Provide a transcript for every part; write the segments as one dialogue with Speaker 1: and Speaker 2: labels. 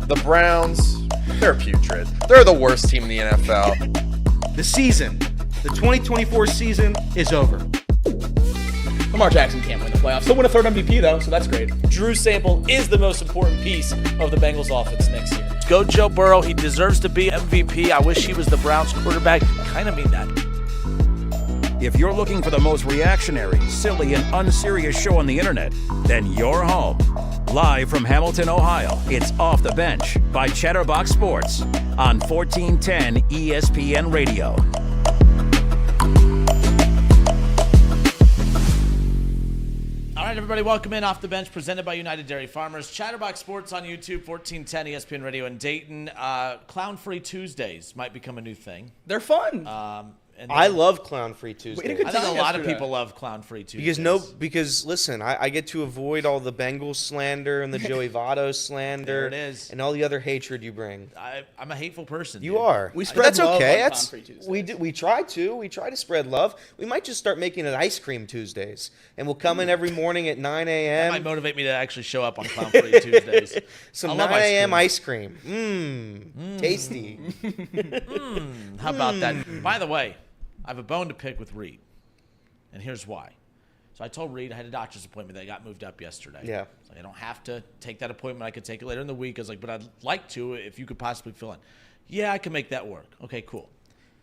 Speaker 1: The Browns, they're putrid. They're the worst team in the NFL.
Speaker 2: The season, the 2024 season is over.
Speaker 3: Lamar Jackson can't win the playoffs. He'll win a third MVP, though, so that's great.
Speaker 4: Drew Sample is the most important piece of the Bengals offense next year.
Speaker 5: Go Joe Burrow. He deserves to be MVP. I wish he was the Browns quarterback. Kind of mean that.
Speaker 6: If you're looking for the most reactionary, silly, and unserious show on the internet, then you're home. Live from Hamilton, Ohio, it's Off the Bench by Chatterbox Sports on 1410 ESPN Radio.
Speaker 5: All right, everybody, welcome in Off the Bench, presented by United Dairy Farmers. Chatterbox Sports on YouTube, 1410 ESPN Radio in Dayton. Clown-free Tuesdays might become a new thing.
Speaker 3: They're fun.
Speaker 7: I love Clown-Free Tuesdays.
Speaker 5: I think a lot of people love Clown-free Tuesdays.
Speaker 7: Because listen, I get to avoid all the Bengals slander and the Joey Votto slander.
Speaker 5: There it is.
Speaker 7: And all the other hatred you bring.
Speaker 5: I'm a hateful person.
Speaker 7: You
Speaker 5: dude.
Speaker 7: are.
Speaker 3: We spread
Speaker 7: That's
Speaker 3: love
Speaker 7: okay.
Speaker 3: on
Speaker 7: That's
Speaker 3: Clown-Free Tuesdays.
Speaker 7: we try to. We try to spread love. We might just start making it Ice Cream Tuesdays, and we'll come in every morning at 9
Speaker 5: That
Speaker 7: a.m.
Speaker 5: might motivate me to actually show up on Clown-free Tuesdays.
Speaker 7: Some 9 a.m. ice cream. Tasty.
Speaker 5: How about that? By the way, I have a bone to pick with Reed, and here's why. So I told Reed I had a doctor's appointment that got moved up yesterday.
Speaker 7: Yeah.
Speaker 5: So I don't have to take that appointment. I could take it later in the week. I was like, but I'd like to if you could possibly fill in. Yeah, I can make that work. Okay, cool.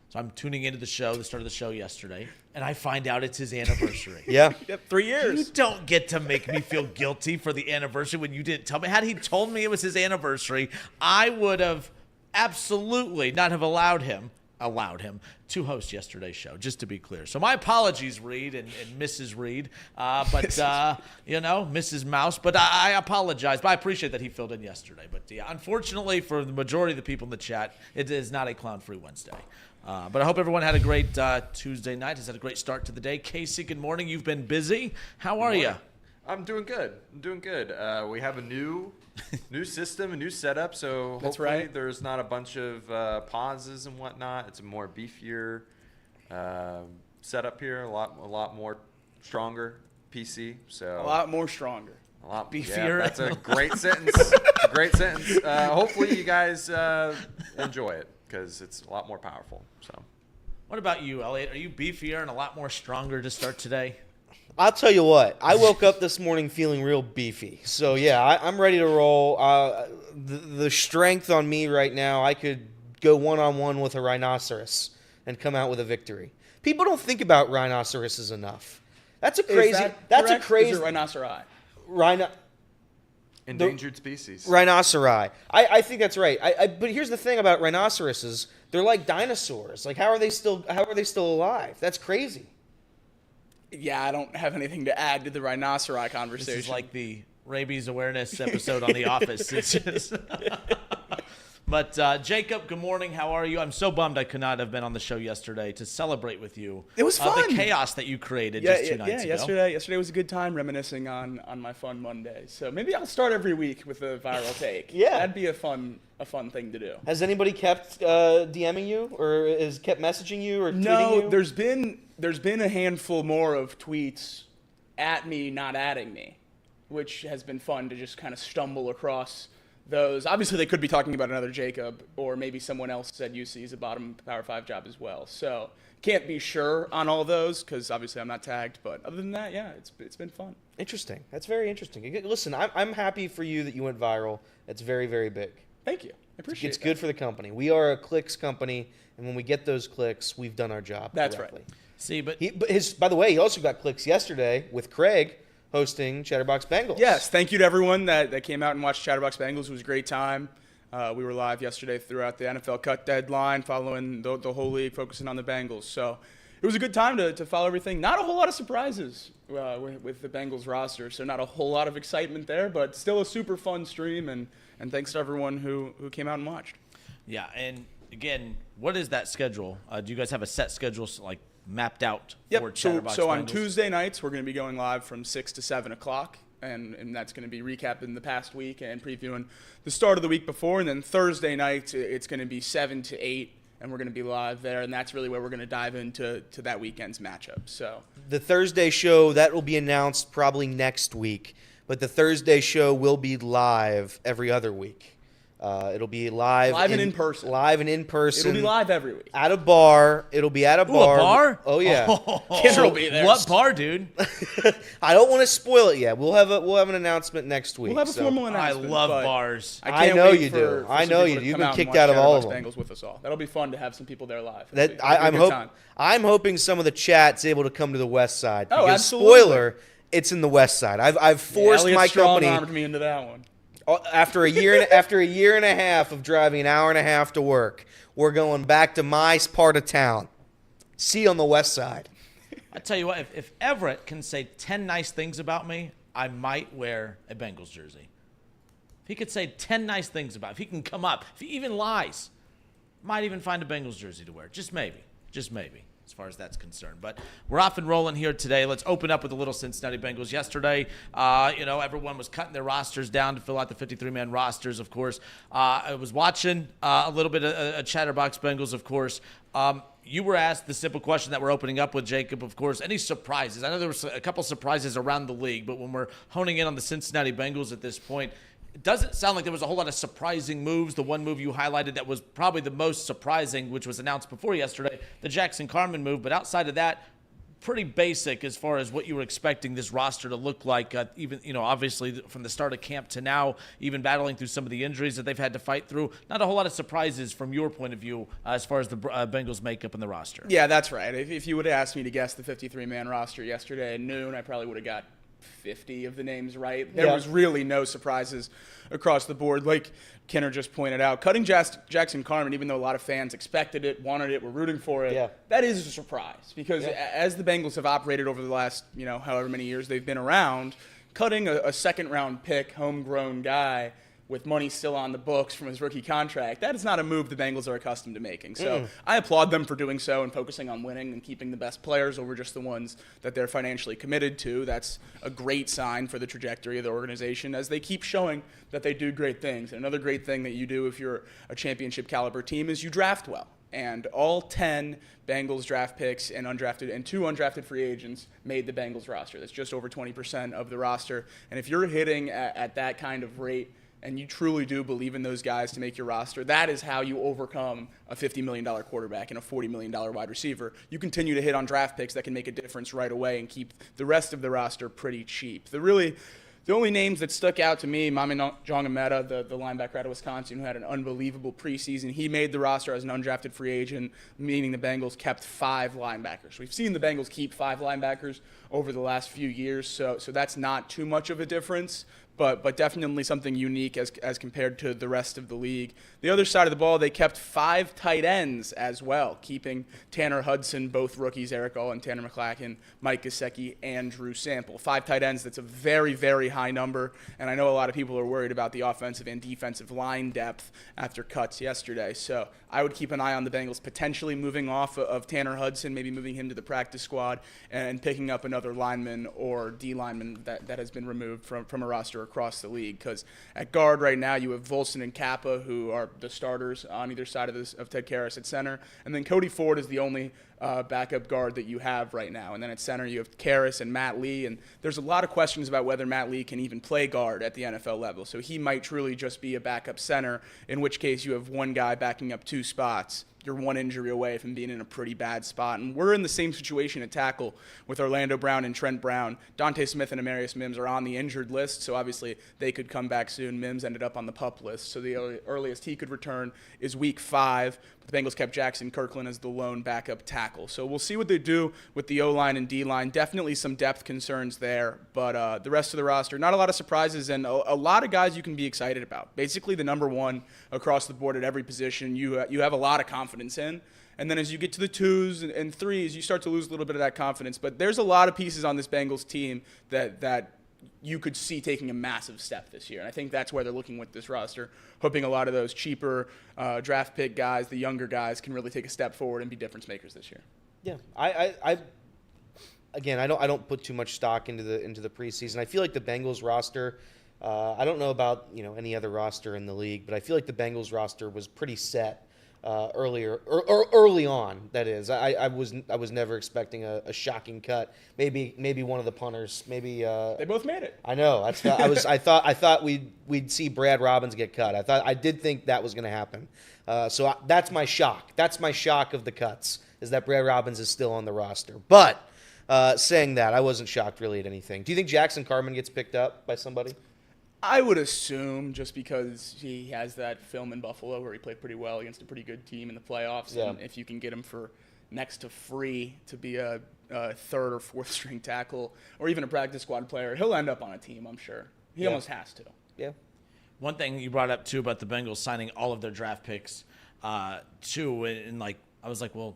Speaker 5: So I'm tuning into the show, the start of the show yesterday, and I find out it's his anniversary.
Speaker 7: Yeah.
Speaker 3: Yep, 3 years.
Speaker 5: You don't get to make me feel guilty for the anniversary when you didn't tell me. Had he told me it was his anniversary, I would have absolutely not have allowed him to host yesterday's show, just to be clear. So my apologies, Reed and Mrs. Reed, Mrs. Mouse. But I apologize. But I appreciate that he filled in yesterday. But yeah, unfortunately for the majority of the people in the chat, it is not a clown-free Wednesday. But I hope everyone had a great Tuesday night, has had a great start to the day. Casey, good morning. You've been busy. How are you?
Speaker 1: I'm doing good. We have a new system, a new setup, so
Speaker 3: That's
Speaker 1: hopefully
Speaker 3: right.
Speaker 1: there's not a bunch of pauses and whatnot. It's a more beefier setup here, a lot more stronger PC. So
Speaker 3: A lot more stronger.
Speaker 1: a lot
Speaker 5: beefier.
Speaker 1: Yeah, that's a great sentence. It's a great sentence. Hopefully you guys enjoy it because it's a lot more powerful. So,
Speaker 5: What about you, Elliot? Are you beefier and a lot more stronger to start today?
Speaker 7: I'll tell you what. I woke up this morning feeling real beefy. So, yeah, I'm ready to roll. The strength on me right now, I could go one-on-one with a rhinoceros and come out with a victory. People don't think about rhinoceroses enough. That's a crazy.
Speaker 3: Is that
Speaker 7: that's
Speaker 3: correct?
Speaker 7: a crazy.
Speaker 3: Is it rhinoceri?
Speaker 1: endangered species.
Speaker 7: Rhinoceri. I think that's right. But here's the thing about rhinoceroses. They're like dinosaurs. Like, how are they still alive? That's crazy.
Speaker 3: Yeah, I don't have anything to add to the rhinoceri
Speaker 5: This
Speaker 3: conversation.
Speaker 5: is like the rabies awareness episode on The Office. It's just But Jacob, good morning. How are you? I'm so bummed I could not have been on the show yesterday to celebrate with you.
Speaker 3: It was fun.
Speaker 5: The chaos that you created just 2 nights ago.
Speaker 3: Yesterday was a good time reminiscing on my fun Monday. So maybe I'll start every week with a viral take.
Speaker 7: Yeah.
Speaker 3: That'd be a fun thing to do.
Speaker 7: Has anybody kept DMing you or has kept messaging you or tweeting
Speaker 3: No,
Speaker 7: you?
Speaker 3: there's been a handful more of tweets at me not adding me, which has been fun to just kind of stumble across those. Obviously, they could be talking about another Jakob, or maybe someone else said UC is a bottom Power 5 job as well. So can't be sure on all those because obviously I'm not tagged. But other than that, yeah, it's been fun.
Speaker 7: Interesting. That's very interesting. Listen, I'm happy for you that you went viral. That's very, very big.
Speaker 3: Thank you. I appreciate it.
Speaker 7: It's good for the company. We are a clicks company, and when we get those clicks, we've done our job
Speaker 3: That's
Speaker 7: correctly.
Speaker 3: right.
Speaker 5: See, but
Speaker 7: By the way, he also got clicks yesterday with Craig hosting Chatterbox Bengals.
Speaker 3: Yes, thank you to everyone that came out and watched Chatterbox Bengals. It was a great time. We were live yesterday throughout the NFL cut deadline, following the whole league, focusing on the Bengals. So it was a good time to follow everything. Not a whole lot of surprises with the Bengals roster, so not a whole lot of excitement there, but still a super fun stream, and thanks to everyone who came out and watched.
Speaker 5: yeah, and again, what is that schedule? Do you guys have a set schedule like mapped out for
Speaker 3: Yep.
Speaker 5: Chatterbox
Speaker 3: So on
Speaker 5: Bengals?
Speaker 3: Tuesday nights, we're going to be going live from 6 to 7 o'clock, and that's going to be recapping the past week and previewing the start of the week before. And then Thursday night, it's going to be 7 to 8, and we're going to be live there, and that's really where we're going to dive into that weekend's matchup. So
Speaker 7: The Thursday show, that will be announced probably next week, but the Thursday show will be live every other week. It'll be live
Speaker 3: and in person.
Speaker 7: Live and in person.
Speaker 3: It'll be live every week.
Speaker 7: At a bar. It'll be at a bar.
Speaker 5: A bar?
Speaker 7: Oh yeah.
Speaker 3: Kinder will be there.
Speaker 5: What bar, dude?
Speaker 7: I don't want to spoil it yet. We'll have an announcement next week.
Speaker 3: We'll have a formal
Speaker 5: I
Speaker 3: announcement.
Speaker 5: love
Speaker 3: but
Speaker 5: bars.
Speaker 3: I
Speaker 7: I
Speaker 3: can't
Speaker 7: know
Speaker 3: wait
Speaker 7: you
Speaker 3: for-
Speaker 7: do.
Speaker 3: for
Speaker 7: I
Speaker 3: some
Speaker 7: know
Speaker 3: people
Speaker 7: you
Speaker 3: to
Speaker 7: do. You've
Speaker 3: come
Speaker 7: been
Speaker 3: out and
Speaker 7: kicked
Speaker 3: watch
Speaker 7: out of all of
Speaker 3: Chatterbox
Speaker 7: them.
Speaker 3: Bengals with us all. That'll be fun to have some people there live.
Speaker 7: That
Speaker 3: It'll be a good time.
Speaker 7: I'm hoping some of the chat's able to come to the west side.
Speaker 3: Oh,
Speaker 7: because
Speaker 3: absolutely.
Speaker 7: spoiler, it's in the west side. I've forced
Speaker 3: Elliot
Speaker 7: my
Speaker 3: strong-armed
Speaker 7: company
Speaker 3: me into that one.
Speaker 7: after a year and a half of driving an hour and a half to work. We're going back to my part of town. See you on the west side.
Speaker 5: I tell you what, if Everett can say 10 nice things about me, I might wear a Bengals jersey. If he could say 10 nice things about me, if he can come up, if he even lies, might even find a Bengals jersey to wear. Just maybe, as far as that's concerned. But we're off and rolling here today. Let's open up with the little Cincinnati Bengals. Yesterday, everyone was cutting their rosters down to fill out the 53-man rosters, of course. I was watching a little bit of Chatterbox Bengals, of course. You were asked the simple question that we're opening up with, Jacob, of course. Any surprises? I know there was a couple surprises around the league, but when we're honing in on the Cincinnati Bengals at this point, it doesn't sound like there was a whole lot of surprising moves. The one move you highlighted that was probably the most surprising, which was announced before yesterday, the Jackson Carman move. But outside of that, pretty basic as far as what you were expecting this roster to look like, obviously from the start of camp to now, even battling through some of the injuries that they've had to fight through. Not a whole lot of surprises from your point of view as far as the Bengals makeup in the roster.
Speaker 3: Yeah, that's right. If you would have asked me to guess the 53-man roster yesterday at noon, I probably would have got 50 of the names right. There was really no surprises across the board. Like Kenner just pointed out, cutting Jackson Carman, even though a lot of fans expected it, wanted it, were rooting for it, that is a surprise. Because as the Bengals have operated over the last, however many years they've been around, cutting a second-round pick, homegrown guy with money still on the books from his rookie contract, that is not a move the Bengals are accustomed to making. So I applaud them for doing so and focusing on winning and keeping the best players over just the ones that they're financially committed to. That's a great sign for the trajectory of the organization as they keep showing that they do great things. And another great thing that you do if you're a championship caliber team is you draft well. And all 10 Bengals draft picks and two undrafted free agents made the Bengals roster. That's just over 20% of the roster. And if you're hitting at that kind of rate, and you truly do believe in those guys to make your roster, that is how you overcome a $50 million quarterback and a $40 million wide receiver. You continue to hit on draft picks that can make a difference right away and keep the rest of the roster pretty cheap. The only names that stuck out to me, Mami Jongameta, the linebacker out of Wisconsin, who had an unbelievable preseason. He made the roster as an undrafted free agent, meaning the Bengals kept 5 linebackers. We've seen the Bengals keep 5 linebackers over the last few years, so that's not too much of a difference. But definitely something unique as compared to the rest of the league. The other side of the ball, they kept 5 tight ends as well, keeping Tanner Hudson, both rookies, Eric All and Tanner McClacken, Mike Gesicki, and Drew Sample. 5 tight ends, that's a very, very high number, and I know a lot of people are worried about the offensive and defensive line depth after cuts yesterday. So I would keep an eye on the Bengals potentially moving off of Tanner Hudson, maybe moving him to the practice squad, and picking up another lineman or D lineman that has been removed from a roster across the league. Because at guard right now you have Volson and Kappa, who are the starters on either side of Ted Karras at center, and then Cody Ford is the only backup guard that you have right now. And then at center you have Karras and mahle, and there's a lot of questions about whether mahle can even play guard at the NFL level. So he might truly just be a backup center, in which case you have one guy backing up 2 spots. You're one injury away from being in a pretty bad spot. And we're in the same situation at tackle with Orlando Brown and Trent Brown. Dante Smith and Amarius Mims are on the injured list, so obviously they could come back soon. Mims ended up on the PUP list, so the earliest he could return is week 5. The Bengals kept Jackson Kirkland as the lone backup tackle. So we'll see what they do with the O-line and D-line. Definitely some depth concerns there, but the rest of the roster, not a lot of surprises and a lot of guys you can be excited about. Basically the number one across the board at every position you have a lot of confidence in. And then as you get to the 2s and 3s, you start to lose a little bit of that confidence. But there's a lot of pieces on this Bengals team that you could see taking a massive step this year. And I think that's where they're looking with this roster, hoping a lot of those cheaper draft pick guys, the younger guys, can really take a step forward and be difference makers this year.
Speaker 7: Yeah, I don't put too much stock into the preseason. I feel like the Bengals roster, I don't know about any other roster in the league, but I feel like the Bengals roster was pretty set early on. That is, I was never expecting a shocking cut. Maybe one of the punters. Maybe
Speaker 3: They both made it.
Speaker 7: I know. I thought we'd see Brad Robbins get cut. I did think that was going to happen. That's my shock. That's my shock of the cuts, is that Brad Robbins is still on the roster. But saying that, I wasn't shocked really at anything. Do you think Jackson Carman gets picked up by somebody?
Speaker 3: I would assume, just because he has that film in Buffalo where he played pretty well against a pretty good team in the playoffs,
Speaker 7: Yeah.
Speaker 3: and if you can get him for next to free to be a third or fourth string tackle or even a practice squad player, he'll end up on a team, I'm sure. He almost has to.
Speaker 7: Yeah.
Speaker 5: One thing you brought up, too, about the Bengals signing all of their draft picks, too, and, like, I was like, well,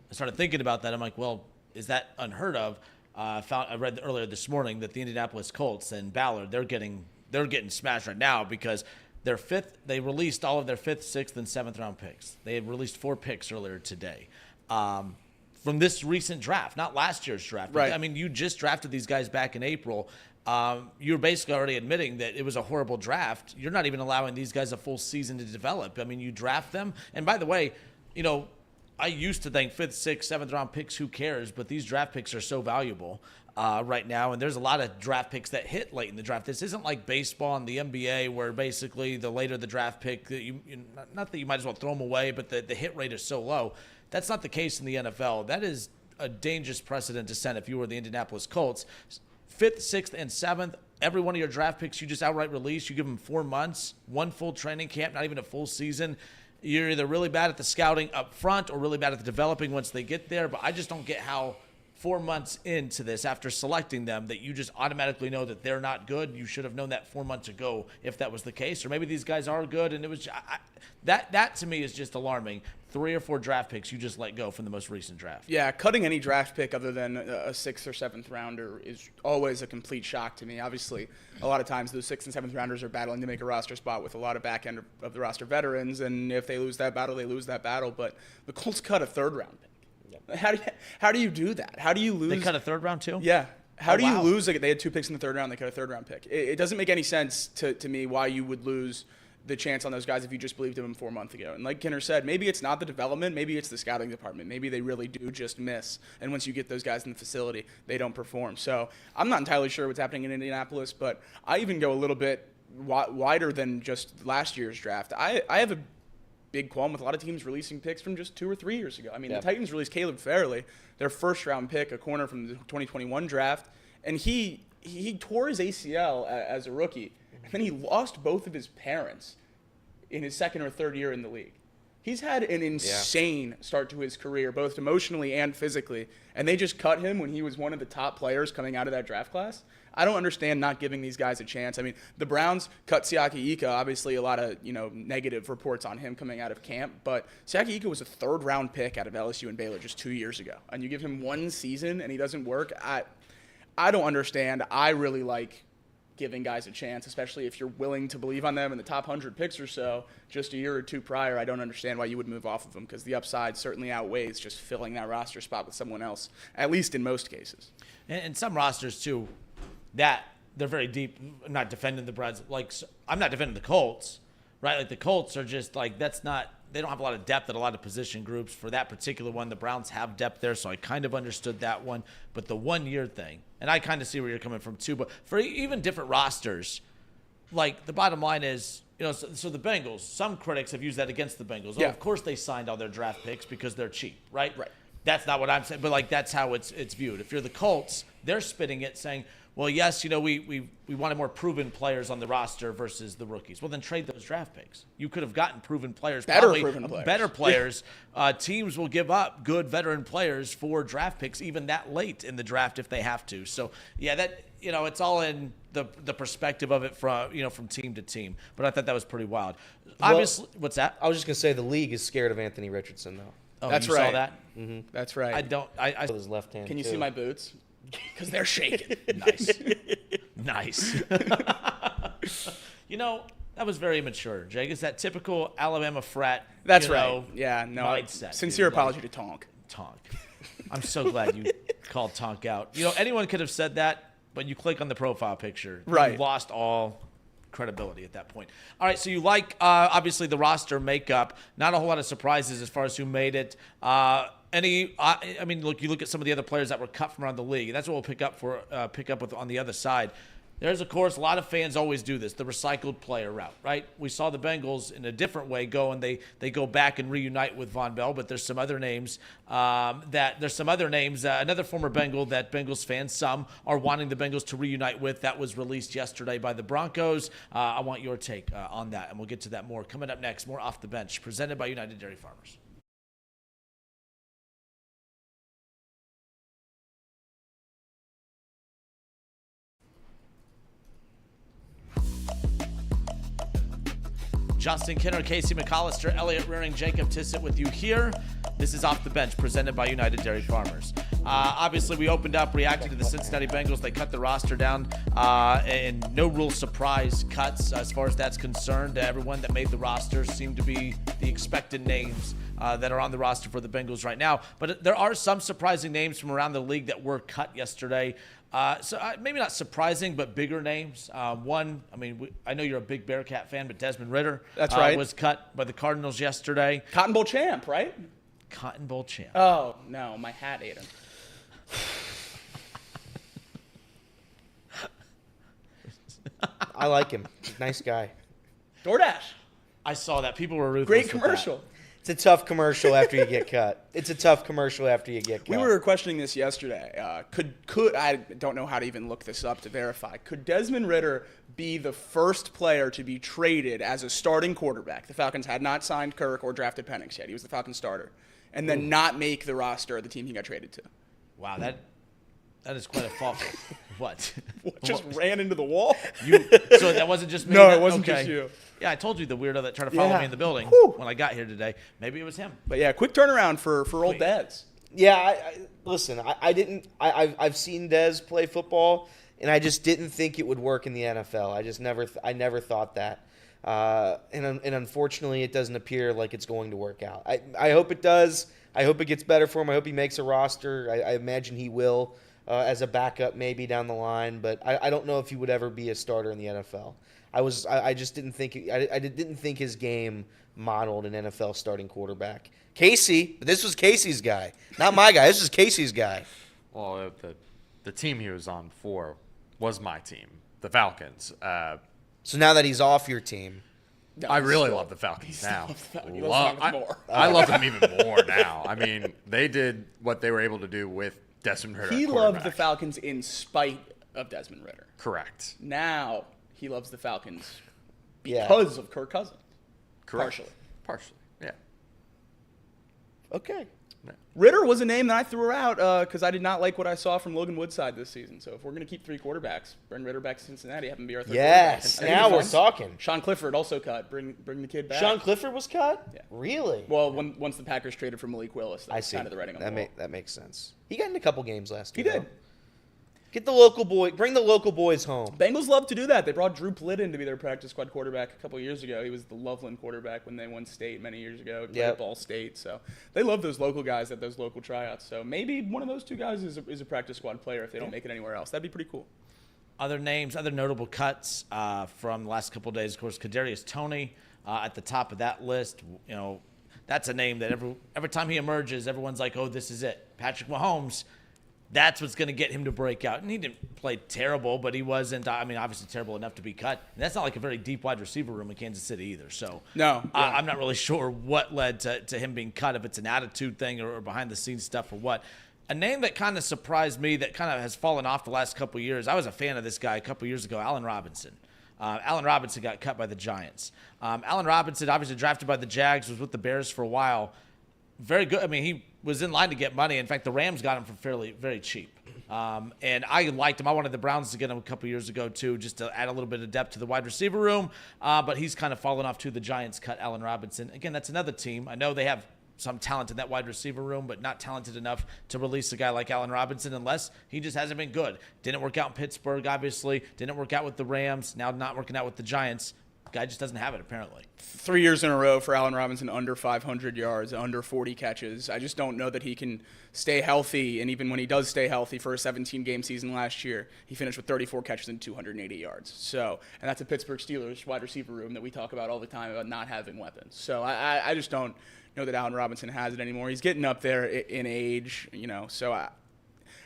Speaker 5: I started thinking about that. I'm like, well, is that unheard of? I read earlier this morning that the Indianapolis Colts and Ballard, they're getting smashed right now because they released all of their 5th, 6th, and 7th round picks. They had released 4 picks earlier today from this recent draft, not last year's draft.
Speaker 3: Right.
Speaker 5: I mean, you just drafted these guys back in April. You're basically already admitting that it was a horrible draft. You're not even allowing these guys a full season to develop. I mean, you draft them. And by the way, I used to think 5th, 6th, 7th round picks, who cares? But these draft picks are so valuable right now. And there's a lot of draft picks that hit late in the draft. This isn't like baseball and the NBA where basically the later the draft pick, not that you might as well throw them away, but the hit rate is so low. That's not the case in the NFL. That is a dangerous precedent to set if you were the Indianapolis Colts. 5th, 6th, and 7th, every one of your draft picks you just outright release. You give them 4 months, 1 full training camp, not even a full season. You're either really bad at the scouting up front or really bad at the developing once they get there. But I just don't get how 4 months into this, after selecting them, that you just automatically know that they're not good. You should have known that 4 months ago if that was the case. Or maybe these guys are good, and it was that to me is just alarming. 3 or 4 draft picks you just let go from the most recent draft.
Speaker 3: Yeah, cutting any draft pick other than a 6th or 7th rounder is always a complete shock to me. Obviously, a lot of times those 6th and 7th rounders are battling to make a roster spot with a lot of back end of the roster veterans, and if they lose that battle, they lose that battle. But the Colts cut a 3rd round pick. How do you do that? How do you lose?
Speaker 5: They cut a 3rd round too?
Speaker 3: Yeah. How do you
Speaker 5: wow.
Speaker 3: lose? Like, they had 2 picks in the 3rd round. They cut a 3rd round pick. It doesn't make any sense to me why you would lose the chance on those guys if you just believed in them 4 months ago. And like Kinner said, maybe it's not the development, maybe it's the scouting department. Maybe they really do just miss. And once you get those guys in the facility, they don't perform. So I'm not entirely sure what's happening in Indianapolis, but I even go a little bit wider than just last year's draft. I have a big qualm with a lot of teams releasing picks from just 2 or 3 years ago. I mean, The Titans released Caleb Farley, their 1st round pick, a corner from the 2021 draft, and he tore his ACL as a rookie, and then he lost both of his parents in his 2nd or 3rd year in the league. He's had an insane start to his career, both emotionally and physically, and they just cut him when he was one of the top players coming out of that draft class. I don't understand not giving these guys a chance. I mean, the Browns cut Siaki Ika. Obviously, a lot of negative reports on him coming out of camp, but Siaki Ika was a 3rd round pick out of LSU and Baylor just 2 years ago, and you give him 1 season and he doesn't work. I don't understand. I really like giving guys a chance, especially if you're willing to believe on them in the top 100 picks or so just a year or 2 prior. I don't understand why you would move off of them, because the upside certainly outweighs just filling that roster spot with someone else, at least in most cases.
Speaker 5: And some rosters, too, that they're very deep. I'm not defending the Browns. Like, I'm not defending the Colts, right? Like, the Colts are just like, they don't have a lot of depth at a lot of position groups. For that particular one, the Browns have depth there, so I kind of understood that one. But the 1 year thing, and I kind of see where you're coming from too, but for even different rosters, like, the bottom line is, so the Bengals, some critics have used that against the Bengals.
Speaker 3: Yeah.
Speaker 5: Oh, of course they signed all their draft picks because they're cheap, right? Right. That's not what I'm saying, but like, that's how it's viewed. If you're the Colts, they're spitting it saying, well, yes, we wanted more proven players on the roster versus the rookies. Well, then trade those draft picks. You could have gotten proven players,
Speaker 3: better
Speaker 5: players. Teams will give up good veteran players for draft picks even that late in the draft if they have to. So, yeah, that it's all in the perspective of it from team to team. But I thought that was pretty wild. Obviously, what's that?
Speaker 7: I was just gonna say the league is scared of Anthony Richardson though.
Speaker 5: Oh,
Speaker 3: That's
Speaker 5: you
Speaker 3: right.
Speaker 5: saw that?
Speaker 7: Mm-hmm.
Speaker 3: That's right.
Speaker 5: I
Speaker 7: With his left hand.
Speaker 3: Can you
Speaker 7: too.
Speaker 3: see my boots? Because they're shaking.
Speaker 5: Nice. That was very immature, Jake. It's that typical Alabama frat.
Speaker 3: That's right. Yeah, no.
Speaker 5: Mindset.
Speaker 3: Sincere
Speaker 5: dude.
Speaker 3: apology to Tonk.
Speaker 5: Tonk. I'm so glad you called Tonk out. Anyone could have said that, but you click on the profile picture.
Speaker 3: Right.
Speaker 5: You lost all credibility at that point. All right, so you like, obviously, the roster makeup. Not a whole lot of surprises as far as who made it. I mean, look, you look at some of the other players that were cut from around the league, and that's what we'll pick up with on the other side. There's, of course, a lot of fans always do this, the recycled player route, right? We saw the Bengals in a different way go, and they go back and reunite with Von Bell, but there's some other names another former Bengal that Bengals fans, some, are wanting the Bengals to reunite with. That was released yesterday by the Broncos. I want your take on that, and we'll get to that more. Coming up next, more Off the Bench, presented by United Dairy Farmers. Justin Kinner, Casey McAllister, Elliott Rearing, Jakob Tissett with you here. This is Off the Bench, presented by United Dairy Farmers. Obviously, we opened up reacting to the Cincinnati Bengals. They cut the roster down, and no real surprise cuts as far as that's concerned. Everyone that made the roster seemed to be the expected names that are on the roster for the Bengals right now. But there are some surprising names from around the league that were cut yesterday. Maybe not surprising, but bigger names. One, I mean, I know you're a big Bearcat fan, but Desmond Ridder
Speaker 3: That's right.
Speaker 5: Was cut by the Cardinals yesterday.
Speaker 3: Cotton Bowl champ, right?
Speaker 5: Cotton Bowl champ.
Speaker 3: Oh, no, my hat ate him.
Speaker 7: I like him. Nice guy.
Speaker 3: DoorDash.
Speaker 5: I saw that. People were ruthless.
Speaker 3: Great
Speaker 5: with
Speaker 3: commercial.
Speaker 7: It's a tough commercial after you get cut. It's a tough commercial after you get cut.
Speaker 3: We were questioning this yesterday. Could I don't know how to even look this up to verify. Could Desmond Ridder be the first player to be traded as a starting quarterback? The Falcons had not signed Kirk or drafted Penix yet. He was the Falcons starter. And then not make the roster of the team he got traded to.
Speaker 5: Wow, that is quite a fall. What?
Speaker 3: Just ran into the wall?
Speaker 5: So that wasn't just me?
Speaker 3: No, it wasn't just you.
Speaker 5: Yeah, I told you the weirdo that tried to follow
Speaker 3: Yeah.
Speaker 5: me in the building
Speaker 3: Whew.
Speaker 5: when I got here today. Maybe it was him.
Speaker 3: But yeah, quick turnaround for old Dez.
Speaker 7: Yeah, listen. I've seen Dez play football, and I just didn't think it would work in the NFL. I never thought that. And unfortunately, it doesn't appear like it's going to work out. I hope it does. I hope it gets better for him. I hope he makes a roster. I imagine he will as a backup maybe down the line. But I don't know if he would ever be a starter in the NFL. I just didn't think I didn't think his game modeled an NFL starting quarterback. Casey, this was Casey's guy, not my guy. This was Casey's guy.
Speaker 1: Well, the team he was on before was my team, the Falcons.
Speaker 7: So now that he's off your team,
Speaker 1: I really love the Falcons now.
Speaker 3: He loves the Falcons more.
Speaker 1: I love them even more now. I mean, they did what they were able to do with Desmond Ridder.
Speaker 3: He
Speaker 1: at
Speaker 3: loved the
Speaker 1: quarterback.
Speaker 3: Falcons in spite of Desmond Ridder.
Speaker 1: Correct.
Speaker 3: Now he loves the Falcons
Speaker 7: Yeah.
Speaker 3: because of Kirk Cousins.
Speaker 1: Correct. Partially. Yeah.
Speaker 7: okay.
Speaker 3: Ridder was a name that I threw out because I did not like what I saw from Logan Woodside this season. So if we're going to keep three quarterbacks, bring Ridder back to Cincinnati, have him be our third
Speaker 7: Yes.
Speaker 3: quarterback.
Speaker 7: Now we're talking.
Speaker 3: Sean Clifford also cut. Bring the kid back.
Speaker 7: Sean Clifford was cut.
Speaker 3: Yeah.
Speaker 7: Really?
Speaker 3: Well, once the Packers traded for Malik Willis, that
Speaker 7: I
Speaker 3: was
Speaker 7: see.
Speaker 3: kind of the writing on the wall.
Speaker 7: That makes sense. He got in a couple games last
Speaker 3: He
Speaker 7: year.
Speaker 3: did.
Speaker 7: though. Get the local boy. Bring the local boys home.
Speaker 3: Bengals love to do that. They brought Drew Plitt in to be their practice squad quarterback a couple of years ago. He was the Loveland quarterback when they won state many years ago. He played
Speaker 7: Yep.
Speaker 3: at Ball State. So they love those local guys at those local tryouts. So maybe one of those two guys is a practice squad player if they don't make it anywhere else. That'd be pretty cool.
Speaker 5: Other names, other notable cuts from the last couple of days, of course, Kadarius Toney at the top of that list. You know, that's a name that every time he emerges, everyone's like, oh, this is it. Patrick Mahomes, that's what's going to get him to break out. And he didn't play terrible, but he wasn't, obviously terrible enough to be cut. And that's not like a very deep wide receiver room in Kansas City either. So
Speaker 3: No, yeah.
Speaker 5: I'm not really sure what led to him being cut, if it's an attitude thing or behind-the-scenes stuff or what. A name that kind of surprised me that kind of has fallen off the last couple of years, I was a fan of this guy a couple of years ago, Allen Robinson. Allen Robinson got cut by the Giants. Allen Robinson, obviously drafted by the Jags, was with the Bears for a while. Very good. I mean, he was in line to get money. In fact, the Rams got him for very cheap. And I liked him. I wanted the Browns to get him a couple years ago, too, just to add a little bit of depth to the wide receiver room. But he's kind of fallen off, too. The Giants cut Allen Robinson. Again, that's another team. I know they have some talent in that wide receiver room, but not talented enough to release a guy like Allen Robinson unless he just hasn't been good. Didn't work out in Pittsburgh, obviously. Didn't work out with the Rams. Now not working out with the Giants. Guy just doesn't have it, apparently.
Speaker 3: 3 years in a row for Allen Robinson under 500 yards, under 40 catches. I just don't know that he can stay healthy. And even when he does stay healthy for a 17-game season last year, he finished with 34 catches and 280 yards. So, and that's a Pittsburgh Steelers wide receiver room that we talk about all the time about not having weapons. So I just don't know that Allen Robinson has it anymore. He's getting up there in age, so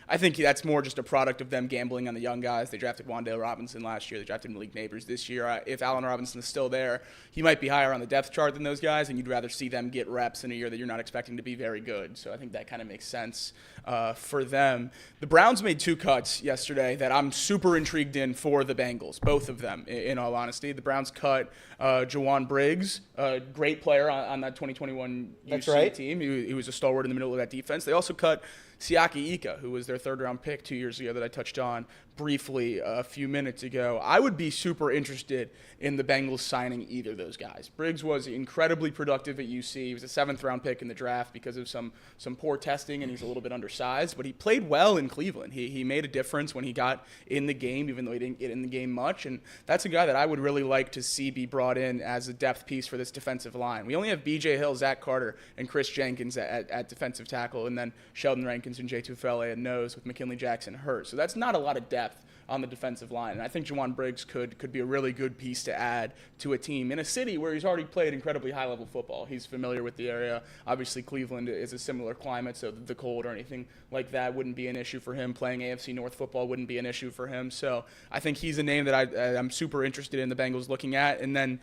Speaker 3: I think that's more just a product of them gambling on the young guys. They drafted Wan'Dale Robinson last year. They drafted Malik Neighbors this year. If Allen Robinson is still there, he might be higher on the depth chart than those guys, and you'd rather see them get reps in a year that you're not expecting to be very good. So I think that kind of makes sense for them. The Browns made 2 cuts yesterday that I'm super intrigued in for the Bengals, both of them, in all honesty. The Browns cut Juwan Briggs, a great player on that 2021 UC team. He was a stalwart in the middle of that defense. They also cut Siaki Ika, who was their 3rd-round pick 2 years ago that I touched on briefly a few minutes ago. I would be super interested in the Bengals signing either of those guys. Briggs was incredibly productive at UC. He was a 7th-round pick in the draft because of some poor testing, and he's a little bit undersized. But he played well in Cleveland. He made a difference when he got in the game, even though he didn't get in the game much. And that's a guy that I would really like to see be brought in as a depth piece for this defensive line. We only have B.J. Hill, Zach Carter, and Chris Jenkins at defensive tackle, and then Sheldon Rankins and Jay Tufele at nose with McKinley Jackson hurt. So that's not a lot of depth on the defensive line. And I think Juwan Briggs could be a really good piece to add to a team in a city where he's already played incredibly high-level football. He's familiar with the area. Obviously, Cleveland is a similar climate, so the cold or anything like that wouldn't be an issue for him. Playing AFC North football wouldn't be an issue for him. So I think he's a name that I'm super interested in the Bengals looking at. And then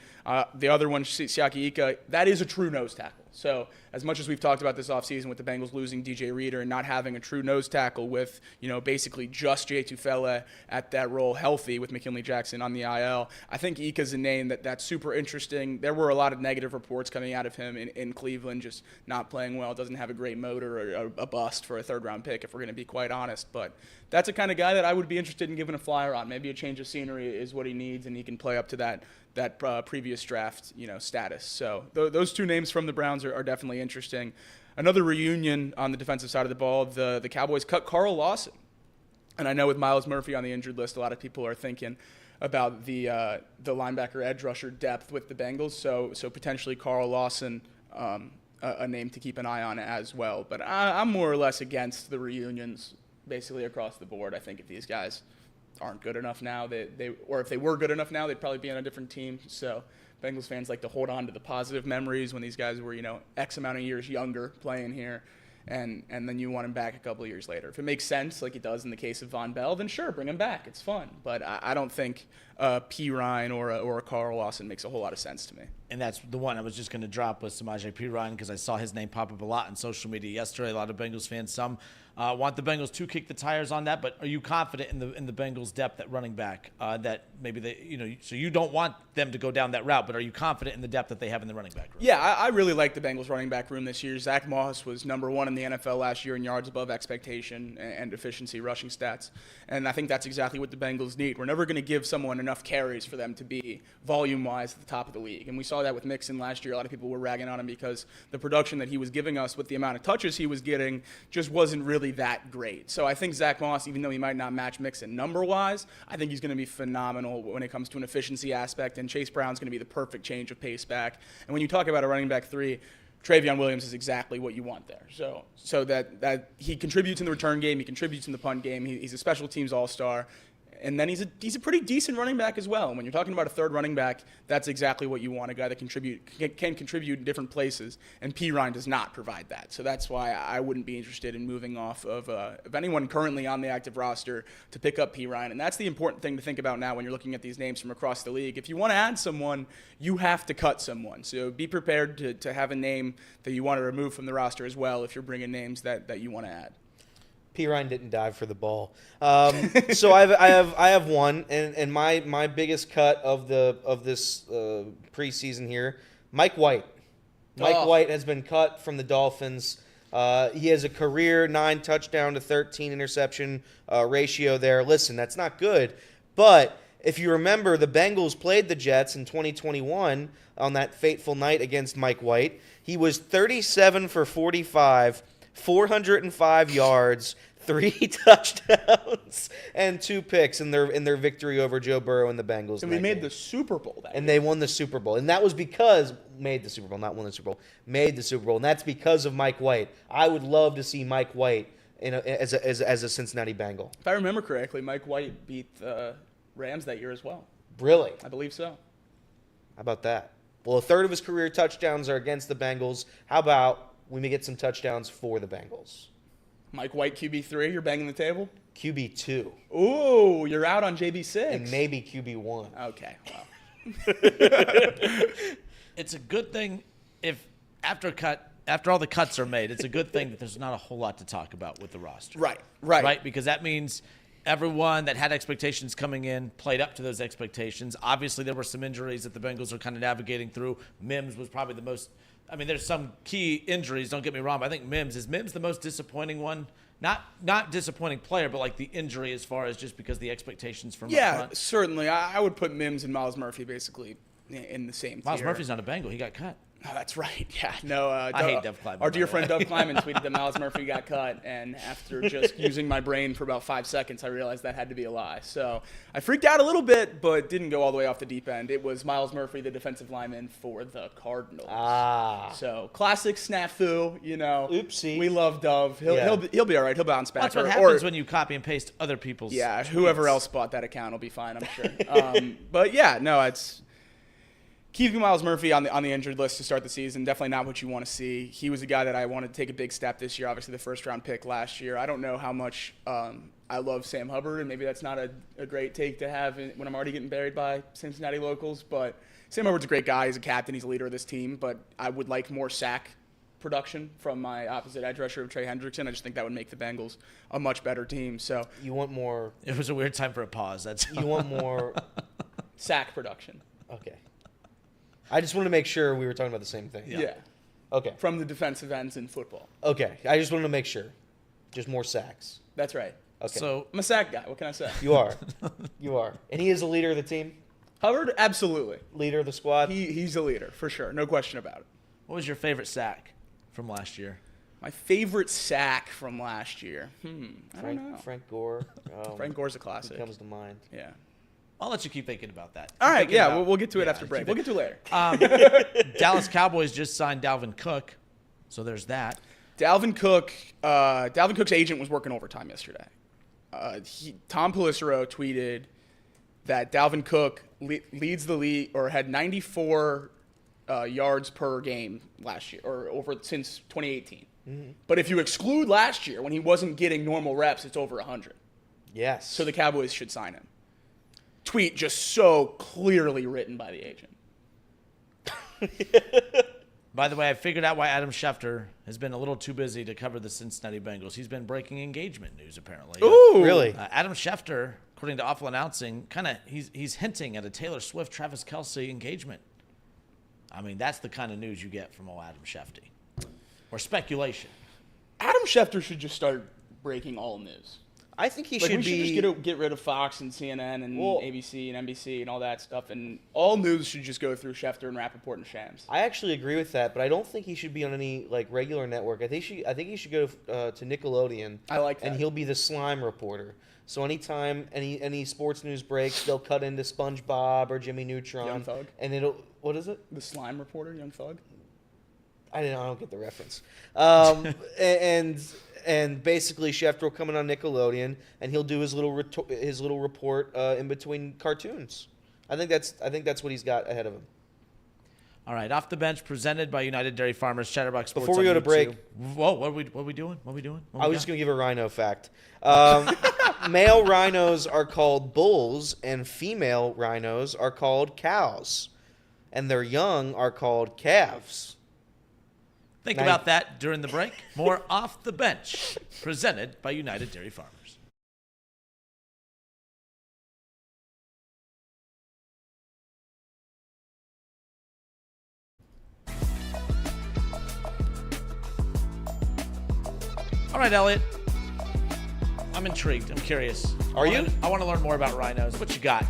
Speaker 3: the other one, Siaki Ika, that is a true nose tackle. So as much as we've talked about this offseason with the Bengals losing DJ Reader and not having a true nose tackle with, basically just Jay Tufele at that role healthy with McKinley Jackson on the IL, I think Ika's a name that's super interesting. There were a lot of negative reports coming out of him in Cleveland, just not playing well, doesn't have a great motor, or a bust for a 3rd-round pick, if we're going to be quite honest. But that's a kind of guy that I would be interested in giving a flyer on. Maybe a change of scenery is what he needs, and he can play up to that previous draft, status. So those 2 names from the Browns are definitely interesting. Another reunion on the defensive side of the ball, the Cowboys cut Carl Lawson. And I know with Miles Murphy on the injured list, a lot of people are thinking about the linebacker edge rusher depth with the Bengals. So potentially Carl Lawson, a name to keep an eye on as well. But I'm more or less against the reunions basically across the board. I think if these guys aren't good enough now, or if they were good enough now, they'd probably be on a different team. So Bengals fans like to hold on to the positive memories when these guys were, X amount of years younger playing here, and then you want him back a couple of years later. If it makes sense, like it does in the case of Von Bell, then sure, bring him back. It's fun. But I don't think P. Ryan or a Carl Lawson makes a whole lot of sense to me.
Speaker 5: And that's the one I was just going to drop was Samaje Perine because I saw his name pop up a lot on social media yesterday. A lot of Bengals fans, some want the Bengals to kick the tires on that. But are you confident in the Bengals' depth at running back that maybe they, so you don't want them to go down that route, but are you confident in the depth that they have in the running back room?
Speaker 3: Yeah, I really like the Bengals running back room this year. Zach Moss was #1 in the NFL last year in yards above expectation and efficiency rushing stats. And I think that's exactly what the Bengals need. We're never going to give someone enough carries for them to be volume-wise at the top of the league. And we saw that with Mixon last year. A lot of people were ragging on him because the production that he was giving us with the amount of touches he was getting just wasn't really that great. So I think Zach Moss, even though he might not match Mixon number-wise, I think he's going to be phenomenal when it comes to an efficiency aspect. And Chase Brown's going to be the perfect change of pace back. And when you talk about a running back 3, Travion Williams is exactly what you want there. So that he contributes in the return game, he contributes in the punt game, he's a special teams all-star. And then he's a pretty decent running back as well. And when you're talking about a 3rd running back, that's exactly what you want, a guy that can contribute in different places. And P. Ryan does not provide that. So that's why I wouldn't be interested in moving off of anyone currently on the active roster to pick up P. Ryan. And that's the important thing to think about now when you're looking at these names from across the league. If you want to add someone, you have to cut someone. So be prepared to have a name that you want to remove from the roster as well if you're bringing names that you want to add.
Speaker 7: P. Ryan didn't dive for the ball. So I have one, and my biggest cut of this preseason here, Mike White. Mike White has been cut from the Dolphins. He has a career 9 touchdown to 13 interception ratio there. Listen, that's not good, but if you remember, the Bengals played the Jets in 2021 on that fateful night against Mike White. He was 37 for 45. 405 yards, 3 touchdowns and 2 picks in their victory over Joe Burrow and the Bengals.
Speaker 3: And we made the Super Bowl that
Speaker 7: and
Speaker 3: year.
Speaker 7: they won the Super Bowl. And that was because made the Super Bowl, not won the Super Bowl. Made the Super Bowl, and that's because of Mike White. I would love to see Mike White as a Cincinnati Bengal.
Speaker 3: If I remember correctly, Mike White beat the Rams that year as well.
Speaker 7: Really?
Speaker 3: I believe so.
Speaker 7: How about that? Well, a third of his career touchdowns are against the Bengals. How about we may get some touchdowns for the Bengals?
Speaker 3: Mike White, QB3, you're banging the table?
Speaker 7: QB2.
Speaker 3: Ooh, you're out on JB6.
Speaker 7: And maybe QB1.
Speaker 3: Okay, well.
Speaker 5: It's a good thing if after all the cuts are made, it's a good thing that there's not a whole lot to talk about with the roster.
Speaker 3: Right.
Speaker 5: Because that means everyone that had expectations coming in played up to those expectations. Obviously, there were some injuries that the Bengals are kind of navigating through. Mims was probably the most – I mean, there's some key injuries, don't get me wrong, but I think Mims the most disappointing one? Not disappointing player, but like the injury as far as just because the expectations from up
Speaker 3: Yeah,
Speaker 5: front.
Speaker 3: certainly. I would put Mims and Miles Murphy basically in the same
Speaker 5: Miles
Speaker 3: tier.
Speaker 5: Murphy's not a Bengal. He got cut.
Speaker 3: Oh, that's right. Yeah, no.
Speaker 5: I hate Dov Kleiman,
Speaker 3: Our
Speaker 5: by
Speaker 3: dear
Speaker 5: the
Speaker 3: friend
Speaker 5: way.
Speaker 3: Dov Kleiman tweeted that Miles Murphy got cut, and after just using my brain for about 5 seconds, I realized that had to be a lie. So I freaked out a little bit, but didn't go all the way off the deep end. It was Miles Murphy, the defensive lineman for the Cardinals. So classic snafu, you know.
Speaker 7: Oopsie.
Speaker 3: We love Dov. He'll be all right. He'll bounce back.
Speaker 5: That's what
Speaker 3: Or-
Speaker 5: happens
Speaker 3: or-
Speaker 5: when you copy and paste other people's
Speaker 3: Yeah,
Speaker 5: tweets.
Speaker 3: whoever else bought that account will be fine, I'm sure. But yeah, no, it's keeping Miles Murphy on the injured list to start the season. Definitely not what you want to see. He was a guy that I wanted to take a big step this year. Obviously, the first round pick last year. I don't know how much I love Sam Hubbard, and maybe that's not a great take to have when I'm already getting buried by Cincinnati locals. But Sam Hubbard's a great guy. He's a captain. He's a leader of this team. But I would like more sack production from my opposite edge rusher of Trey Hendrickson. I just think that would make the Bengals a much better team. So
Speaker 7: You want more?
Speaker 5: It was a weird time for a pause.
Speaker 7: You want more?
Speaker 3: sack production.
Speaker 7: Okay. I just wanted to make sure we were talking about the same thing.
Speaker 3: Yeah.
Speaker 7: Okay.
Speaker 3: From the defensive ends in football.
Speaker 7: Okay. I just wanted to make sure. Just more sacks.
Speaker 3: That's right.
Speaker 7: Okay.
Speaker 5: So
Speaker 3: I'm a sack guy. What can I say?
Speaker 7: You are. You are. And he is a leader of the team?
Speaker 3: Hubbard, absolutely.
Speaker 7: Leader of the squad?
Speaker 3: He's a leader, for sure. No question about it.
Speaker 5: what was your favorite sack from last year?
Speaker 3: My favorite sack from last year. I don't know.
Speaker 7: Frank Gore.
Speaker 3: Frank Gore's a classic.
Speaker 7: Comes to mind.
Speaker 3: Yeah.
Speaker 5: I'll let you keep thinking about that.
Speaker 3: All
Speaker 5: Keep
Speaker 3: right,
Speaker 5: thinking
Speaker 3: yeah,
Speaker 5: about-
Speaker 3: we'll get to it
Speaker 5: yeah,
Speaker 3: after break.
Speaker 5: keep
Speaker 3: We'll get to it later.
Speaker 5: Dallas Cowboys just signed Dalvin Cook, so there's that.
Speaker 3: Dalvin Cook's agent was working overtime yesterday. Tom Pelissero tweeted that Dalvin Cook leads the league or had 94 yards per game last year or since 2018. Mm-hmm. But if you exclude last year when he wasn't getting normal reps, it's over 100.
Speaker 7: Yes.
Speaker 3: So the Cowboys should sign him. Tweet just so clearly written by the agent.
Speaker 5: By the way, I figured out why Adam Schefter has been a little too busy to cover the Cincinnati Bengals. He's been breaking engagement news, apparently.
Speaker 3: Ooh.
Speaker 7: Really?
Speaker 5: Adam Schefter, according to Awful Announcing, he's hinting at a Taylor Swift, Travis Kelce engagement. I mean, that's the kind of news you get from old Adam Schefter. Or speculation.
Speaker 3: Adam Schefter should just start breaking all news.
Speaker 7: I think he
Speaker 3: We
Speaker 7: should
Speaker 3: should
Speaker 7: be.
Speaker 3: just get rid of Fox and CNN and ABC and NBC and all that stuff, and all news should just go through Schefter and Rappaport and Shams.
Speaker 7: I actually agree with that, but I don't think he should be on any regular network. I think he should go to Nickelodeon.
Speaker 3: I like that.
Speaker 7: And he'll be the slime reporter. So anytime any sports news breaks, they'll cut into SpongeBob or Jimmy Neutron.
Speaker 3: Young Thug.
Speaker 7: And what is it?
Speaker 3: The slime reporter, Young Thug.
Speaker 7: I don't get the reference. And basically Schefter will come in on Nickelodeon and he'll do his little report in between cartoons. I think that's what he's got ahead of him.
Speaker 5: All right, Off the Bench, presented by United Dairy Farmers, Chatterbox Sports.
Speaker 7: Before we
Speaker 5: on
Speaker 7: go to
Speaker 5: YouTube.
Speaker 7: break.
Speaker 5: Whoa, what are we doing? What are we doing?
Speaker 7: I was just going to give a rhino fact. Male rhinos are called bulls and female rhinos are called cows. And their young are called calves.
Speaker 5: Think about that during the break. More Off the Bench, presented by United Dairy Farmers. All right, Elliot. I'm intrigued. I'm curious.
Speaker 7: Are you?
Speaker 5: I want to learn more about rhinos. What you got?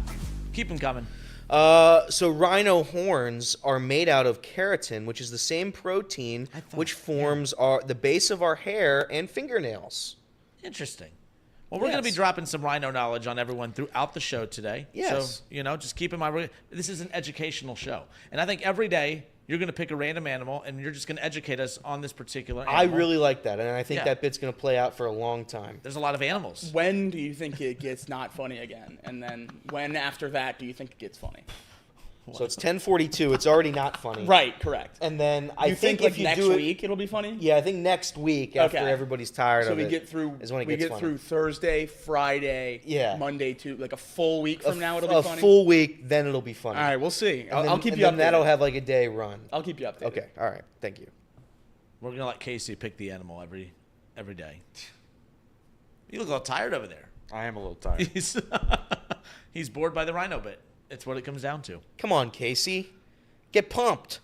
Speaker 5: Keep them coming.
Speaker 7: So rhino horns are made out of keratin, which is the same protein which forms the base of our hair and fingernails.
Speaker 5: Interesting. Well, we're going to be
Speaker 7: Yes.
Speaker 5: dropping some rhino knowledge on everyone throughout the show today.
Speaker 7: Yes.
Speaker 5: So, just keep in mind, this is an educational show. And I think every day you're going to pick a random animal and you're just going to educate us on this particular animal.
Speaker 7: I really like that, and I think
Speaker 5: Yeah.
Speaker 7: that bit's going to play out for a long time.
Speaker 5: There's a lot of animals.
Speaker 3: When do you think it gets not funny again? And then when after that do you think it gets funny?
Speaker 7: So it's 10:42. It's already not funny.
Speaker 3: Right, correct.
Speaker 7: And then I
Speaker 3: You think
Speaker 7: if
Speaker 3: like
Speaker 7: you
Speaker 3: next
Speaker 7: do it,
Speaker 3: week it'll be funny?
Speaker 7: yeah, I think next week after
Speaker 3: Okay.
Speaker 7: everybody's tired
Speaker 3: So
Speaker 7: of
Speaker 3: we
Speaker 7: it
Speaker 3: get through
Speaker 7: is when it
Speaker 3: we
Speaker 7: gets
Speaker 3: get
Speaker 7: funny.
Speaker 3: through Thursday, Friday,
Speaker 7: Yeah.
Speaker 3: Monday too, like a full week from now it'll
Speaker 7: a
Speaker 3: be funny.
Speaker 7: full week, then it'll be funny.
Speaker 3: All right, we'll see.
Speaker 7: And
Speaker 3: I'll
Speaker 7: then-
Speaker 3: keep
Speaker 7: and
Speaker 3: you
Speaker 7: then
Speaker 3: updated.
Speaker 7: that'll have like a day run.
Speaker 3: I'll keep you updated.
Speaker 7: Okay. All right. Thank you.
Speaker 5: We're going to let Casey pick the animal every day. You look all tired over there.
Speaker 1: I am a little tired.
Speaker 5: He's bored by the rhino bit. It's what it comes down to.
Speaker 7: Come on, Casey. Get pumped.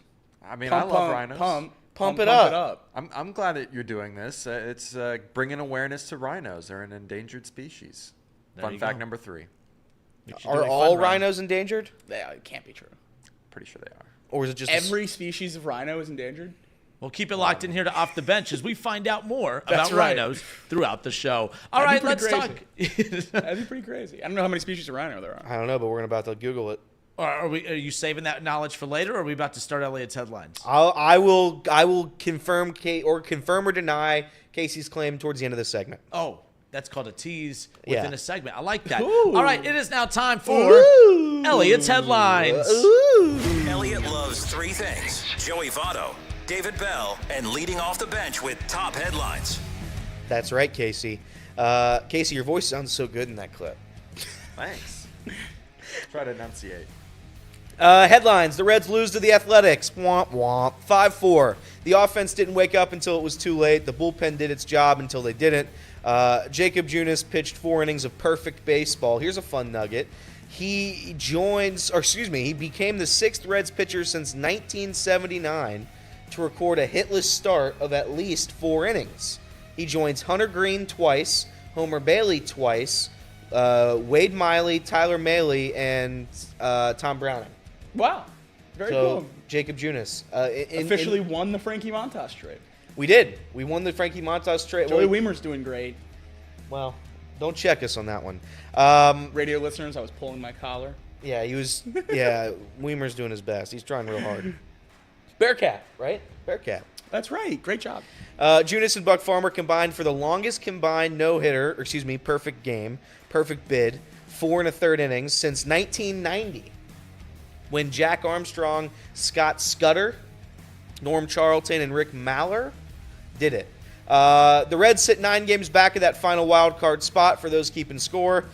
Speaker 1: I mean,
Speaker 3: Pump,
Speaker 1: I love
Speaker 3: pump,
Speaker 1: rhinos.
Speaker 7: Pump it up.
Speaker 1: I'm glad that you're doing this. It's bringing awareness to rhinos. They're an endangered species.
Speaker 5: There
Speaker 1: Fun
Speaker 5: you
Speaker 1: fact
Speaker 5: go.
Speaker 1: number 3.
Speaker 5: We should do
Speaker 7: Are
Speaker 5: a
Speaker 7: all
Speaker 5: fun run.
Speaker 7: rhinos endangered,
Speaker 3: Yeah, it can't be true.
Speaker 1: Pretty sure they are.
Speaker 7: or is it just
Speaker 3: Every species of rhino is endangered?
Speaker 5: Well, keep it locked in here to Off the Bench as we find out more
Speaker 3: That's
Speaker 5: about
Speaker 3: right.
Speaker 5: rhinos throughout the show. All
Speaker 3: That'd
Speaker 5: right,
Speaker 3: be
Speaker 5: let's
Speaker 3: pretty
Speaker 5: talk.
Speaker 3: That'd be pretty crazy. I don't know how many species of rhino there are.
Speaker 7: I don't know, but we're about to Google it.
Speaker 5: Are you saving that knowledge for later, or are we about to start Elliot's headlines?
Speaker 7: I will confirm or deny Casey's claim towards the end of this segment.
Speaker 5: Oh, that's called a tease
Speaker 7: Yeah.
Speaker 5: within a segment. I like that.
Speaker 3: Ooh.
Speaker 5: All right, it is now time for Elliot's headlines.
Speaker 6: Elliot loves 3 things: Joey Votto, David Bell, and leading off the bench with top headlines.
Speaker 7: That's right, Casey. Casey, your voice sounds so good in that clip.
Speaker 1: Thanks. Try to enunciate.
Speaker 7: Headlines: The Reds lose to the Athletics. Womp womp. 5-4. The offense didn't wake up until it was too late. The bullpen did its job until they didn't. Jakob Junis pitched 4 innings of perfect baseball. Here's a fun nugget. He became the 6th Reds pitcher since 1979 to record a hitless start of at least 4 innings. He joins Hunter Greene twice, Homer Bailey twice, Wade Miley, Tyler Mahle, and Tom Browning.
Speaker 3: Wow. Very cool.
Speaker 7: Jakob Junis.
Speaker 3: Officially won the Frankie Montas trade.
Speaker 7: We did. We won the Frankie Montas trade.
Speaker 3: Joey Weimer's doing great.
Speaker 7: Well, don't check us on that one.
Speaker 3: Radio listeners, I was pulling my collar.
Speaker 7: Yeah, he was. Yeah, Weimer's doing his best. He's trying real hard. Bearcat, right? Bearcat.
Speaker 3: That's right. Great job.
Speaker 7: Junis and Buck Farmer combined for the longest combined perfect game, perfect bid, 4 1/3 innings since 1990, when Jack Armstrong, Scott Scudder, Norm Charlton, and Rick Mahler did it. The Reds sit 9 games back of that final wild card spot for those keeping score.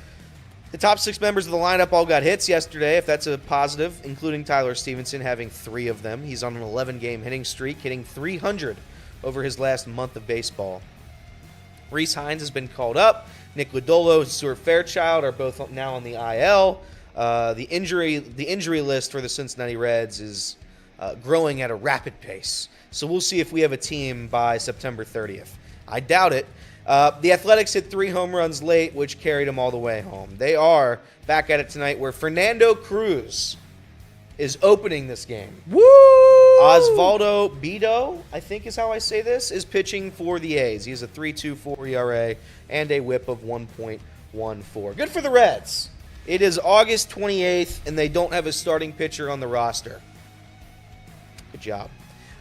Speaker 7: The top 6 members of the lineup all got hits yesterday, if that's a positive, including Tyler Stephenson having 3 of them. He's on an 11-game hitting streak, hitting 300 over his last month of baseball. Rece Hinds has been called up. Nick Lodolo and Stuart Fairchild are both now on the IL. The injury list for the Cincinnati Reds is growing at a rapid pace. So we'll see if we have a team by September 30th. I doubt it. The Athletics hit 3 home runs late, which carried them all the way home. They are back at it tonight, where Fernando Cruz is opening this game.
Speaker 3: Woo!
Speaker 7: Osvaldo Bido, I think is how I say this, is pitching for the A's. He has a 3.24 ERA and a whip of 1.14. Good for the Reds. It is August 28th, and they don't have a starting pitcher on the roster. Good job.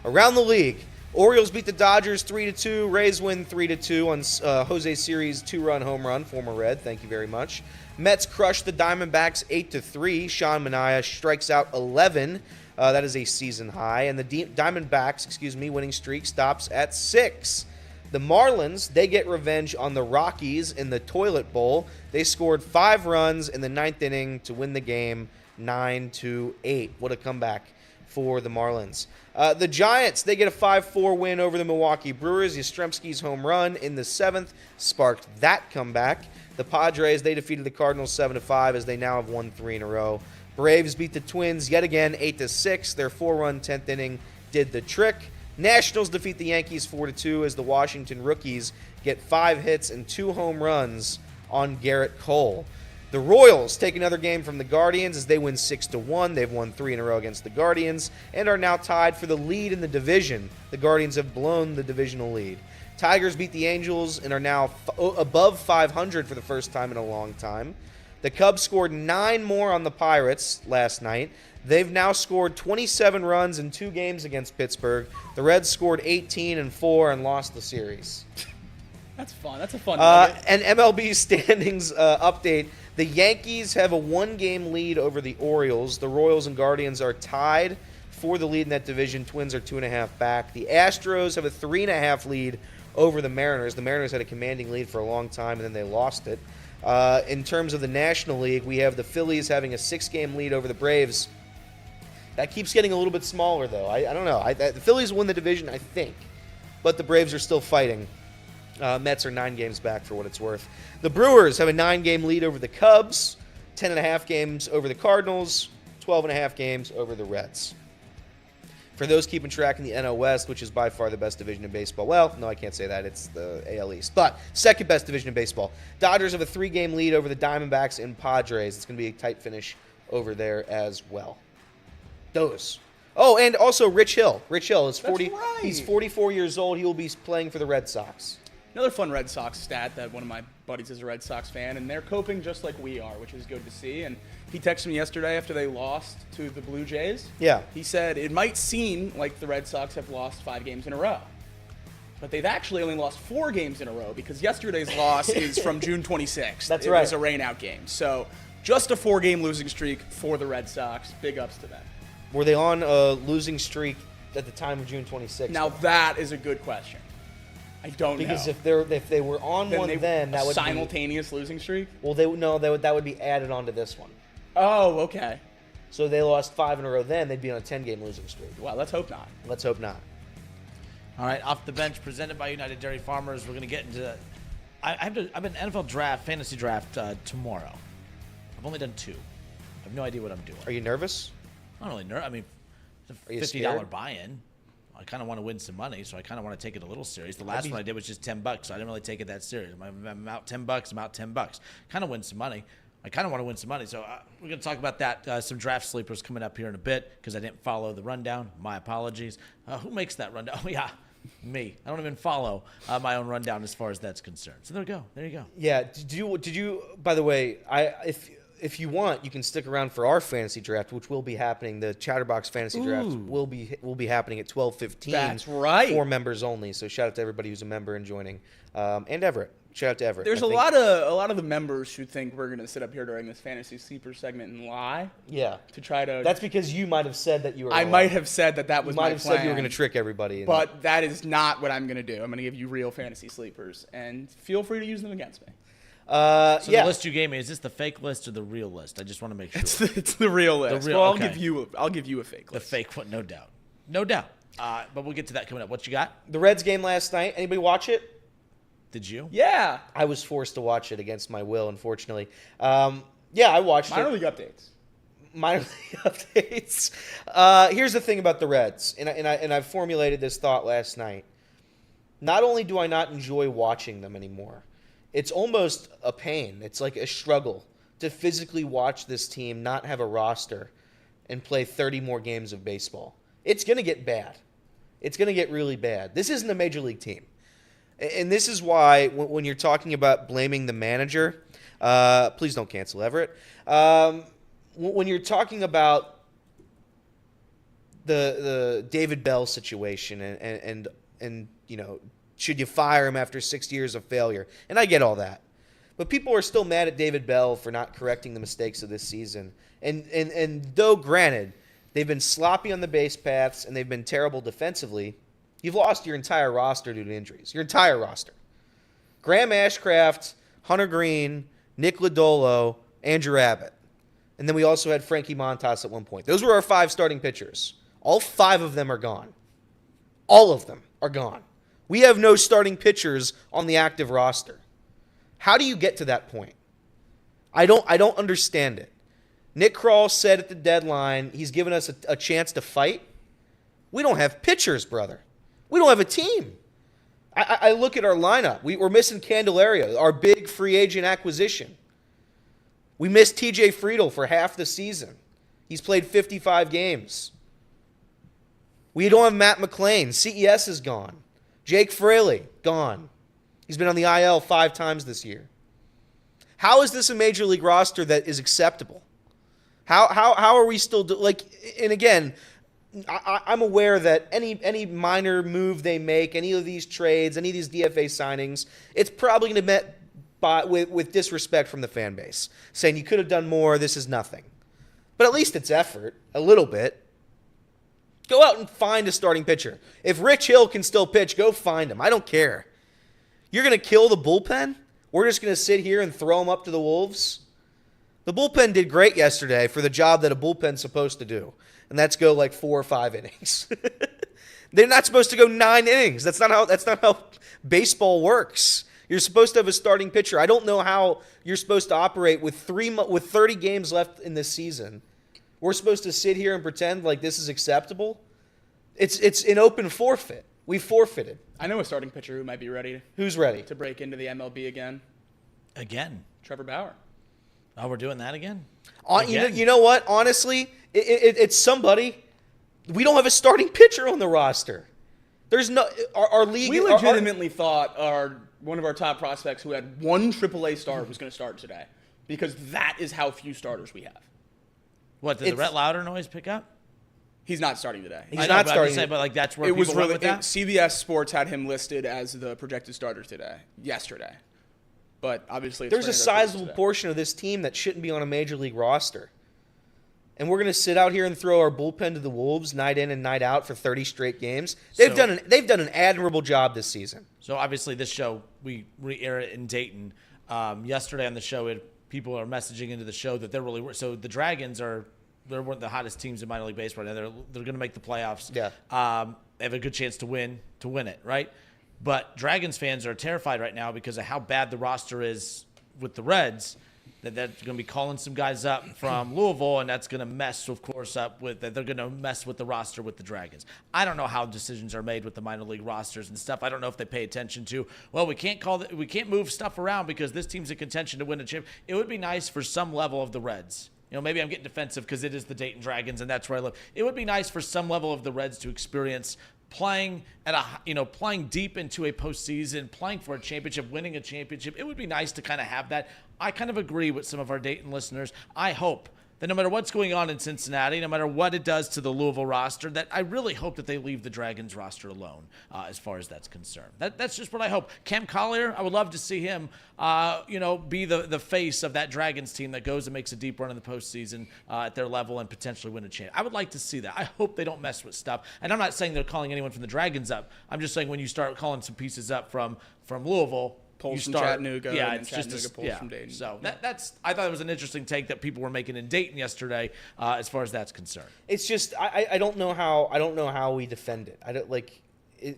Speaker 7: Around the league, Orioles beat the Dodgers 3-2. Rays win 3-2 on Jose Siri's 2-run home run, former Red. Thank you very much. Mets crushed the Diamondbacks 8-3. Sean Manaea strikes out 11. That is a season high. And the Diamondbacks, winning streak stops at 6. The Marlins, they get revenge on the Rockies in the Toilet Bowl. They scored 5 runs in the 9th inning to win the game 9-8. What a comeback for the Marlins. The Giants, they get a 5-4 win over the Milwaukee Brewers. Yastrzemski's home run in the 7th sparked that comeback. The Padres, they defeated the Cardinals 7-5 as they now have won 3 in a row. Braves beat the Twins yet again 8-6. Their 4-run 10th inning did the trick. Nationals defeat the Yankees 4-2 as the Washington Rookies get 5 hits and 2 home runs on Garrett Cole. The Royals take another game from the Guardians as they win 6-1. They've won 3 in a row against the Guardians and are now tied for the lead in the division. The Guardians have blown the divisional lead. Tigers beat the Angels and are now above 500 for the first time in a long time. The Cubs scored 9 more on the Pirates last night. They've now scored 27 runs in 2 games against Pittsburgh. The Reds scored 18 and 4 and lost the series.
Speaker 3: That's fun. That's a fun nugget.
Speaker 7: And MLB standings update. The Yankees have a 1-game lead over the Orioles. The Royals and Guardians are tied for the lead in that division. Twins are 2.5 back. The Astros have a 3.5 lead over the Mariners. The Mariners had a commanding lead for a long time, and then they lost it. In terms of the National League, we have the Phillies having a 6-game lead over the Braves. That keeps getting a little bit smaller, though. I don't know. The Phillies win the division, I think, but the Braves are still fighting. Mets are 9 games back for what it's worth. The Brewers have a 9-game lead over the Cubs, 10.5 games over the Cardinals, 12.5 games over the Reds. For those keeping track in the NL West, which is by far the best division in baseball. Well, no, I can't say that. It's the AL East. But second best division in baseball. Dodgers have a 3-game lead over the Diamondbacks and Padres. It's going to be a tight finish over there as well. Those. Oh, and also Rich Hill. Rich Hill is 40.
Speaker 3: That's right.
Speaker 7: He's 44 years old. He will be playing for the Red Sox.
Speaker 3: Another fun Red Sox stat that one of my buddies is a Red Sox fan, and they're coping just like we are, which is good to see. And he texted me yesterday after they lost to the Blue Jays.
Speaker 7: Yeah.
Speaker 3: He said, it might seem like the Red Sox have lost 5 games in a row, but they've actually only lost 4 games in a row because yesterday's loss is from June 26th.
Speaker 7: That's
Speaker 3: it
Speaker 7: right.
Speaker 3: It was a rain-out game. So just a 4-game losing streak for the Red Sox. Big ups to them.
Speaker 7: Were they on a losing streak at the time of June 26th?
Speaker 3: Now that is a good question. I don't
Speaker 7: because
Speaker 3: know.
Speaker 7: if they were on one then that would
Speaker 3: simultaneous losing streak?
Speaker 7: Well, that would be added onto this one.
Speaker 3: Oh, okay.
Speaker 7: So they lost 5 in a row then, they'd be on a 10-game losing streak.
Speaker 3: Well, let's hope not.
Speaker 7: Let's hope not.
Speaker 5: All right, off the bench, presented by United Dairy Farmers. We're going to get into. I have an NFL draft, fantasy draft tomorrow. I've only done 2. I have no idea what I'm doing.
Speaker 7: Are you nervous?
Speaker 5: I'm not really nervous. I mean,
Speaker 7: Are you
Speaker 5: $50
Speaker 7: scared?
Speaker 5: buy-in. I kind of want to win some money, so I kind of want to take it a little serious. The last one I did was just $10, so I didn't really take it that serious. I'm out $10. I'm out $10. Kind of win some money. I kind of want to win some money, so we're going to talk about that. Some draft sleepers coming up here in a bit because I didn't follow the rundown. My apologies. Who makes that rundown? Oh yeah, me. I don't even follow my own rundown as far as that's concerned. So there we go. There you go.
Speaker 7: Yeah. Did you? By the way, if you want, you can stick around for our fantasy draft, which will be happening. The Chatterbox fantasy draft will be happening at 12:15.
Speaker 3: That's right.
Speaker 7: For members only. So shout out to everybody who's a member and joining, and Everett. Shout out to Everett.
Speaker 3: There's a lot of the members who think we're going to sit up here during this fantasy sleeper segment and lie.
Speaker 7: Yeah.
Speaker 3: To try to.
Speaker 7: That's because you might have said that you were.
Speaker 3: I might have said that was
Speaker 7: you might
Speaker 3: my
Speaker 7: have
Speaker 3: plan.
Speaker 7: said you were going to trick everybody.
Speaker 3: But that is not what I'm going to do. I'm going to give you real fantasy sleepers, and feel free to use them against me.
Speaker 5: So the list you gave me, is this the fake list or the real list? I just want to make sure.
Speaker 3: It's the real list.
Speaker 5: real-
Speaker 3: Well,
Speaker 5: okay.
Speaker 3: I'll give you a fake
Speaker 5: The
Speaker 3: list.
Speaker 5: fake one, no doubt. No doubt. But we'll get to that coming up. What you got?
Speaker 7: The Reds game last night. Anybody watch it?
Speaker 5: Did you?
Speaker 3: Yeah.
Speaker 7: I was forced to watch it against my will, unfortunately. I watched
Speaker 3: Minor
Speaker 7: it.
Speaker 3: league updates.
Speaker 7: Minor league updates. Here's the thing about the Reds, and I formulated this thought last night. Not only do I not enjoy watching them anymore, it's almost a pain. It's like a struggle to physically watch this team not have a roster and play 30 more games of baseball. It's going to get bad. It's going to get really bad. This isn't a major league team. And this is why when you're talking about blaming the manager, please don't cancel Everett. When you're talking about the David Bell situation and you know, should you fire him after 6 years of failure? And I get all that. But people are still mad at David Bell for not correcting the mistakes of this season. And though granted, they've been sloppy on the base paths and they've been terrible defensively, you've lost your entire roster due to injuries. Your entire roster. Graham Ashcraft, Hunter Greene, Nick Lodolo, Andrew Abbott. And then we also had Frankie Montas at one point. Those were our 5 starting pitchers. All 5 of them are gone. All of them are gone. We have no starting pitchers on the active roster. How do you get to that point? I don't understand it. Nick Kroll said at the deadline he's given us a chance to fight. We don't have pitchers, brother. We don't have a team. I look at our lineup. We're missing Candelaria, our big free agent acquisition. We missed TJ Friedel for half the season. He's played 55 games. We don't have Matt McClain. CES is gone. Jake Fraley, gone. He's been on the IL 5 times this year. How is this a major league roster that is acceptable? How are we still and again, I'm aware that any minor move they make, any of these trades, any of these DFA signings, it's probably going to be met with disrespect from the fan base, saying you could have done more, this is nothing. But at least it's effort, a little bit. Go out and find a starting pitcher. If Rich Hill can still pitch, go find him. I don't care. You're going to kill the bullpen? We're just going to sit here and throw them up to the Wolves? The bullpen did great yesterday for the job that a bullpen's supposed to do, and that's go 4 or 5 innings. They're not supposed to go 9 innings. That's not how baseball works. You're supposed to have a starting pitcher. I don't know how you're supposed to operate with 30 games left in this season. We're supposed to sit here and pretend like this is acceptable? It's an open forfeit. We forfeited.
Speaker 3: I know a starting pitcher who might be ready.
Speaker 7: Who's ready?
Speaker 3: To break into the MLB again.
Speaker 5: Again.
Speaker 3: Trevor Bauer.
Speaker 5: Oh, we're doing that again?
Speaker 7: You know what? Honestly, it's somebody. We don't have a starting pitcher on the roster. There's no our league.
Speaker 3: We legitimately thought one of our top prospects who had 1 AAA start was going to start today, because that is how few starters we have.
Speaker 5: What, did the Rhett Louder noise pick up?
Speaker 3: He's not starting today.
Speaker 7: He's not starting.
Speaker 5: But that's where
Speaker 3: It was
Speaker 5: people went
Speaker 3: really
Speaker 5: with that?
Speaker 3: CBS Sports had him listed as the projected starter yesterday. But obviously,
Speaker 7: There's a sizable portion of this team that shouldn't be on a major league roster. And we're going to sit out here and throw our bullpen to the Wolves night in and night out for 30 straight games. They've done an admirable job this season.
Speaker 5: So obviously this show, we re-air it in Dayton. Yesterday on the show, people are messaging into the show that they're really – so the Dragons they're one of the hottest teams in minor league baseball right now. They're going to make the playoffs.
Speaker 7: Yeah.
Speaker 5: They have a good chance to win it, right? But Dragons fans are terrified right now because of how bad the roster is with the Reds, that they're going to be calling some guys up from Louisville, and that's going to mess, of course, they're going to mess with the roster with the Dragons. I don't know how decisions are made with the minor league rosters and stuff. I don't know if they pay attention to, well, we can't move stuff around because this team's in contention to win a chip. It would be nice for some level of the Reds. Maybe I'm getting defensive because it is the Dayton Dragons and that's where I live. It would be nice for some level of the Reds to experience playing playing deep into a postseason, playing for a championship, winning a championship. It would be nice to kind of have that. I kind of agree with some of our Dayton listeners. I hope that no matter what's going on in Cincinnati, no matter what it does to the Louisville roster, that I really hope that they leave the Dragons roster alone as far as that's concerned. That's just what I hope. Cam Collier, I would love to see him, be the face of that Dragons team that goes and makes a deep run in the postseason at their level and potentially win a champ. I would like to see that. I hope they don't mess with stuff. And I'm not saying they're calling anyone from the Dragons up. I'm just saying when you start calling some pieces up from Louisville,
Speaker 3: pulls from Chattanooga,
Speaker 5: yeah,
Speaker 3: and
Speaker 5: it's
Speaker 3: Chattanooga
Speaker 5: just
Speaker 3: pulls from Dayton.
Speaker 5: So that's I thought it was an interesting take that people were making in Dayton yesterday, as far as that's concerned.
Speaker 7: It's just I don't know how we defend it. I don't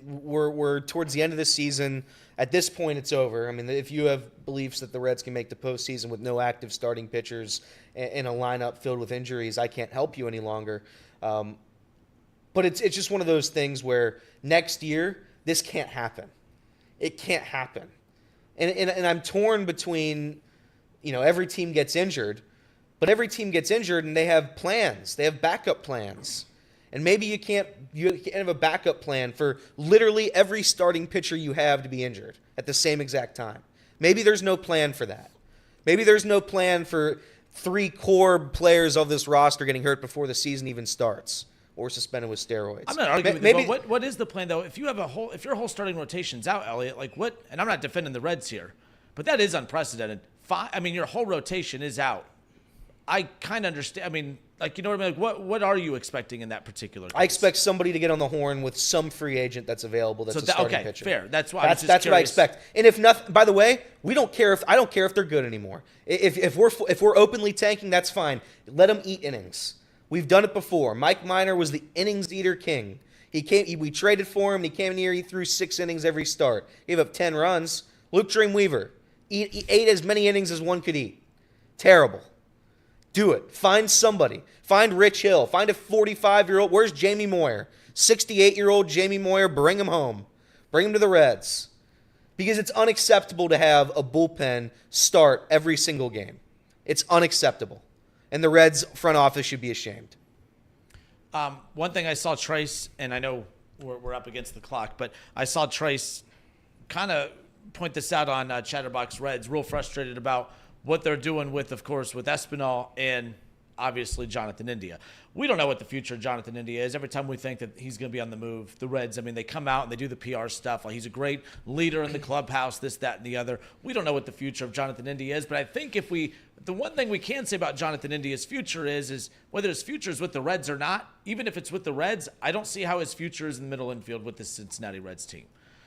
Speaker 7: we're towards the end of the season. At this point, it's over. I mean, if you have beliefs that the Reds can make the postseason with no active starting pitchers in a lineup filled with injuries, I can't help you any longer. But it's just one of those things where next year this can't happen. It can't happen. And I'm torn between, every team gets injured, but every team gets injured and they have plans. They have backup plans. And maybe you can't have a backup plan for literally every starting pitcher you have to be injured at the same exact time. Maybe there's no plan for that. Maybe there's no plan for 3 core players of this roster getting hurt before the season even starts or suspended with steroids.
Speaker 5: I'm not arguing with you, but what is the plan, though? If your whole starting rotation's out, Elliot, what, and I'm not defending the Reds here, but that is unprecedented. Your whole rotation is out. I kind of understand. You know what I mean? What are you expecting in that particular case?
Speaker 7: I expect somebody to get on the horn with some free agent that's available that's a starting pitcher.
Speaker 5: Fair. That's why
Speaker 7: that's what I expect. And if nothing, by the way, I don't care if they're good anymore. If we're openly tanking, that's fine. Let them eat innings. We've done it before. Mike Minor was the innings eater king. We traded for him. And he came in here. He threw 6 innings every start. Gave up 10 runs. Luke Dreamweaver ate as many innings as one could eat. Terrible. Do it. Find somebody. Find Rich Hill. Find a 45-year-old. Where's Jamie Moyer? 68-year-old Jamie Moyer. Bring him home. Bring him to the Reds. Because it's unacceptable to have a bullpen start every single game. It's unacceptable. And the Reds front office should be ashamed.
Speaker 5: One thing I saw Trace, and I know we're up against the clock, but I saw Trace kind of point this out on Chatterbox Reds, real frustrated about what they're doing with, of course, with Espinal and obviously Jonathan India. We don't know what the future of Jonathan India is. Every time we think that he's going to be on the move, the Reds, I mean, they come out and they do the PR stuff. Like, he's a great leader in the clubhouse, this, that, and the other. We don't know what the future of Jonathan India is, but I think the one thing we can say about Jonathan India's future is whether his future is with the Reds or not, even if it's with the Reds, I don't see how his future is in the middle infield with the Cincinnati Reds team.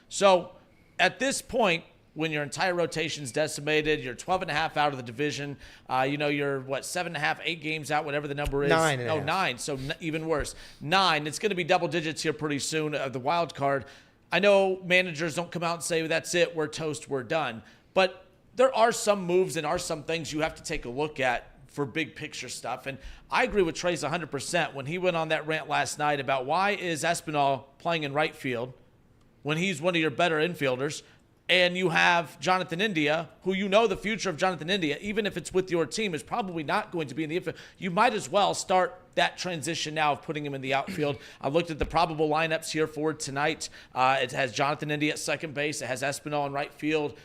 Speaker 5: So at this point, when your entire rotation's decimated, you're 12 and a half out of the division. You're 7.5, 8 games out, whatever the number is.
Speaker 7: 9.5.
Speaker 5: 9. So even worse. 9. It's going to be double digits here pretty soon of the wild card. I know managers don't come out and say, that's it, we're toast, we're done. But there are some moves and are some things you have to take a look at for big picture stuff. And I agree with Trace 100% when he went on that rant last night about why is Espinal playing in right field when he's one of your better infielders. And you have Jonathan India, who the future of Jonathan India, even if it's with your team, is probably not going to be in the infield. You might as well start that transition now of putting him in the outfield. I looked at the probable lineups here for tonight. It has Jonathan India at second base. It has Espinal in right field.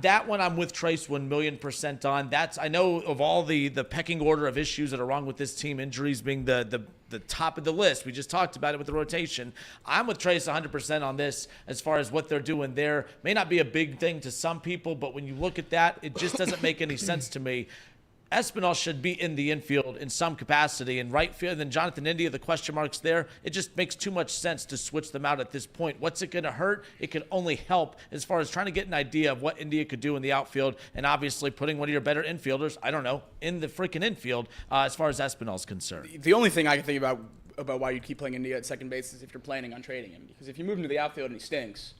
Speaker 5: That one I'm with Trace 1,000,000% on. I know of all the pecking order of issues that are wrong with this team, injuries being the top of the list. We just talked about it with the rotation. I'm with Trace 100% on this as far as what they're doing there. May not be a big thing to some people, but when you look at that, it just doesn't make any sense to me. Espinal should be in the infield in some capacity. In right field, then Jonathan India, the question marks there. It just makes too much sense to switch them out at this point. What's it going to hurt? It could only help as far as trying to get an idea of what India could do in the outfield and obviously putting one of your better infielders, in the freaking infield as far as Espinal is concerned.
Speaker 3: The only thing I can think about why you keep playing India at second base is if you're planning on trading him. Because if you move him to the outfield and he stinks,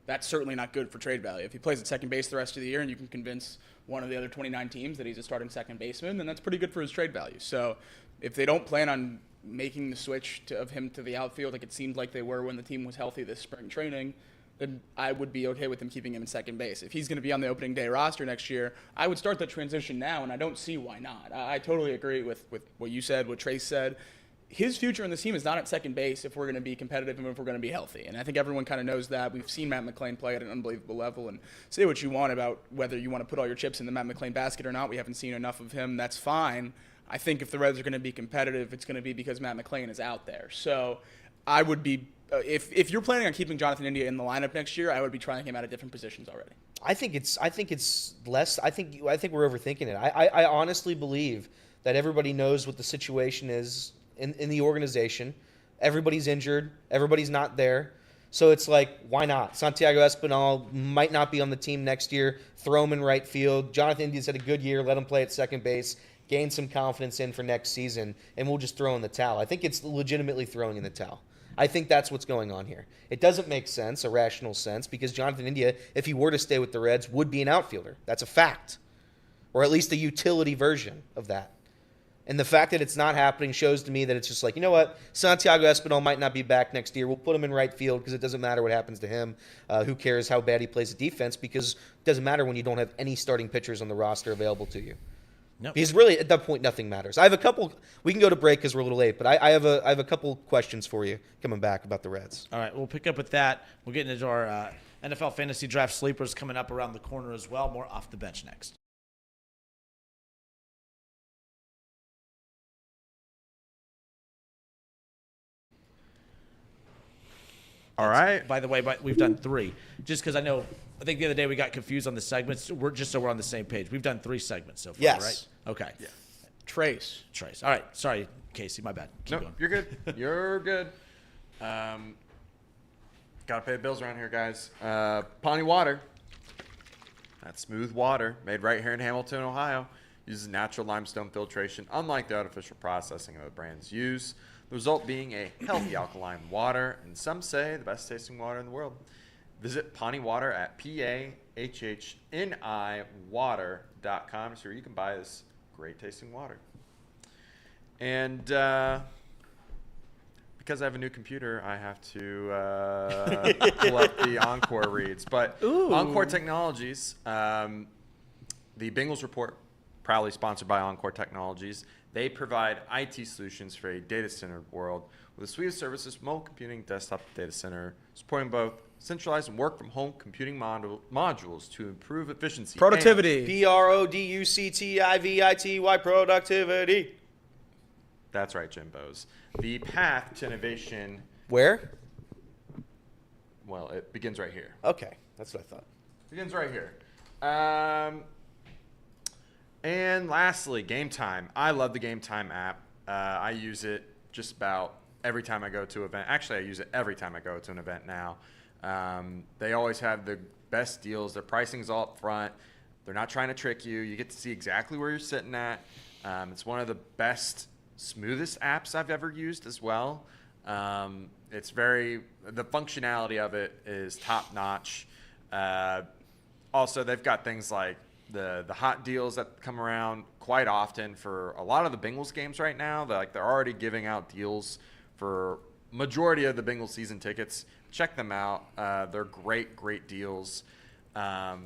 Speaker 3: that's certainly not good for trade value. If he plays at second base the rest of the year and you can convince one of the other 29 teams that he's a starting second baseman, then that's pretty good for his trade value. So if they don't plan on making the switch of him to the outfield like it seemed like they were when the team was healthy this spring training, then I would be okay with them keeping him in second base. If he's going to be on the opening day roster next year, I would start that transition now, and I don't see why not. I totally agree with what you said, what Trace said. His future in this team is not at second base if we're going to be competitive and if we're going to be healthy. And I think everyone kind of knows that. We've seen Matt McClain play at an unbelievable level. And say what you want about whether you want to put all your chips in the Matt McClain basket or not. We haven't seen enough of him. That's fine. I think if the Reds are going to be competitive, it's going to be because Matt McClain is out there. So I would be if you're planning on keeping Jonathan India in the lineup next year, I would be trying him out at different positions already.
Speaker 7: I think it's less. I think we're overthinking it. I honestly believe that everybody knows what the situation is in the organization. Everybody's injured. Everybody's not there. So it's like, why not? Santiago Espinal might not be on the team next year. Throw him in right field. Jonathan India's had a good year. Let him play at second base. Gain some confidence in for next season, and we'll just throw in the towel. I think it's legitimately throwing in the towel. I think that's what's going on here. It doesn't make sense, a rational sense, because Jonathan India, if he were to stay with the Reds, would be an outfielder. That's a fact. Or at least a utility version of that. And the fact that it's not happening shows to me that it's just like, you know what? Santiago Espinal might not be back next year. We'll put him in right field because it doesn't matter what happens to him. Who cares how bad he plays at defense, because it doesn't matter when you don't have any starting pitchers on the roster available to you.
Speaker 5: Nope.
Speaker 7: Because really, at that point, nothing matters. I have a couple. We can go to break because we're a little late, but I have a couple questions for you coming back about the Reds.
Speaker 5: All right, we'll pick up with that. We'll get into our NFL Fantasy Draft Sleepers coming up around the corner as well. More Off the Bench next.
Speaker 1: All right.
Speaker 5: By the way, we've done 3. Just because I think the other day we got confused on the segments. We're on the same page. We've done 3 segments so far,
Speaker 7: yes.
Speaker 5: Right? Okay.
Speaker 1: Yeah.
Speaker 3: Trace.
Speaker 5: All right. Sorry, Casey. My bad. Keep
Speaker 1: No,
Speaker 5: going.
Speaker 1: you're good. You're good. Gotta pay the bills around here, guys. Pawnee Water. That's smooth water made right here in Hamilton, Ohio. Uses natural limestone filtration, unlike the artificial processing of the brands use. The result being a healthy alkaline water, and some say the best tasting water in the world. Visit Pawnee Water at PAHHNI water.com so you can buy this great tasting water. And because I have a new computer, I have to pull up the Encore reads. But Encore Technologies, the Bengals report proudly sponsored by Encore Technologies. They provide IT solutions for a data center world with a suite of services, mobile computing, desktop, data center, supporting both centralized and work-from-home computing modules to improve efficiency.
Speaker 3: Productivity.
Speaker 7: productivity, productivity.
Speaker 1: That's right, Jimbos. The path to innovation,
Speaker 7: Where?
Speaker 1: well, it begins right here.
Speaker 7: Okay, that's what I thought.
Speaker 1: Begins right here. And lastly, Game Time. I love the Game Time app. I use it just about every time I go to an event. Actually, I use it every time I go to an event now. They always have the best deals. Their pricing's all up front. They're not trying to trick you. You get to see exactly where you're sitting at. It's one of the best, smoothest apps I've ever used as well. The functionality of it is top notch. Also, they've got things like the hot deals that come around quite often for a lot of the Bengals games right now. They're already giving out deals for majority of the Bengals season tickets. Check them out. They're great deals. Download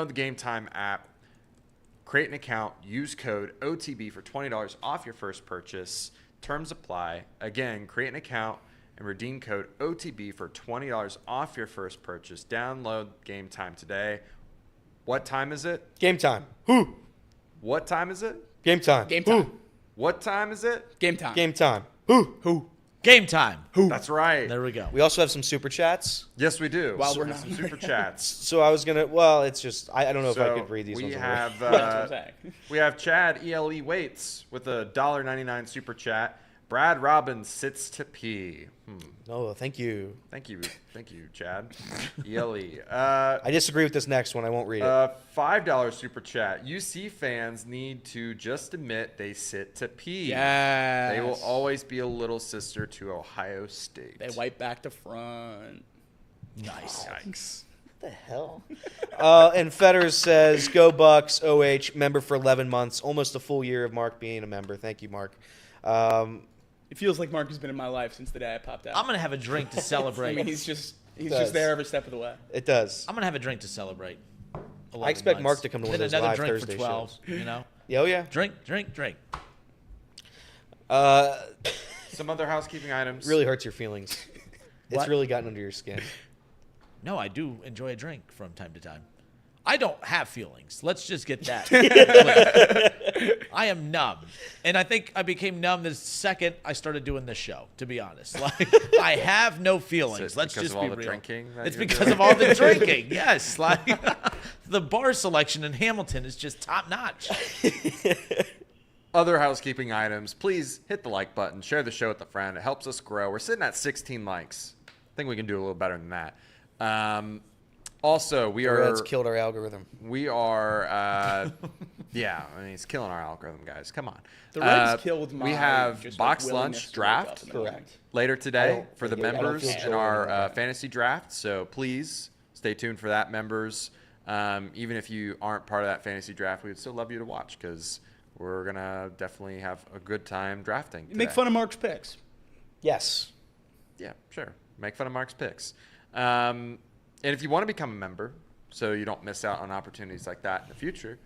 Speaker 1: the Game Time app. Create an account. Use code OTB for $20 off your first purchase. Terms apply. Again, create an account and redeem code OTB for $20 off your first purchase. Download Game Time today. What time is it?
Speaker 7: Game time. Who?
Speaker 1: What time is it?
Speaker 7: Game time.
Speaker 3: Game time.
Speaker 1: What time is it?
Speaker 3: Game time.
Speaker 7: Game time. Who?
Speaker 5: Game time.
Speaker 1: That's right.
Speaker 5: There we go.
Speaker 7: We also have some super chats.
Speaker 1: Yes, we do.
Speaker 3: While we're
Speaker 1: Some
Speaker 3: not
Speaker 1: super chats.
Speaker 7: So I was gonna. Well, it's just I don't know if I
Speaker 1: So
Speaker 7: could read these
Speaker 1: we
Speaker 7: ones.
Speaker 1: have
Speaker 3: That's what I'm saying.
Speaker 1: we have Chad ELE Waits with a $1.99 super chat. Brad Robbins sits to pee.
Speaker 7: Oh, thank you.
Speaker 1: Thank you, Chad. ELE.
Speaker 7: I disagree with this next one. I won't read it.
Speaker 1: $5 super chat. UC fans need to just admit they sit to pee.
Speaker 3: Yes.
Speaker 1: They will always be a little sister to Ohio State.
Speaker 3: They wipe back to front.
Speaker 5: Nice.
Speaker 1: Yikes.
Speaker 7: What the hell? And Fetters says, "Go Bucks." OH member for 11 months, almost a full year of Mark being a member. Thank you, Mark.
Speaker 3: It feels like Mark has been in my life since the day I popped out.
Speaker 5: I'm going to have a drink to celebrate.
Speaker 3: I mean, he's just
Speaker 7: does.
Speaker 3: there every step of the way.
Speaker 7: It does.
Speaker 5: I'm going to have a drink to celebrate.
Speaker 7: I expect Mark to come to one of
Speaker 5: Then
Speaker 7: those
Speaker 5: another
Speaker 7: live
Speaker 5: drink
Speaker 7: Thursday
Speaker 5: for 12,
Speaker 7: shows.
Speaker 5: you know?
Speaker 7: Yeah, oh yeah.
Speaker 5: Drink.
Speaker 1: Some other housekeeping items.
Speaker 7: Really hurts your feelings. It's
Speaker 5: What?
Speaker 7: really gotten under your skin.
Speaker 5: No, I do enjoy a drink from time to time. I don't have feelings. Let's just get that clear. I am numb. And I think I became numb the second I started doing this show, to be honest. Like, I have no feelings.
Speaker 1: Is it
Speaker 5: Let's
Speaker 1: because
Speaker 5: just
Speaker 1: of all
Speaker 5: be
Speaker 1: the
Speaker 5: real.
Speaker 1: drinking that
Speaker 5: It's
Speaker 1: you're
Speaker 5: because
Speaker 1: doing?
Speaker 5: of all the drinking. Yes. Like the bar selection in Hamilton is just top notch.
Speaker 1: Other housekeeping items. Please hit the like button. Share the show with a friend. It helps us grow. We're sitting at 16 likes. I think we can do a little better than that. Also, we
Speaker 7: Or
Speaker 1: are.
Speaker 7: It's killed our algorithm.
Speaker 1: We are. Yeah, I mean, it's killing our algorithm, guys. Come on.
Speaker 3: The Reds killed my
Speaker 1: We have
Speaker 3: just,
Speaker 1: box
Speaker 3: like,
Speaker 1: lunch
Speaker 3: willingness to wake
Speaker 1: draft
Speaker 3: up in the morning.
Speaker 7: Correct.
Speaker 1: later
Speaker 7: I
Speaker 1: today
Speaker 7: don't
Speaker 1: for the
Speaker 7: feel- I don't
Speaker 1: members
Speaker 7: feel
Speaker 1: in
Speaker 7: joy
Speaker 1: our
Speaker 7: about that.
Speaker 1: fantasy draft. So please stay tuned for that, members. Even if you aren't part of that fantasy draft, we would still love you to watch because we're gonna definitely have a good time drafting.
Speaker 3: Make
Speaker 1: today.
Speaker 3: fun of Mark's picks.
Speaker 7: Yes.
Speaker 1: Yeah, sure. Make fun of Mark's picks. And if you want to become a member, so you don't miss out on opportunities like that in the future,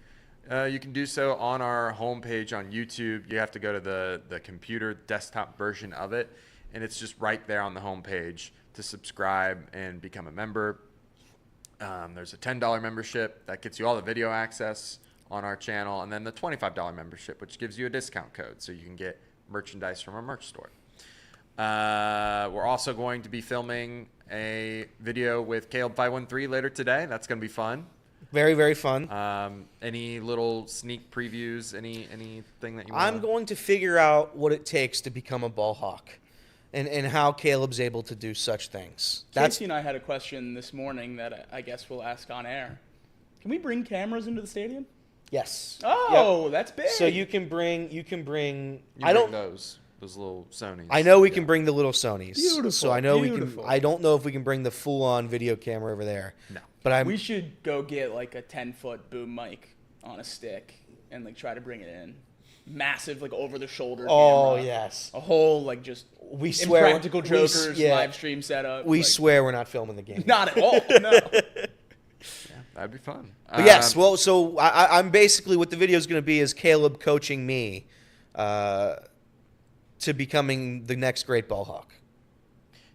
Speaker 1: you can do so on our homepage on YouTube. You have to go to the computer desktop version of it, and it's just right there on the homepage to subscribe and become a member. There's a $10 membership that gets you all the video access on our channel, and then the $25 membership, which gives you a discount code so you can get merchandise from our merch store. We're also going to be filming a video with Caleb513 later today. That's going to be fun.
Speaker 7: Very, very fun.
Speaker 1: Any little sneak previews? Anything that you want?
Speaker 7: I'm going to figure out what it takes to become a ball hawk and how Caleb's able to do such things.
Speaker 3: Casey and I had a question this morning that I guess we'll ask on air. Can we bring cameras into the stadium?
Speaker 7: Yes.
Speaker 3: Oh,
Speaker 7: Yep.
Speaker 3: that's big.
Speaker 7: So you can bring
Speaker 1: You
Speaker 7: I don't
Speaker 1: bring those little Sonys.
Speaker 7: I know we
Speaker 1: Yeah.
Speaker 7: can bring the little Sonys.
Speaker 3: Beautiful,
Speaker 7: So I know
Speaker 3: beautiful.
Speaker 7: I don't know if we can bring the full-on video camera over there.
Speaker 1: No.
Speaker 7: But
Speaker 3: We should go get like a 10-foot boom mic on a stick and like try to bring it in. Massive, like over the shoulder.
Speaker 7: Oh,
Speaker 3: camera.
Speaker 7: yes.
Speaker 3: A whole like just
Speaker 7: We swear
Speaker 3: Impractical
Speaker 7: we-
Speaker 3: Jokers
Speaker 7: yeah.
Speaker 3: live stream setup.
Speaker 7: We
Speaker 3: like,
Speaker 7: swear we're not filming the game.
Speaker 3: Not at all. No.
Speaker 1: That'd be fun.
Speaker 7: But yes, well, so I'm basically what the video is going to be is Caleb coaching me to becoming the next great ball hawk.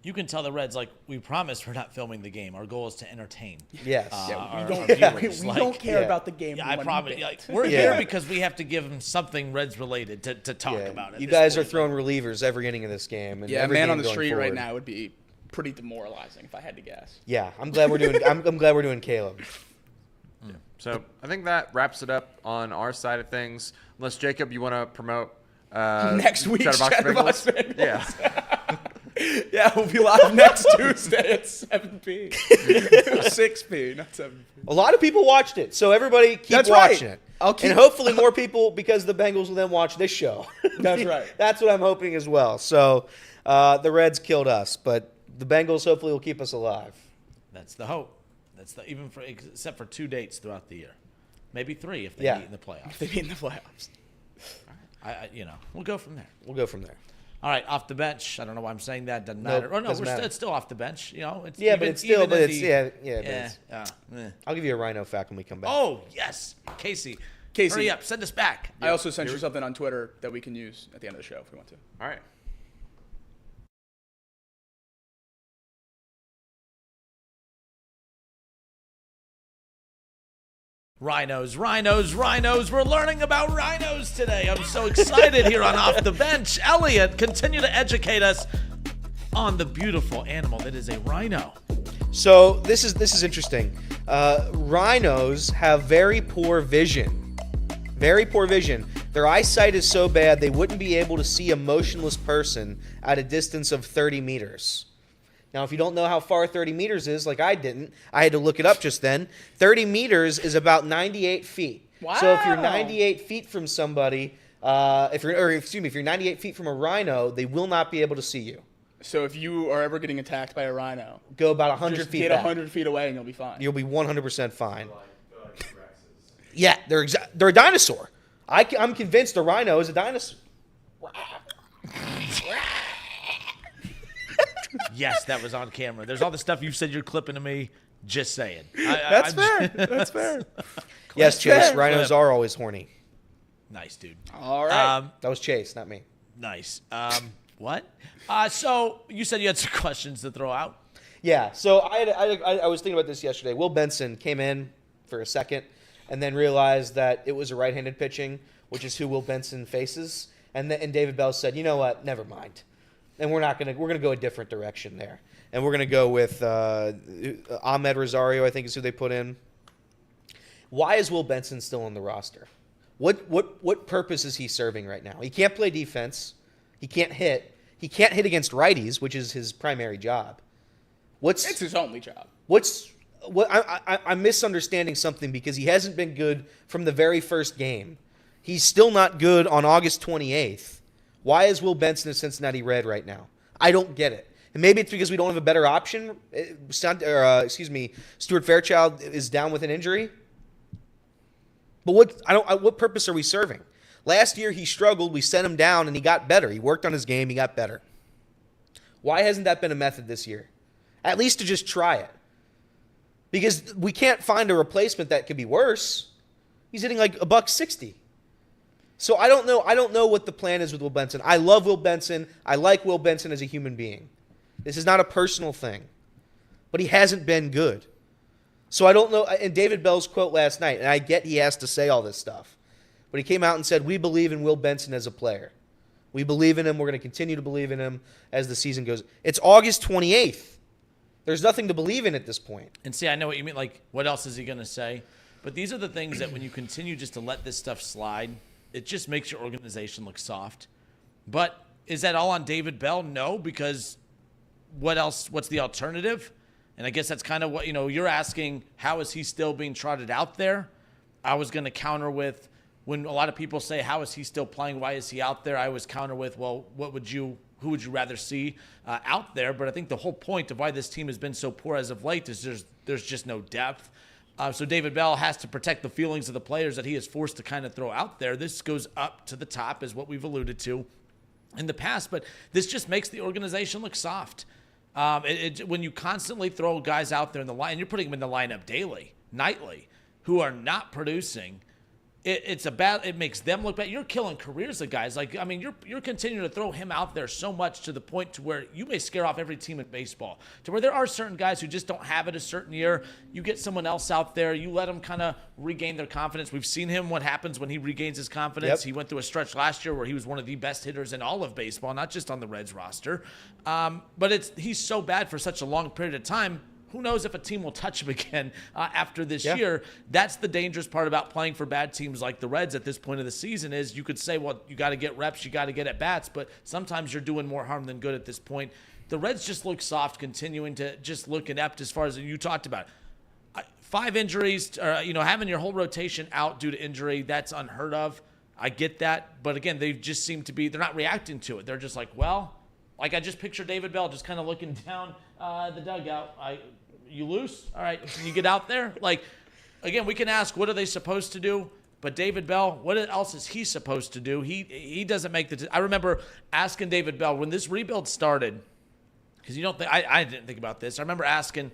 Speaker 5: You can tell the Reds, like, we promise we're not filming the game. Our goal is to entertain.
Speaker 7: Yes.
Speaker 5: our viewers.
Speaker 3: We
Speaker 5: Like,
Speaker 3: don't care
Speaker 7: yeah.
Speaker 3: about the game.
Speaker 5: Yeah,
Speaker 3: we
Speaker 5: I
Speaker 3: want
Speaker 5: promise.
Speaker 3: debate.
Speaker 5: Like, we're
Speaker 7: Yeah.
Speaker 5: here because we have to give them something Reds related to talk about it.
Speaker 7: You guys are throwing relievers every inning of this game. And
Speaker 3: Yeah,
Speaker 7: every
Speaker 3: man
Speaker 7: game
Speaker 3: on the
Speaker 7: going
Speaker 3: street right
Speaker 7: forward.
Speaker 3: now would be pretty demoralizing if I had to guess.
Speaker 7: Yeah, I'm glad we're doing. I'm glad we're doing Caleb.
Speaker 1: So I think that wraps it up on our side of things. Unless Jacob, you want to promote
Speaker 3: Next week's Chatterbox Bengals.
Speaker 1: Yeah.
Speaker 3: Yeah, we'll be live next Tuesday at 7 p. 6 p, not 7 p.
Speaker 7: A lot of people watched it, so everybody keep
Speaker 3: That's right.
Speaker 7: watching it.
Speaker 3: I'll keep-
Speaker 7: And hopefully more people, because the Bengals will then watch this show.
Speaker 3: That's right.
Speaker 7: That's what I'm hoping as well. So the Reds killed us, but the Bengals hopefully will keep us alive.
Speaker 5: That's the hope. That's the except for 2 dates throughout the year, maybe 3 if they meet in the playoffs.
Speaker 3: They meet in the playoffs.
Speaker 5: We'll go from there.
Speaker 7: We'll go from there.
Speaker 5: All right, off the bench. I don't know why I'm saying that. Doesn't
Speaker 7: Nope,
Speaker 5: matter. Oh no,
Speaker 7: doesn't matter.
Speaker 5: it's still off the bench. You know, it's
Speaker 7: Yeah,
Speaker 5: even,
Speaker 7: but it's still,
Speaker 5: even in
Speaker 7: the. I'll give you a rhino fact when we come back.
Speaker 5: Oh yes, Casey, hurry up, send us back.
Speaker 3: I also sent you something on Twitter that we can use at the end of the show if we want to.
Speaker 1: All right.
Speaker 5: Rhinos. We're learning about rhinos today. I'm so excited here on Off the Bench. Elliot, continue to educate us on the beautiful animal that is a rhino.
Speaker 7: So this is interesting. Rhinos have very poor vision. Very poor vision. Their eyesight is so bad they wouldn't be able to see a motionless person at a distance of 30 meters. Now, if you don't know how far 30 meters is, like I didn't, I had to look it up just then. 30 meters is about 98 feet.
Speaker 3: Wow.
Speaker 7: So if you're 98 feet from somebody, if you're 98 feet from a rhino, they will not be able to see you.
Speaker 3: So if you are ever getting attacked by a rhino,
Speaker 7: Go about 100
Speaker 3: just
Speaker 7: feet
Speaker 3: get
Speaker 7: back.
Speaker 3: 100 feet away and you'll be fine.
Speaker 7: You'll be 100% fine. Yeah, they're a dinosaur. I'm convinced a rhino is a dinosaur.
Speaker 5: Yes, that was on camera. There's all the stuff you said you're clipping to me. Just saying.
Speaker 3: That's fair. That's fair.
Speaker 7: Yes, Chase,
Speaker 3: fair.
Speaker 7: rhinos are always horny.
Speaker 5: Nice, dude.
Speaker 3: All right.
Speaker 7: That was Chase, not me.
Speaker 5: Nice. What? So you said you had some questions to throw out.
Speaker 7: Yeah, so I was thinking about this yesterday. Will Benson came in for a second and then realized that it was a right-handed pitching, which is who Will Benson faces. And David Bell said, you know what, never mind. And we're gonna go a different direction there. And we're gonna go with Ahmed Rosario, I think is who they put in. Why is Will Benson still on the roster? What purpose is he serving right now? He can't play defense. He can't hit. He can't hit against righties, which is his primary job.
Speaker 3: It's his only job.
Speaker 7: I'm misunderstanding something because he hasn't been good from the very first game. He's still not good on August 28th. Why is Will Benson a Cincinnati Red right now? I don't get it. And maybe it's because we don't have a better option. Stuart Fairchild is down with an injury. But what purpose are we serving? Last year he struggled. We sent him down and he got better. He worked on his game. He got better. Why hasn't that been a method this year? At least to just try it. Because we can't find a replacement that could be worse. He's hitting like $160. So I don't know what the plan is with Will Benson. I love Will Benson. I like Will Benson as a human being. This is not a personal thing. But he hasn't been good. So I don't know. And David Bell's quote last night, and I get he has to say all this stuff. But he came out and said, we believe in Will Benson as a player. We believe in him. We're going to continue to believe in him as the season goes. It's August 28th. There's nothing to believe in at this point.
Speaker 5: And see, I know what you mean. Like, what else is he going to say? But these are the things that when you continue just to let this stuff slide, it just makes your organization look soft. But is that all on David Bell? No, because what else? What's the alternative? And I guess that's kind of what, you're asking, how is he still being trotted out there? I was going to counter with, when a lot of people say, how is he still playing? Why is he out there? I always counter with, well, who would you rather see out there? But I think the whole point of why this team has been so poor as of late is there's just no depth. So David Bell has to protect the feelings of the players that he is forced to kind of throw out there. This goes up to the top, is what we've alluded to in the past. But this just makes the organization look soft. When you constantly throw guys out there in the line, you're putting them in the lineup daily. nightly who are not producing, it makes them look bad. You're killing careers of guys. Like, I mean, you're continuing to throw him out there so much to the point to where you may scare off every team in baseball. To where there are certain guys who just don't have it a certain year. You get someone else out there, you let them kind of regain their confidence. We've seen him, what happens when he regains his confidence.
Speaker 7: Yep.
Speaker 5: He went through a stretch last year where he was one of the best hitters in all of baseball, not just on the Reds roster. But he's so bad for such a long period of time. Who knows if a team will touch him again after this year? That's the dangerous part about playing for bad teams like the Reds at this point of the season is you could say, well, you got to get reps, you got to get at bats, but sometimes you're doing more harm than good at this point. The Reds just look soft, continuing to just look inept as far as you talked about. 5 injuries, having your whole rotation out due to injury, that's unheard of. I get that, but again, they just seem to be, they're not reacting to it. They're just like, well, like I just picture David Bell just kind of looking down the dugout. You loose? All right, can you get out there? Like, again, we can ask, what are they supposed to do? But David Bell, what else is he supposed to do? He doesn't make I remember asking David Bell when this rebuild started, because you don't think I didn't think about this. I remember asking,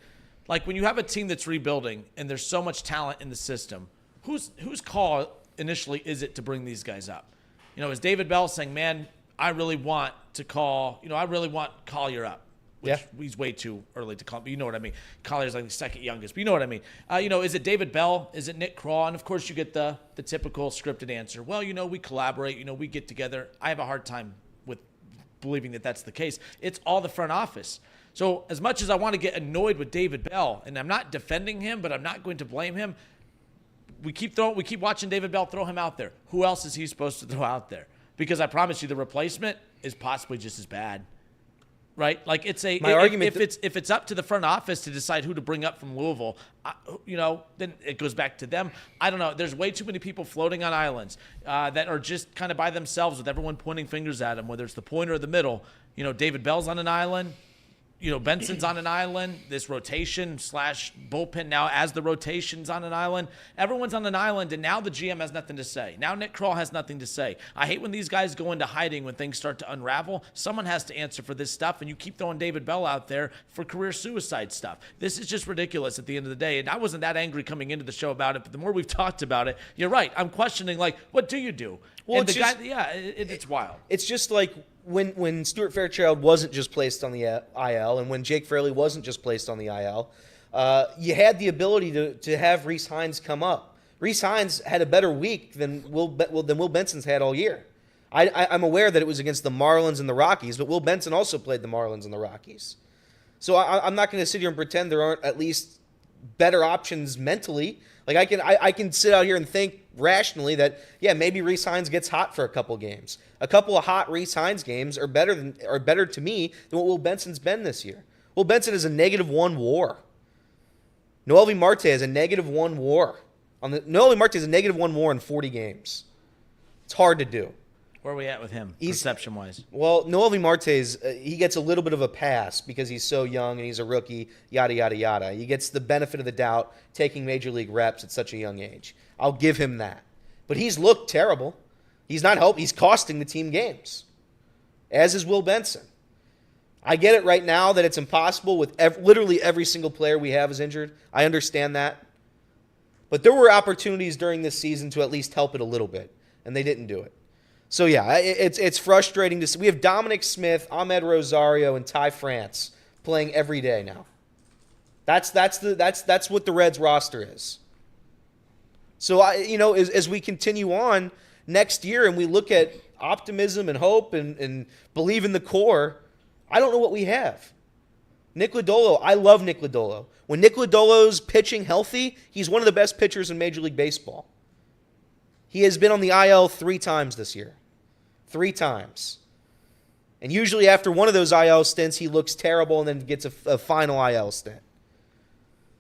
Speaker 5: like, when you have a team that's rebuilding and there's so much talent in the system, whose call initially is it to bring these guys up? Is David Bell saying, man, I really want Collier up? Which he's way too early to call. But you know what I mean. Collier's like the second youngest. But you know what I mean. Is it David Bell? Is it Nick Craw? And, of course, you get the typical scripted answer. Well, we collaborate. We get together. I have a hard time with believing that that's the case. It's all the front office. So as much as I want to get annoyed with David Bell, and I'm not defending him, but I'm not going to blame him, we keep watching David Bell throw him out there. Who else is he supposed to throw out there? Because I promise you the replacement is possibly just as bad. Right, like if it's up to the front office to decide who to bring up from Louisville, then it goes back to them. I don't know. There's way too many people floating on islands that are just kind of by themselves with everyone pointing fingers at them, whether it's the pointer or the middle. David Bell's on an island. Benson's on an island. This rotation / bullpen now as the rotation's on an island. Everyone's on an island, and now the GM has nothing to say. Now Nick Kroll has nothing to say. I hate when these guys go into hiding when things start to unravel. Someone has to answer for this stuff, and you keep throwing David Bell out there for career suicide stuff. This is just ridiculous at the end of the day, and I wasn't that angry coming into the show about it, but the more we've talked about it, you're right. I'm questioning, like, what do you do? Well, and it's wild.
Speaker 7: It's just like when Stuart Fairchild wasn't just placed on the IL and when Jake Fraley wasn't just placed on the IL, you had the ability to have Rece Hinds come up. Rece Hinds had a better week than Will Benson's had all year. I'm aware that it was against the Marlins and the Rockies, but Will Benson also played the Marlins and the Rockies. So I'm not going to sit here and pretend there aren't at least better options mentally. Like I can sit out here and think rationally that maybe Rece Hinds gets hot for a couple games. A couple of hot Rece Hinds games are better to me than what Will Benson's been this year. Will Benson is a -1 WAR. Noelvi Marte has a -1 WAR. Noelvi Marte is a -1 WAR in 40 games. It's hard to do.
Speaker 5: Where are we at with him, perception-wise?
Speaker 7: Well, Noelvi Marte's, he gets a little bit of a pass because he's so young and he's a rookie, yada, yada, yada. He gets the benefit of the doubt taking major league reps at such a young age. I'll give him that. But he's looked terrible. He's not helping. He's costing the team games, as is Will Benson. I get it right now that it's impossible with literally every single player we have is injured. I understand that. But there were opportunities during this season to at least help it a little bit, and they didn't do it. So, it's frustrating to see. We have Dominic Smith, Ahmed Rosario, and Ty France playing every day now. That's what the Reds roster is. So, as we continue on next year and we look at optimism and hope and believe in the core, I don't know what we have. Nick Lodolo, I love Nick Lodolo. When Nick Lodolo's pitching healthy, he's one of the best pitchers in Major League Baseball. He has been on the IL 3 times this year. 3 times. And usually after one of those IL stints, he looks terrible and then gets a final IL stint.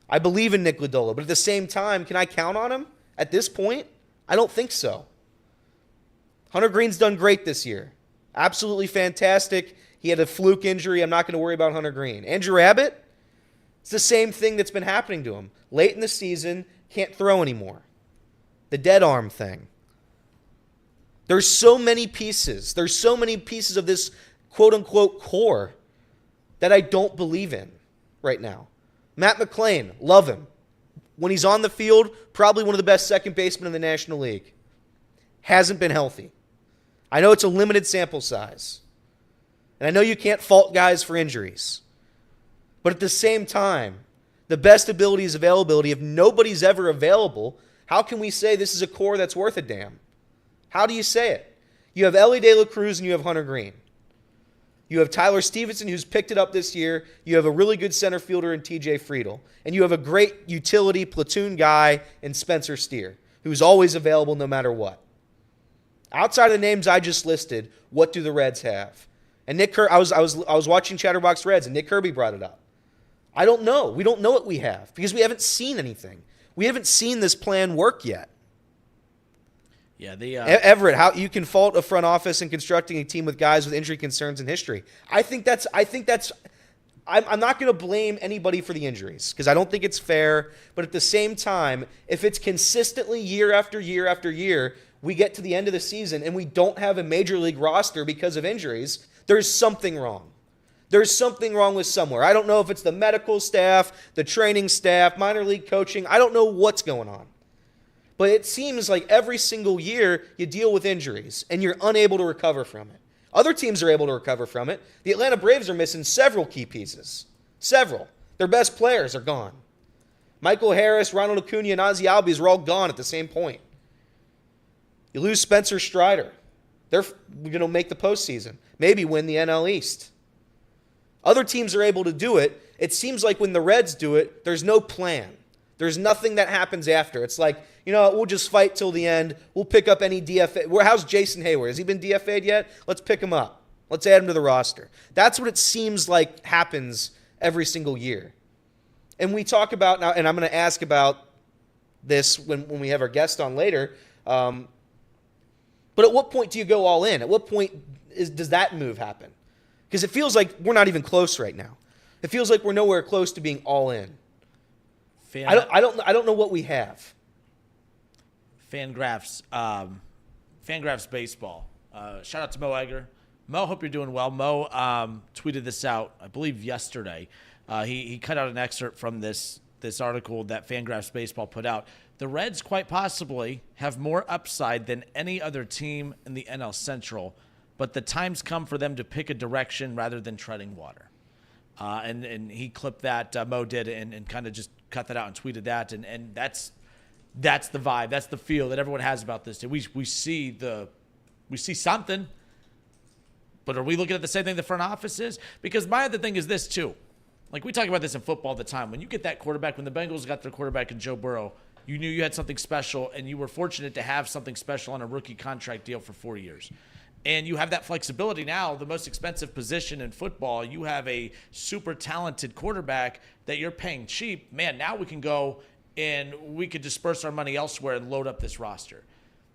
Speaker 7: I believe in Nick Lodolo, but at the same time, can I count on him at this point? I don't think so. Hunter Greene's done great this year. Absolutely fantastic. He had a fluke injury. I'm not going to worry about Hunter Greene. Andrew Abbott, it's the same thing that's been happening to him. Late in the season, can't throw anymore. The dead arm thing. There's so many pieces. There's so many pieces of this quote-unquote core that I don't believe in right now. Matt McClain, love him. When he's on the field, probably one of the best second basemen in the National League. Hasn't been healthy. I know it's a limited sample size. And I know you can't fault guys for injuries. But at the same time, the best ability is availability. If nobody's ever available, how can we say this is a core that's worth a damn? How do you say it? You have Ellie De La Cruz and you have Hunter Greene. You have Tyler Stephenson, who's picked it up this year. You have a really good center fielder in TJ Friedl. And you have a great utility platoon guy in Spencer Steer, who's always available no matter what. Outside of the names I just listed, what do the Reds have? And I was watching Chatterbox Reds, and Nick Kirby brought it up. I don't know. We don't know what we have because we haven't seen anything. We haven't seen this plan work yet.
Speaker 5: Yeah,
Speaker 7: Everett, how you can fault a front office in constructing a team with guys with injury concerns and history. I'm not going to blame anybody for the injuries because I don't think it's fair. But at the same time, if it's consistently year after year after year, we get to the end of the season and we don't have a major league roster because of injuries, there's something wrong. There's something wrong with somewhere. I don't know if it's the medical staff, the training staff, minor league coaching. I don't know what's going on. But it seems like every single year you deal with injuries and you're unable to recover from it. Other teams are able to recover from it. The Atlanta Braves are missing several key pieces. Several. Their best players are gone. Michael Harris, Ronald Acuna, and Ozzie Albies are all gone at the same point. You lose Spencer Strider. They're going to make the postseason. Maybe win the NL East. Other teams are able to do it. It seems like when the Reds do it, there's no plan. There's nothing that happens after. It's like, we'll just fight till the end. We'll pick up any DFA. How's Jason Hayward? Has he been DFA'd yet? Let's pick him up. Let's add him to the roster. That's what it seems like happens every single year. And we talk about now, and I'm going to ask about this when we have our guest on later. But at what point do you go all in? At what point does that move happen? Because it feels like we're not even close right now. It feels like we're nowhere close to being all in. I don't know what we have.
Speaker 5: Fangraphs baseball. Shout out to Mo Egger. Mo, hope you're doing well. Mo tweeted this out, I believe, yesterday. He cut out an excerpt from this article that Fangraphs baseball put out. The Reds quite possibly have more upside than any other team in the NL Central, but the time's come for them to pick a direction rather than treading water. And he clipped that, Mo did, and kind of just cut that out and tweeted that. And that's the vibe. That's the feel that everyone has about this. We see something, but are we looking at the same thing the front office is? Because my other thing is this too. Like we talk about this in football all the time. When you get that quarterback, when the Bengals got their quarterback in Joe Burrow, you knew you had something special, and you were fortunate to have something special on a rookie contract deal for 4 years. And you have that flexibility now, the most expensive position in football. You have a super talented quarterback that you're paying cheap. Man, now we can go and we could disperse our money elsewhere and load up this roster.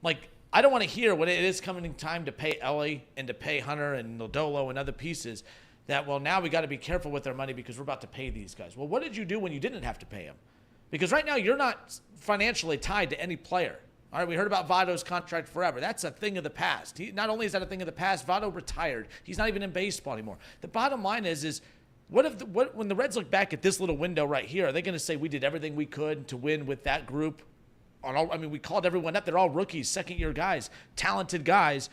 Speaker 5: Like, I don't want to hear when it is coming time to pay Ellie and to pay Hunter and Lodolo and other pieces that, well, now we got to be careful with our money because we're about to pay these guys. Well, what did you do when you didn't have to pay them? Because right now you're not financially tied to any player. All right, we heard about Votto's contract forever. That's a thing of the past. Not only is that a thing of the past, Votto retired. He's not even in baseball anymore. The bottom line is when the Reds look back at this little window right here, are they going to say we did everything we could to win with that group? We called everyone up. They're all rookies, second-year guys, talented guys.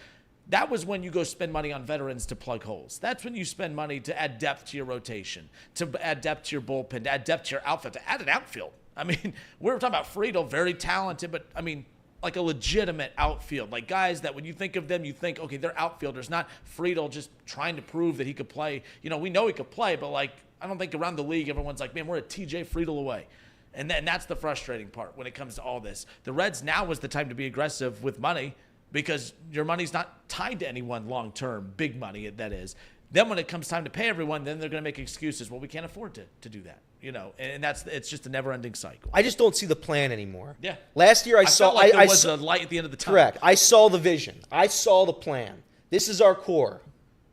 Speaker 5: That was when you go spend money on veterans to plug holes. That's when you spend money to add depth to your rotation, to add depth to your bullpen, to add depth to your outfield, to add an outfield. We were talking about Friedl, very talented, but, like a legitimate outfield. Like guys that when you think of them, you think, okay, they're outfielders, not Friedl just trying to prove that he could play. We know he could play, but I don't think around the league everyone's like, man, we're a TJ Friedl away. And that's the frustrating part when it comes to all this. The Reds now is the time to be aggressive with money because your money's not tied to anyone long-term, big money, that is. Then when it comes time to pay everyone, then they're going to make excuses. Well, we can't afford to do that, and it's just a never-ending cycle.
Speaker 7: I just don't see the plan anymore.
Speaker 5: Yeah.
Speaker 7: Last year I saw
Speaker 5: felt like there was a light at the end of the tunnel.
Speaker 7: Correct. I saw the vision. I saw the plan. This is our core.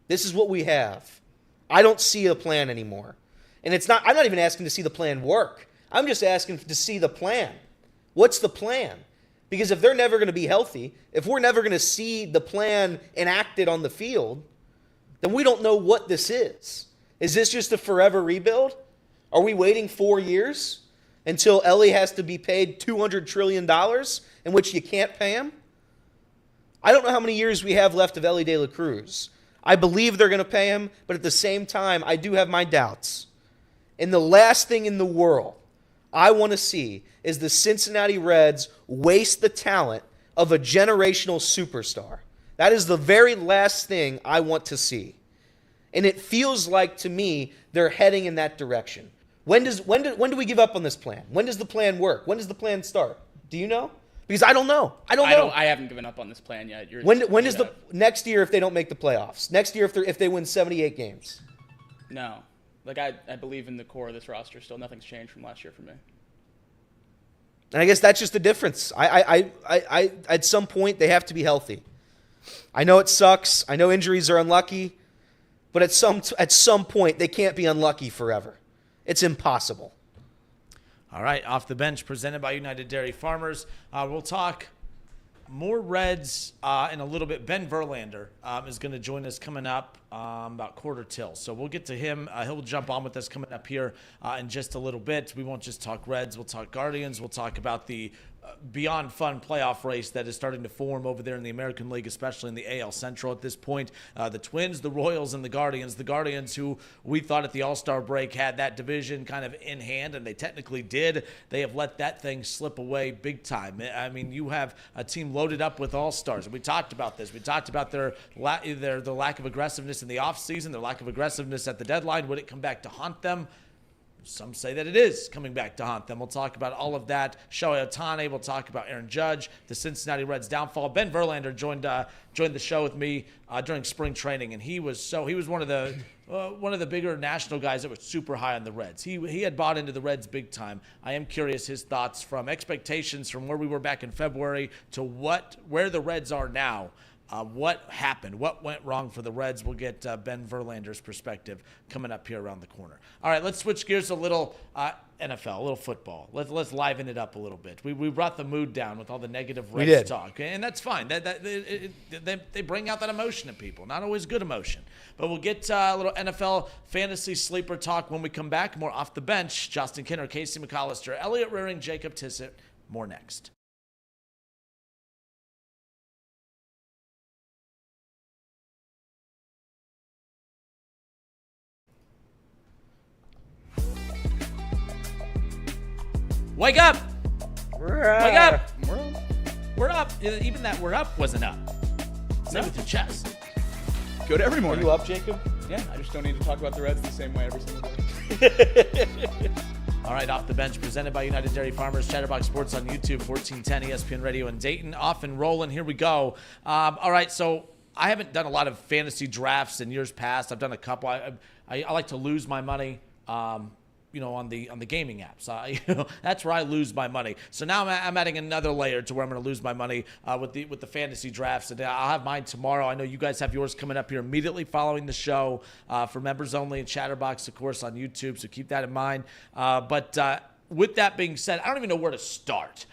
Speaker 7: This is what we have. I don't see a plan anymore. And I'm not even asking to see the plan work. I'm just asking to see the plan. What's the plan? Because if they're never going to be healthy, if we're never going to see the plan enacted on the field, then we don't know what this is. Is this just a forever rebuild? Are we waiting 4 years? until Ellie has to be paid $200 trillion, in which you can't pay him? I don't know how many years we have left of Ellie De La Cruz. I believe they're going to pay him, but at the same time, I do have my doubts. And the last thing in the world I want to see is the Cincinnati Reds waste the talent of a generational superstar. That is the very last thing I want to see. And it feels like, to me, they're heading in that direction. When do we give up on this plan? When does the plan work? When does the plan start? Do you know? Because I don't know. I don't know.
Speaker 3: I haven't given up on this plan yet.
Speaker 7: When is the next year if they don't make the playoffs? Next year if they win 78 games?
Speaker 3: No. Like, I believe in the core of this roster still. Nothing's changed from last year for me.
Speaker 7: And I guess that's just the difference. I at some point, they have to be healthy. I know it sucks. I know injuries are unlucky. But at some point, they can't be unlucky forever. It's impossible.
Speaker 5: All right, Off the Bench, presented by United Dairy Farmers. We'll talk more Reds in a little bit. Ben Verlander is going to join us coming up about quarter till. So we'll get to him. He'll jump on with us coming up here in just a little bit. We won't just talk Reds. We'll talk Guardians. We'll talk about the beyond fun playoff race that is starting to form over there in the American League, especially in the AL Central at this point. The Twins, the Royals, and the Guardians. The Guardians, who we thought at the All-Star break had that division kind of in hand, and they technically did. They have let that thing slip away big time. I mean, you have a team loaded up with All-Stars. And we talked about this. We talked about their lack of aggressiveness in the offseason, their lack of aggressiveness at the deadline. Would it come back to haunt them? Some say that it is coming back to haunt them. We'll talk about all of that. Shohei Ohtani. We'll talk about Aaron Judge, the Cincinnati Reds downfall. Ben Verlander joined the show with me during spring training, and he was one of the bigger national guys that was super high on the Reds. He had bought into the Reds big time. I am curious his thoughts from expectations from where we were back in February to where the Reds are now. What happened? What went wrong for the Reds? We'll get Ben Verlander's perspective coming up here around the corner. All right, let's switch gears a little. NFL, a little football. Let's liven it up a little bit. We brought the mood down with all the negative Reds talk, and that's fine. They bring out that emotion in people. Not always good emotion. But we'll get a little NFL fantasy sleeper talk when we come back. More Off the Bench. Justin Kinner, Casey McAllister, Elliot Rearing, Jakob Tissett. More next. Wake up! Wake up! We're up. Even that we're up wasn't up. Say with your chest.
Speaker 3: Good every morning.
Speaker 7: Are you up, Jacob?
Speaker 3: Yeah, I just don't need to talk about the Reds the same way every single day.
Speaker 5: All right, Off the Bench, presented by United Dairy Farmers, Chatterbox Sports on YouTube, 1410 ESPN Radio in Dayton. Off and rolling. Here we go. All right, so I haven't done a lot of fantasy drafts in years past. I've done a couple. I like to lose my money. On the gaming apps. That's where I lose my money. So now I'm adding another layer to where I'm going to lose my money with the fantasy drafts. And I'll have mine tomorrow. I know you guys have yours coming up here immediately following the show for members only and Chatterbox, of course, on YouTube. So keep that in mind. But with that being said, I don't even know where to start.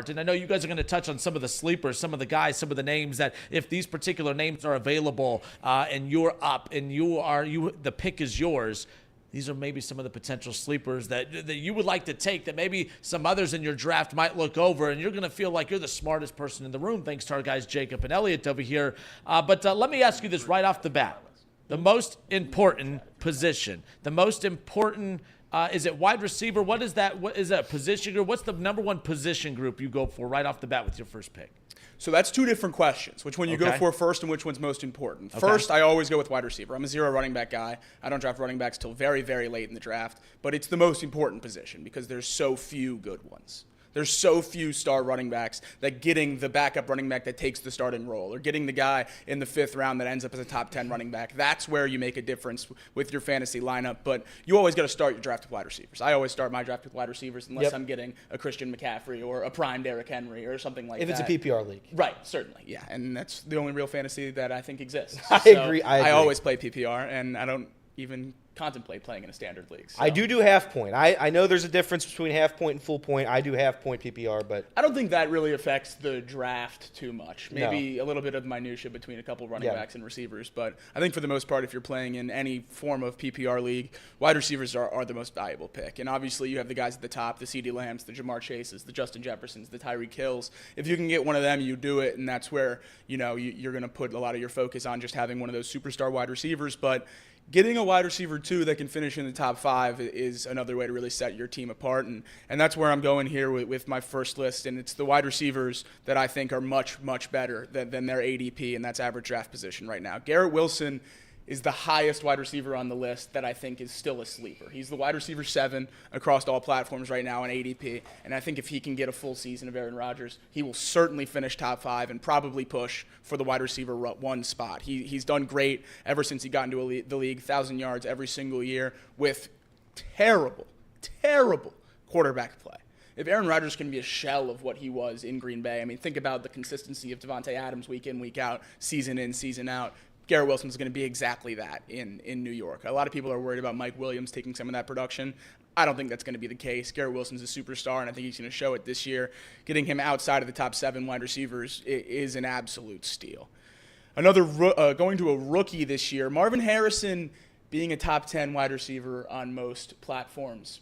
Speaker 5: And I know you guys are going to touch on some of the sleepers, some of the guys, some of the names that if these particular names are available and you're up and the pick is yours, these are maybe some of the potential sleepers that you would like to take that maybe some others in your draft might look over, and you're going to feel like you're the smartest person in the room, thanks to our guys Jakob and Elliot over here. But let me ask you this right off the bat. The most important position, is it wide receiver? What is that? What is that position group? What's the number one position group you go for right off the bat with your first pick?
Speaker 3: So that's two different questions. Which one you go for first and which one's most important. First, I always go with wide receiver. I'm a zero running back guy. I don't draft running backs till very, very late in the draft. But it's the most important position because there's so few good ones. There's so few star running backs that getting the backup running back that takes the starting role or getting the guy in the 5th round that ends up as a top 10 running back, that's where you make a difference with your fantasy lineup. But you always got to start your draft with wide receivers. I always start my draft with wide receivers unless I'm getting a Christian McCaffrey or a prime Derrick Henry or something like that.
Speaker 7: If it's a PPR league.
Speaker 3: Right, certainly, yeah. And that's the only real fantasy that I think exists.
Speaker 7: I agree.
Speaker 3: I always play PPR, and I don't even contemplate playing in a standard league. So.
Speaker 7: I do half point. I know there's a difference between half point and full point. I do half point PPR, but
Speaker 3: I don't think that really affects the draft too much. Maybe a little bit of minutia between a couple running backs and receivers, but I think for the most part, if you're playing in any form of PPR league, wide receivers are the most valuable pick. And obviously, you have the guys at the top, the CeeDee Lambs, the Jamar Chases, the Justin Jeffersons, the Tyreek Hills. If you can get one of them, you do it, and that's where you're going to put a lot of your focus on just having one of those superstar wide receivers. But getting a wide receiver, too, that can finish in the top 5 is another way to really set your team apart. And that's where I'm going here with my first list. And it's the wide receivers that I think are much, much better than their ADP, and that's average draft position right now. Garrett Wilson is the highest wide receiver on the list that I think is still a sleeper. He's the wide receiver 7 across all platforms right now in ADP, and I think if he can get a full season of Aaron Rodgers, he will certainly finish top 5 and probably push for the wide receiver 1 spot. He's done great ever since he got into the league, 1,000 yards every single year with terrible quarterback play. If Aaron Rodgers can be a shell of what he was in Green Bay, I mean, think about the consistency of Devontae Adams week in, week out, season in, season out. Garrett Wilson's going to be exactly that in New York. A lot of people are worried about Mike Williams taking some of that production. I don't think that's going to be the case. Garrett Wilson's a superstar, and I think he's going to show it this year. Getting him outside of the top 7 wide receivers is an absolute steal. Going to a rookie this year, Marvin Harrison being a top 10 wide receiver on most platforms.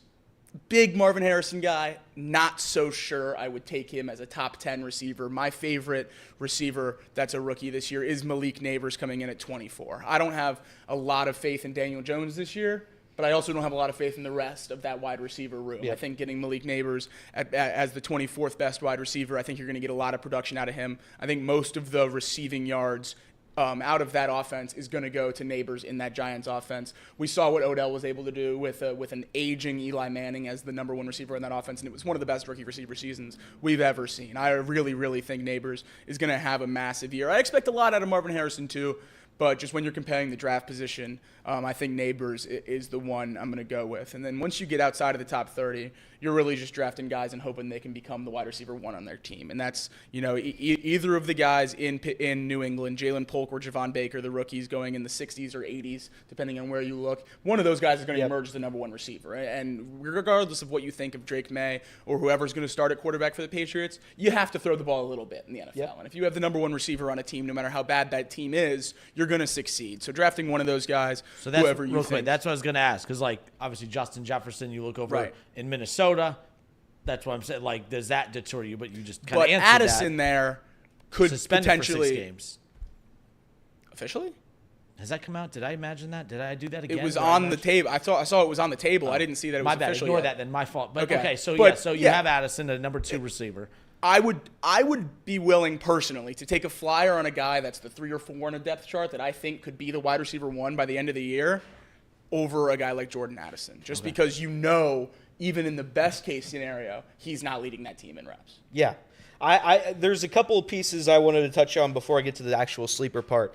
Speaker 3: Big Marvin Harrison guy, not so sure I would take him as a top 10 receiver. My favorite receiver that's a rookie this year is Malik Neighbors coming in at 24. I don't have a lot of faith in Daniel Jones this year, but I also don't have a lot of faith in the rest of that wide receiver room. I think getting Malik Neighbors as the 24th best wide receiver, I think you're going to get a lot of production out of him. I think most of the receiving yards out of that offense is going to go to Neighbors in that Giants offense. We saw what Odell was able to do with an aging Eli Manning as the number 1 receiver in that offense, and it was one of the best rookie receiver seasons we've ever seen. I really, really think Neighbors is going to have a massive year. I expect a lot out of Marvin Harrison too, but just when you're comparing the draft position, I think Neighbors is the one I'm going to go with. And then once you get outside of the top 30, you're really just drafting guys and hoping they can become the wide receiver 1 on their team. And that's, either of the guys in New England, Jalen Polk or Javon Baker, the rookies going in the 60s or 80s, depending on where you look. One of those guys is going to emerge as the number 1 receiver. And regardless of what you think of Drake May or whoever's going to start at quarterback for the Patriots, you have to throw the ball a little bit in the NFL. And if you have the number 1 receiver on a team, no matter how bad that team is, you're going to succeed. So drafting one of those guys,
Speaker 5: so that's
Speaker 3: whoever you
Speaker 5: real
Speaker 3: think.
Speaker 5: Quick, that's what I was going to ask, because obviously Justin Jefferson, you look over in Minnesota. That's what I'm saying. Does that deter you? But you just kind of answered that.
Speaker 3: But Addison there could
Speaker 5: suspended
Speaker 3: potentially
Speaker 5: for 6 games.
Speaker 3: Officially?
Speaker 5: Has that come out? Did I imagine that? Did I do that again?
Speaker 3: It was on the table. I saw it was on the table. I didn't see that it was official.
Speaker 5: Ignore
Speaker 3: yet.
Speaker 5: that then. My fault. But
Speaker 3: okay.
Speaker 5: So you have Addison, a number 2 receiver.
Speaker 3: I would be willing personally to take a flyer on a guy that's the 3 or 4 on a depth chart that I think could be the wide receiver 1 by the end of the year over a guy like Jordan Addison. Just because even in the best case scenario, he's not leading that team in reps.
Speaker 7: Yeah. There's a couple of pieces I wanted to touch on before I get to the actual sleeper part.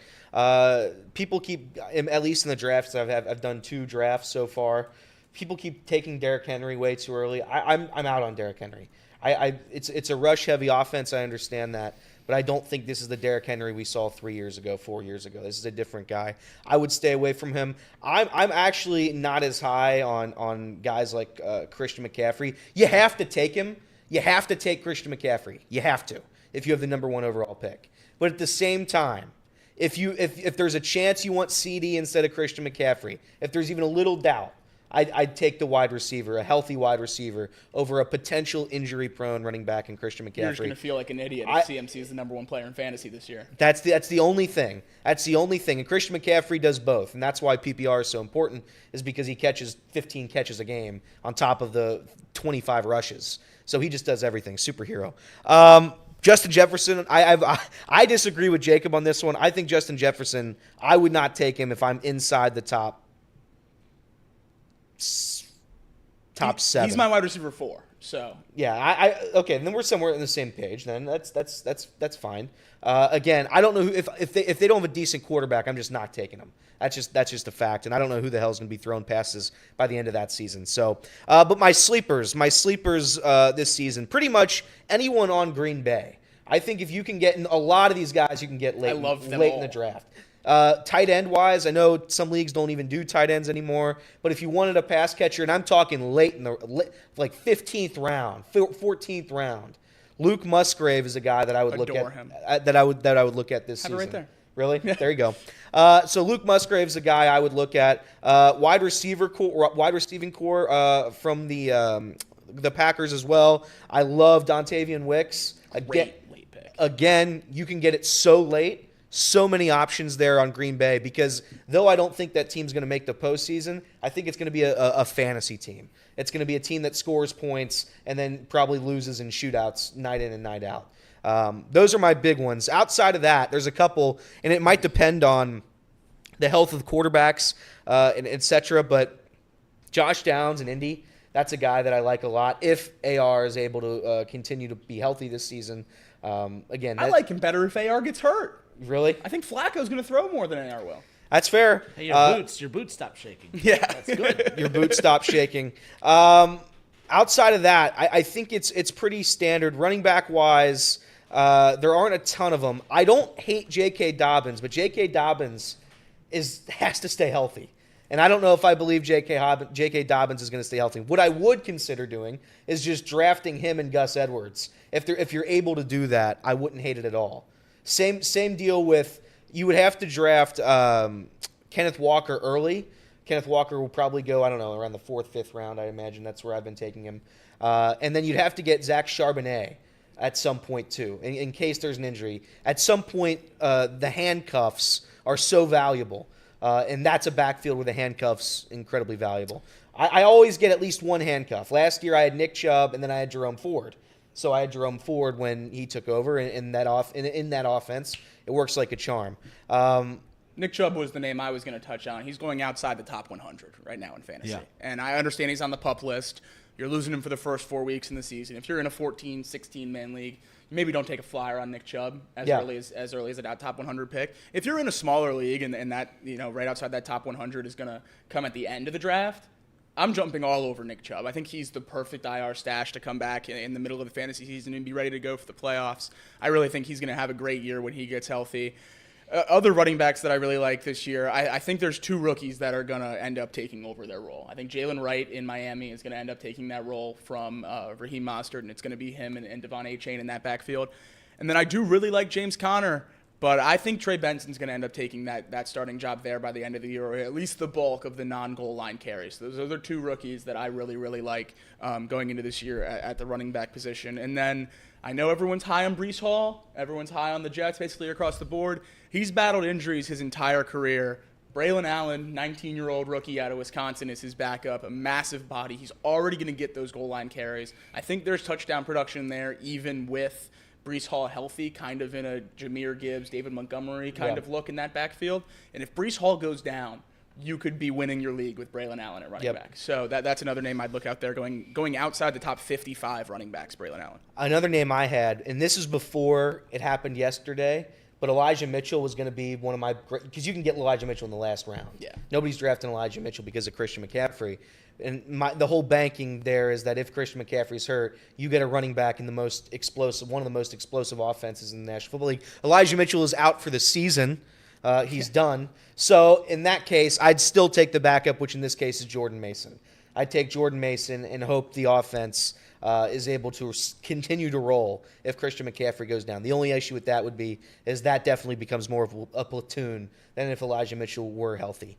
Speaker 7: People keep, at least in the drafts, I've done 2 drafts so far. People keep taking Derrick Henry way too early. I'm out on Derrick Henry. It's a rush-heavy offense. I understand that. But I don't think this is the Derrick Henry we saw 3 years ago, 4 years ago. This is a different guy. I would stay away from him. I'm actually not as high on guys like Christian McCaffrey. You have to take him. You have to take Christian McCaffrey. You have to if you have the number 1 overall pick. But at the same time, if there's a chance you want CD instead of Christian McCaffrey, if there's even a little doubt, I'd take the wide receiver, a healthy wide receiver, over a potential injury-prone running back in Christian McCaffrey.
Speaker 3: You're just going to feel like an idiot if CMC is the number 1 player in fantasy this year.
Speaker 7: That's the only thing. That's the only thing. And Christian McCaffrey does both, and that's why PPR is so important, is because he catches 15 catches a game on top of the 25 rushes. So he just does everything. Superhero. Justin Jefferson, I disagree with Jakob on this one. I think Justin Jefferson, I would not take him if I'm inside the top 7.
Speaker 3: He's my wide receiver 4. So
Speaker 7: yeah, okay. And then we're somewhere on the same page. Then that's fine. Again, I don't know if they don't have a decent quarterback, I'm just not taking them. That's just a fact. And I don't know who the hell is going to be throwing passes by the end of that season. So, but my sleepers this season, pretty much anyone on Green Bay. I think if you can get in a lot of these guys, you can get late in the draft. Tight end wise, I know some leagues don't even do tight ends anymore, but if you wanted a pass catcher, and I'm talking late in the like 15th round, 14th round, Luke Musgrave is a guy that I would look
Speaker 3: Adore
Speaker 7: at.
Speaker 3: him.
Speaker 7: That I would look at this
Speaker 3: Have it
Speaker 7: season.
Speaker 3: right there.
Speaker 7: Really? There you go. So Luke Musgrave's a guy I would look at. Wide receiving core from the Packers as well. I love Dontavian Wicks.
Speaker 3: Great late pick.
Speaker 7: Again, you can get it so late. So many options there on Green Bay because though I don't think that team's going to make the postseason, I think it's going to be a fantasy team. It's going to be a team that scores points and then probably loses in shootouts night in and night out. Those are my big ones. Outside of that, there's a couple, and it might depend on the health of the quarterbacks, and et cetera, but Josh Downs in Indy, that's a guy that I like a lot if AR is able to continue to be healthy this season. Again,
Speaker 3: I like him better if AR gets hurt.
Speaker 7: Really?
Speaker 3: I think Flacco's going to throw more than AR will.
Speaker 7: That's fair.
Speaker 5: Hey, your boots stop shaking.
Speaker 3: Yeah.
Speaker 5: That's good.
Speaker 7: Your boots stop shaking. Outside of that, I think it's pretty standard. Running back wise, there aren't a ton of them. I don't hate J.K. Dobbins, but J.K. Dobbins has to stay healthy. And I don't know if I believe J.K. Dobbins is going to stay healthy. What I would consider doing is just drafting him and Gus Edwards. If you're able to do that, I wouldn't hate it at all. Same deal with you would have to draft Kenneth Walker early. Kenneth Walker will probably go, I don't know, around the 4th, 5th round. I imagine that's where I've been taking him. And then you'd have to get Zach Charbonnet at some point too, in case there's an injury. At some point, the handcuffs are so valuable. And that's a backfield where the handcuff's incredibly valuable. I always get at least one handcuff. Last year I had Nick Chubb, and then I had Jerome Ford. So I had Jerome Ford when he took over in that offense. It works like a charm.
Speaker 3: Nick Chubb was the name I was going to touch on. He's going outside the top 100 right now in fantasy.
Speaker 5: Yeah.
Speaker 3: And I understand he's on the PUP list. You're losing him for the first 4 weeks in the season. If you're in a 14, 16-man league, you maybe don't take a flyer on Nick Chubb as early as a top 100 pick. If you're in a smaller league and that, right outside that top 100 is going to come at the end of the draft, I'm jumping all over Nick Chubb. I think he's the perfect IR stash to come back in the middle of the fantasy season and be ready to go for the playoffs. I really think he's going to have a great year when he gets healthy. Other running backs that I really like this year, I think there's 2 rookies that are going to end up taking over their role. I think Jalen Wright in Miami is going to end up taking that role from Raheem Mostert, and it's going to be him and Devon A-Chain in that backfield. And then I do really like James Conner, but I think Trey Benson's going to end up taking that starting job there by the end of the year, or at least the bulk of the non-goal line carries. Those are the 2 rookies that I really, really like going into this year at the running back position. And then I know everyone's high on Breece Hall. Everyone's high on the Jets, basically across the board. He's battled injuries his entire career. Braylon Allen, 19-year-old rookie out of Wisconsin, is his backup, a massive body. He's already going to get those goal line carries. I think there's touchdown production there, even with Breece Hall healthy, kind of in a Jahmyr Gibbs, David Montgomery kind of look in that backfield. And if Breece Hall goes down, you could be winning your league with Braylon Allen at running back. So that's another name I'd look out there going outside the top 55 running backs, Braylon Allen.
Speaker 7: Another name I had, and this is before it happened yesterday, but Elijah Mitchell was going to be one of my – because you can get Elijah Mitchell in the last round.
Speaker 3: Yeah.
Speaker 7: Nobody's drafting Elijah Mitchell because of Christian McCaffrey. And the whole banking there is that if Christian McCaffrey's hurt, you get a running back in one of the most explosive offenses in the National Football League. Elijah Mitchell is out for the season. He's done. So in that case, I'd still take the backup, which in this case is Jordan Mason. I'd take Jordan Mason and hope the offense is able to continue to roll if Christian McCaffrey goes down. The only issue with that would be is that definitely becomes more of a platoon than if Elijah Mitchell were healthy.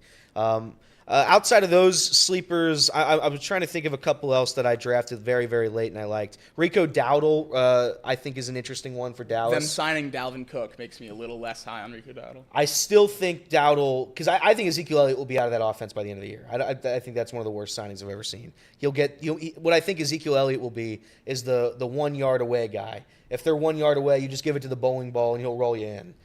Speaker 7: Outside of those sleepers, I was trying to think of a couple else that I drafted very, very late and I liked. Rico Dowdle, I think, is an interesting one for Dallas.
Speaker 3: Them signing Dalvin Cook makes me a little less high on Rico Dowdle.
Speaker 7: I still think Dowdle, because I think Ezekiel Elliott will be out of that offense by the end of the year. I think that's one of the worst signings I've ever seen. What I think Ezekiel Elliott will be is the 1 yard away guy. If they're 1 yard away, you just give it to the bowling ball and he'll roll you in.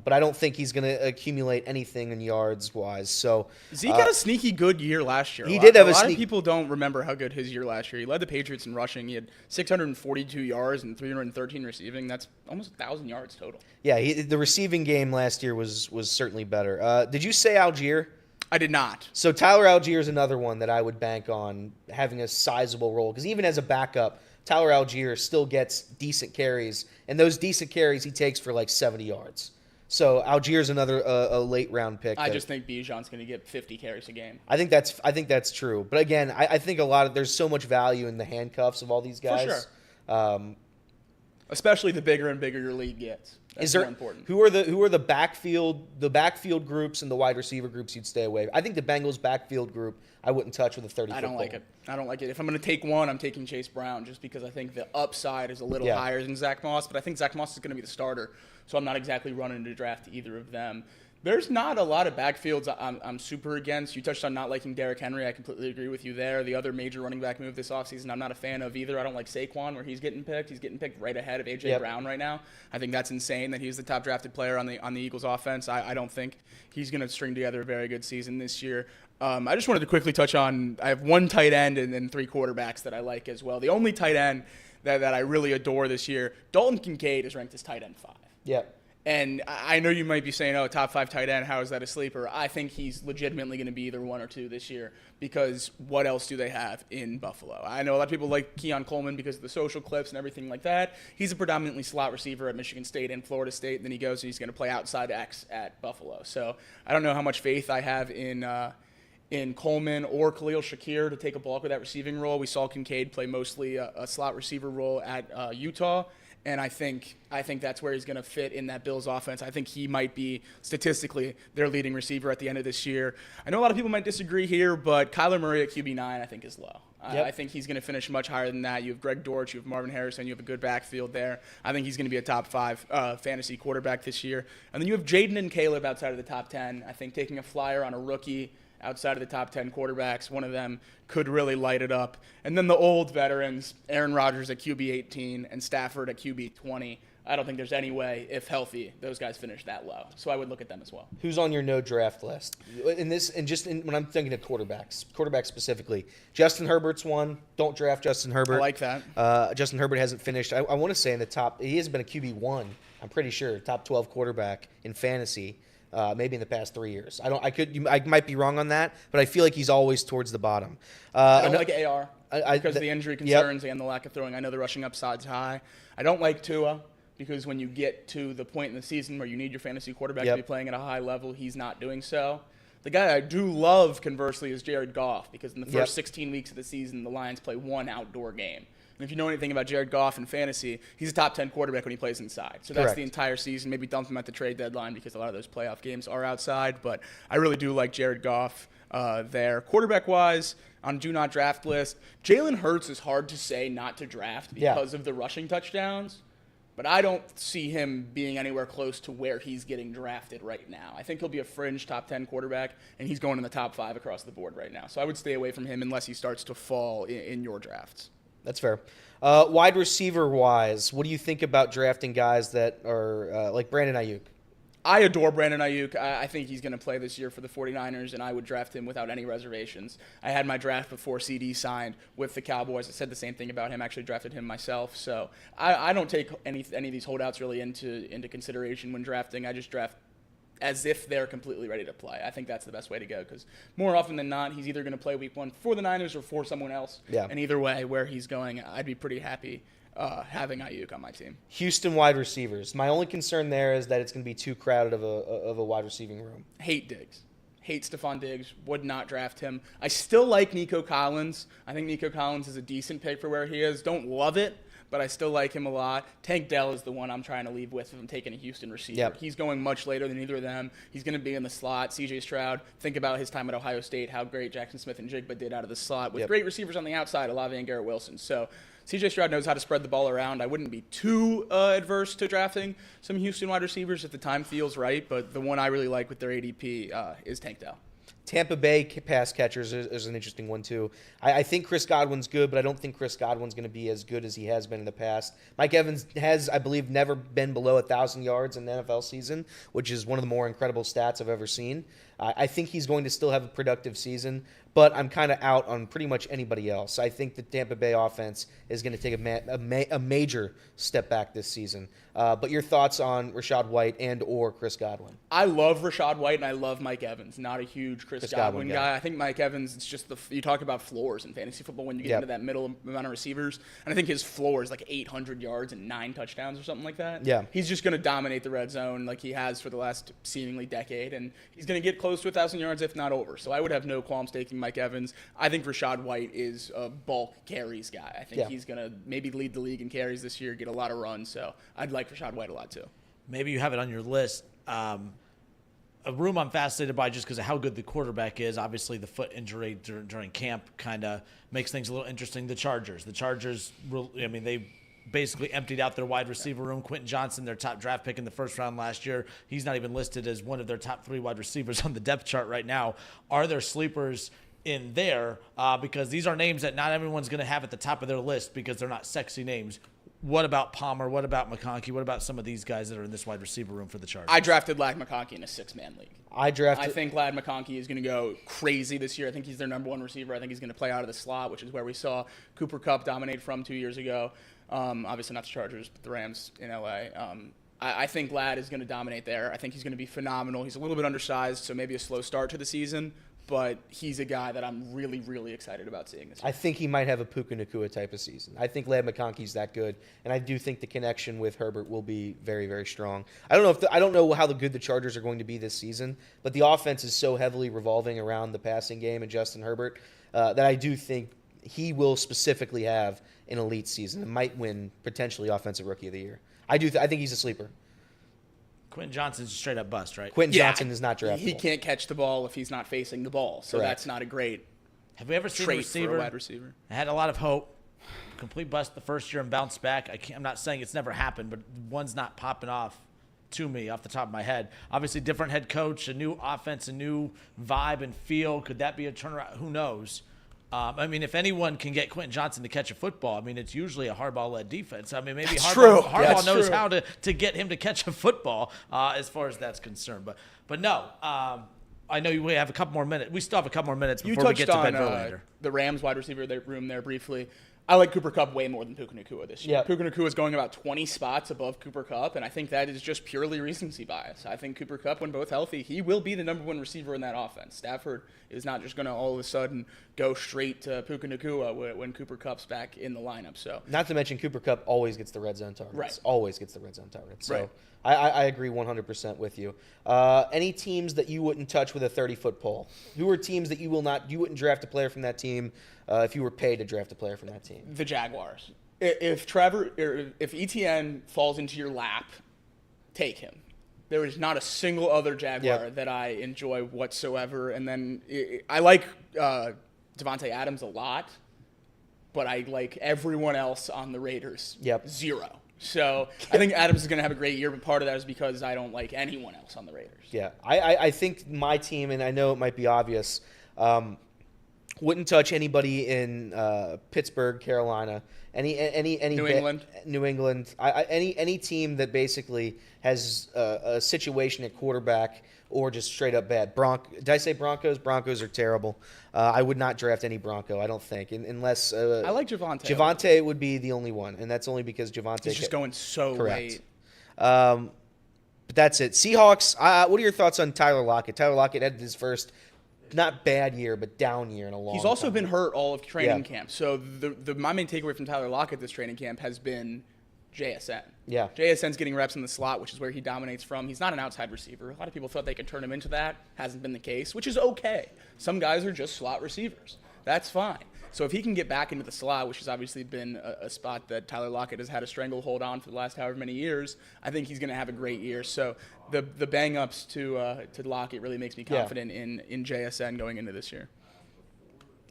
Speaker 7: But I don't think he's going to accumulate anything in yards-wise. So
Speaker 3: Zeke had a sneaky good year last year.
Speaker 7: He did have
Speaker 3: a lot of people don't remember how good his year last year. He led the Patriots in rushing. He had 642 yards and 313 receiving. That's almost 1,000 yards total.
Speaker 7: Yeah, the receiving game last year was certainly better. Did you say Algier?
Speaker 3: I did not.
Speaker 7: So Tyler Algier is another one that I would bank on having a sizable role. Because even as a backup, Tyler Algier still gets decent carries. And those decent carries he takes for like 70 yards. So Algiers another a late round pick.
Speaker 3: I just think Bijan's going to get 50 carries a game.
Speaker 7: I think that's true. But again, I think there's so much value in the handcuffs of all these guys.
Speaker 3: For sure. Especially the bigger and bigger your league gets. That's more important.
Speaker 7: Who are the backfield groups and the wide receiver groups you'd stay away? I think the Bengals backfield group I wouldn't touch with a 30.
Speaker 3: I don't like it. If I'm going to take one, I'm taking Chase Brown just because I think the upside is a little higher than Zach Moss. But I think Zach Moss is going to be the starter, so I'm not exactly running to draft either of them. There's not a lot of backfields I'm super against. You touched on not liking Derrick Henry. I completely agree with you there. The other major running back move this offseason I'm not a fan of either. I don't like Saquon where he's getting picked. He's getting picked right ahead of A.J. Brown right now. I think that's insane that he's the top drafted player on the Eagles offense. I don't think he's going to string together a very good season this year. I just wanted to quickly touch on, I have one tight end and then 3 quarterbacks that I like as well. The only tight end that I really adore this year, Dalton Kincaid is ranked as tight end 5.
Speaker 7: Yep.
Speaker 3: And I know you might be saying, oh, top 5 tight end, how is that a sleeper? I think he's legitimately going to be either 1 or 2 this year because what else do they have in Buffalo? I know a lot of people like Keon Coleman because of the social clips and everything like that. He's a predominantly slot receiver at Michigan State and Florida State. And then he goes and he's going to play outside X at Buffalo. So I don't know how much faith I have in Coleman or Khalil Shakir to take a bulk of that receiving role. We saw Kincaid play mostly a slot receiver role at Utah. And I think that's where he's going to fit in that Bills offense. I think he might be, statistically, their leading receiver at the end of this year. I know a lot of people might disagree here, but Kyler Murray at QB9 I think is low. I think he's going to finish much higher than that. You have Greg Dortch, you have Marvin Harrison, you have a good backfield there. I think he's going to be a top 5 fantasy quarterback this year. And then you have Jaden and Caleb outside of the top 10. I think taking a flyer on a rookie outside of the top 10 quarterbacks, one of them could really light it up. And then the old veterans, Aaron Rodgers at QB 18 and Stafford at QB 20. I don't think there's any way, if healthy, those guys finish that low. So I would look at them as well.
Speaker 7: Who's on your no draft list? When I'm thinking of quarterbacks specifically, Justin Herbert's one. Don't draft Justin Herbert.
Speaker 3: I like that.
Speaker 7: Justin Herbert hasn't finished. I want to say in the top. He hasn't been a QB1. I'm pretty sure top 12 quarterback in fantasy. Maybe in the past 3 years. I might be wrong on that, but I feel like he's always towards the bottom.
Speaker 3: I don't like AR because of the injury concerns and the lack of throwing. I know the rushing upside's high. I don't like Tua because when you get to the point in the season where you need your fantasy quarterback to be playing at a high level, he's not doing so. The guy I do love, conversely, is Jared Goff because in the first 16 weeks of the season, the Lions play 1 outdoor game. And if you know anything about Jared Goff in fantasy, he's a top 10 quarterback when he plays inside. So that's the entire season. Maybe dump him at the trade deadline because a lot of those playoff games are outside. But I really do like Jared Goff there. Quarterback-wise, on do not draft list, Jalen Hurts is hard to say not to draft because of the rushing touchdowns. But I don't see him being anywhere close to where he's getting drafted right now. I think he'll be a fringe top 10 quarterback, and he's going in the top 5 across the board right now. So I would stay away from him unless he starts to fall in your drafts.
Speaker 7: That's fair. Wide receiver-wise, what do you think about drafting guys that are like Brandon Ayuk?
Speaker 3: I adore Brandon Ayuk. I think he's going to play this year for the 49ers, and I would draft him without any reservations. I had my draft before CD signed with the Cowboys. I said the same thing about him. I actually drafted him myself. So I don't take any of these holdouts really into consideration when drafting. I just draft as if they're completely ready to play. I think that's the best way to go because more often than not, he's either going to play week 1 for the Niners or for someone else. Yeah. And either way, where he's going, I'd be pretty happy having Ayuk on my team.
Speaker 7: Houston wide receivers. My only concern there is that it's going to be too crowded of a wide receiving room.
Speaker 3: Hate Diggs. Hate Stephon Diggs. Would not draft him. I still like Nico Collins. I think Nico Collins is a decent pick for where he is. Don't love it, but I still like him a lot. Tank Dell is the one I'm trying to leave with if I'm taking a Houston receiver. Yep. He's going much later than either of them. He's going to be in the slot. C.J. Stroud, think about his time at Ohio State, how great Jackson Smith and Jigba did out of the slot with great receivers on the outside, Olave and Garrett Wilson. So C.J. Stroud knows how to spread the ball around. I wouldn't be too adverse to drafting some Houston wide receivers if the time feels right, but the one I really like with their ADP is Tank Dell.
Speaker 7: Tampa Bay pass catchers is an interesting one, too. I think Chris Godwin's good, but I don't think Chris Godwin's going to be as good as he has been in the past. Mike Evans has, I believe, never been below 1,000 yards in the NFL season, which is one of the more incredible stats I've ever seen. I think he's going to still have a productive season, but I'm kind of out on pretty much anybody else. I think the Tampa Bay offense is going to take a major step back this season. But your thoughts on Rachaad White and or Chris Godwin?
Speaker 3: I love Rachaad White and I love Mike Evans. Not a huge Chris Godwin guy. I think Mike Evans, it's just you talk about floors in fantasy football when you get into that middle amount of receivers. And I think his floor is like 800 yards and 9 touchdowns or something like that.
Speaker 7: Yeah.
Speaker 3: He's just going to dominate the red zone like he has for the last seemingly decade. And he's going to get close to 1,000 yards, if not over. So I would have no qualms taking Mike Evans. I think Rachaad White is a bulk carries guy. I think he's going to maybe lead the league in carries this year, get a lot of runs. So I'd like Rachaad White a lot too.
Speaker 5: Maybe you have it on your list. A room I'm fascinated by just because of how good the quarterback is. Obviously, the foot injury during camp kind of makes things a little interesting. The Chargers, they basically emptied out their wide receiver room. Quentin Johnson, their top draft pick in the first round last year, he's not even listed as one of their top 3 wide receivers on the depth chart right now. Are there sleepers in there? Because these are names that not everyone's going to have at the top of their list because they're not sexy names. What about Palmer? What about McConkey? What about some of these guys that are in this wide receiver room for the Chargers?
Speaker 3: I drafted Lad McConkey in a 6-man league.
Speaker 7: I
Speaker 3: think Lad McConkey is going to go crazy this year. I think he's their number 1 receiver. I think he's going to play out of the slot, which is where we saw Cooper Kupp dominate from 2 years ago. Obviously not the Chargers, but the Rams in L.A. I think Lad is going to dominate there. I think he's going to be phenomenal. He's a little bit undersized, so maybe a slow start to the season. But he's a guy that I'm really, really excited about seeing this year.
Speaker 7: I think he might have a Puka Nacua type of season. I think Lad McConkey's that good, and I do think the connection with Herbert will be very, very strong. I don't know how good the Chargers are going to be this season, but the offense is so heavily revolving around the passing game and Justin Herbert that I do think he will specifically have an elite season and might win potentially Offensive Rookie of the Year. I think he's a sleeper.
Speaker 5: Quentin Johnson's a straight-up bust, right?
Speaker 7: Quentin Johnson is not draftable.
Speaker 3: He can't catch the ball if he's not facing the ball, so that's not a great
Speaker 5: Have we ever seen a
Speaker 3: trait
Speaker 5: receiver?
Speaker 3: for a wide receiver.
Speaker 5: I had a lot of hope. Complete bust the first year and bounce back. I'm not saying it's never happened, but one's not popping off to me off the top of my head. Obviously, different head coach, a new offense, a new vibe and feel. Could that be a turnaround? Who knows? If anyone can get Quentin Johnson to catch a football, it's usually a Harbaugh-led defense. Maybe Harbaugh knows how to get him to catch a football as far as that's concerned. But no, I know we have a couple more minutes. We still have a couple more minutes before we get to Ben Verlander.
Speaker 3: The Rams wide receiver room there briefly. I like Cooper Kupp way more than Puka Nacua this year.
Speaker 7: Yep.
Speaker 3: Puka Nacua is going about 20 spots above Cooper Kupp, and I think that is just purely recency bias. I think Cooper Kupp, when both healthy, he will be the number 1 receiver in that offense. Stafford is not just going to all of a sudden go straight to Puka Nacua when Cooper Kupp's back in the lineup. So,
Speaker 7: not to mention Cooper Kupp always gets the red zone targets.
Speaker 3: Right.
Speaker 7: Always gets the red zone targets. So
Speaker 3: right.
Speaker 7: I agree 100% with you. Any teams that you wouldn't touch with a 30-foot pole? Who are teams that you wouldn't draft a player from that team if you were paid to draft a player from that team?
Speaker 3: The Jaguars. If ETN falls into your lap, take him. There is not a single other Jaguar that I enjoy whatsoever. And then I like Devontae Adams a lot, but I like everyone else on the Raiders. Zero. So I think Adams is going to have a great year, but part of that is because I don't like anyone else on the Raiders.
Speaker 7: Yeah, I think my team, and I know it might be obvious, wouldn't touch anybody in Pittsburgh, Carolina, any New England, any team that basically has a situation at quarterback or just straight up bad. Did I say Broncos? Broncos are terrible. I would not draft any Bronco, I don't think, unless
Speaker 3: I like Javonte.
Speaker 7: Javonte would be the only one, and that's only because Javonte
Speaker 3: is just going so late.
Speaker 7: But that's it. Seahawks. What are your thoughts on Tyler Lockett? Tyler Lockett had his first not bad year, but down year in a long time.
Speaker 3: He's also been hurt all of training camp. So my main takeaway from Tyler Lockett this training camp has been JSN.
Speaker 7: Yeah.
Speaker 3: JSN's getting reps in the slot, which is where he dominates from. He's not an outside receiver. A lot of people thought they could turn him into that. Hasn't been the case, which is okay. Some guys are just slot receivers. That's fine. So if he can get back into the slot, which has obviously been a spot that Tyler Lockett has had a stranglehold on for the last however many years, I think he's going to have a great year. So the bang-ups to Lockett really makes me confident in JSN going into this year.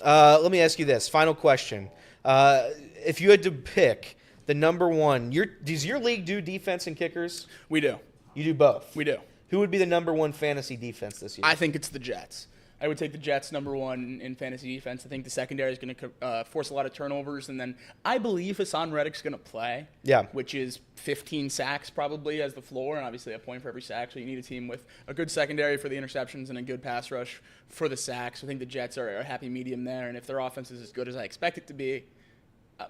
Speaker 7: Let me ask you this. Final question. If you had to pick the number one, does your league do defense and kickers?
Speaker 3: We do.
Speaker 7: You do both?
Speaker 3: We do.
Speaker 7: Who would be the number one fantasy defense this year?
Speaker 3: I think it's the Jets. I would take the Jets #1 in fantasy defense. I think the secondary is going to force a lot of turnovers, and then I believe Hassan Reddick's going to play.
Speaker 7: Yeah.
Speaker 3: Which is 15 sacks probably as the floor, and obviously a point for every sack. So you need a team with a good secondary for the interceptions and a good pass rush for the sacks. I think the Jets are a happy medium there, and if their offense is as good as I expect it to be,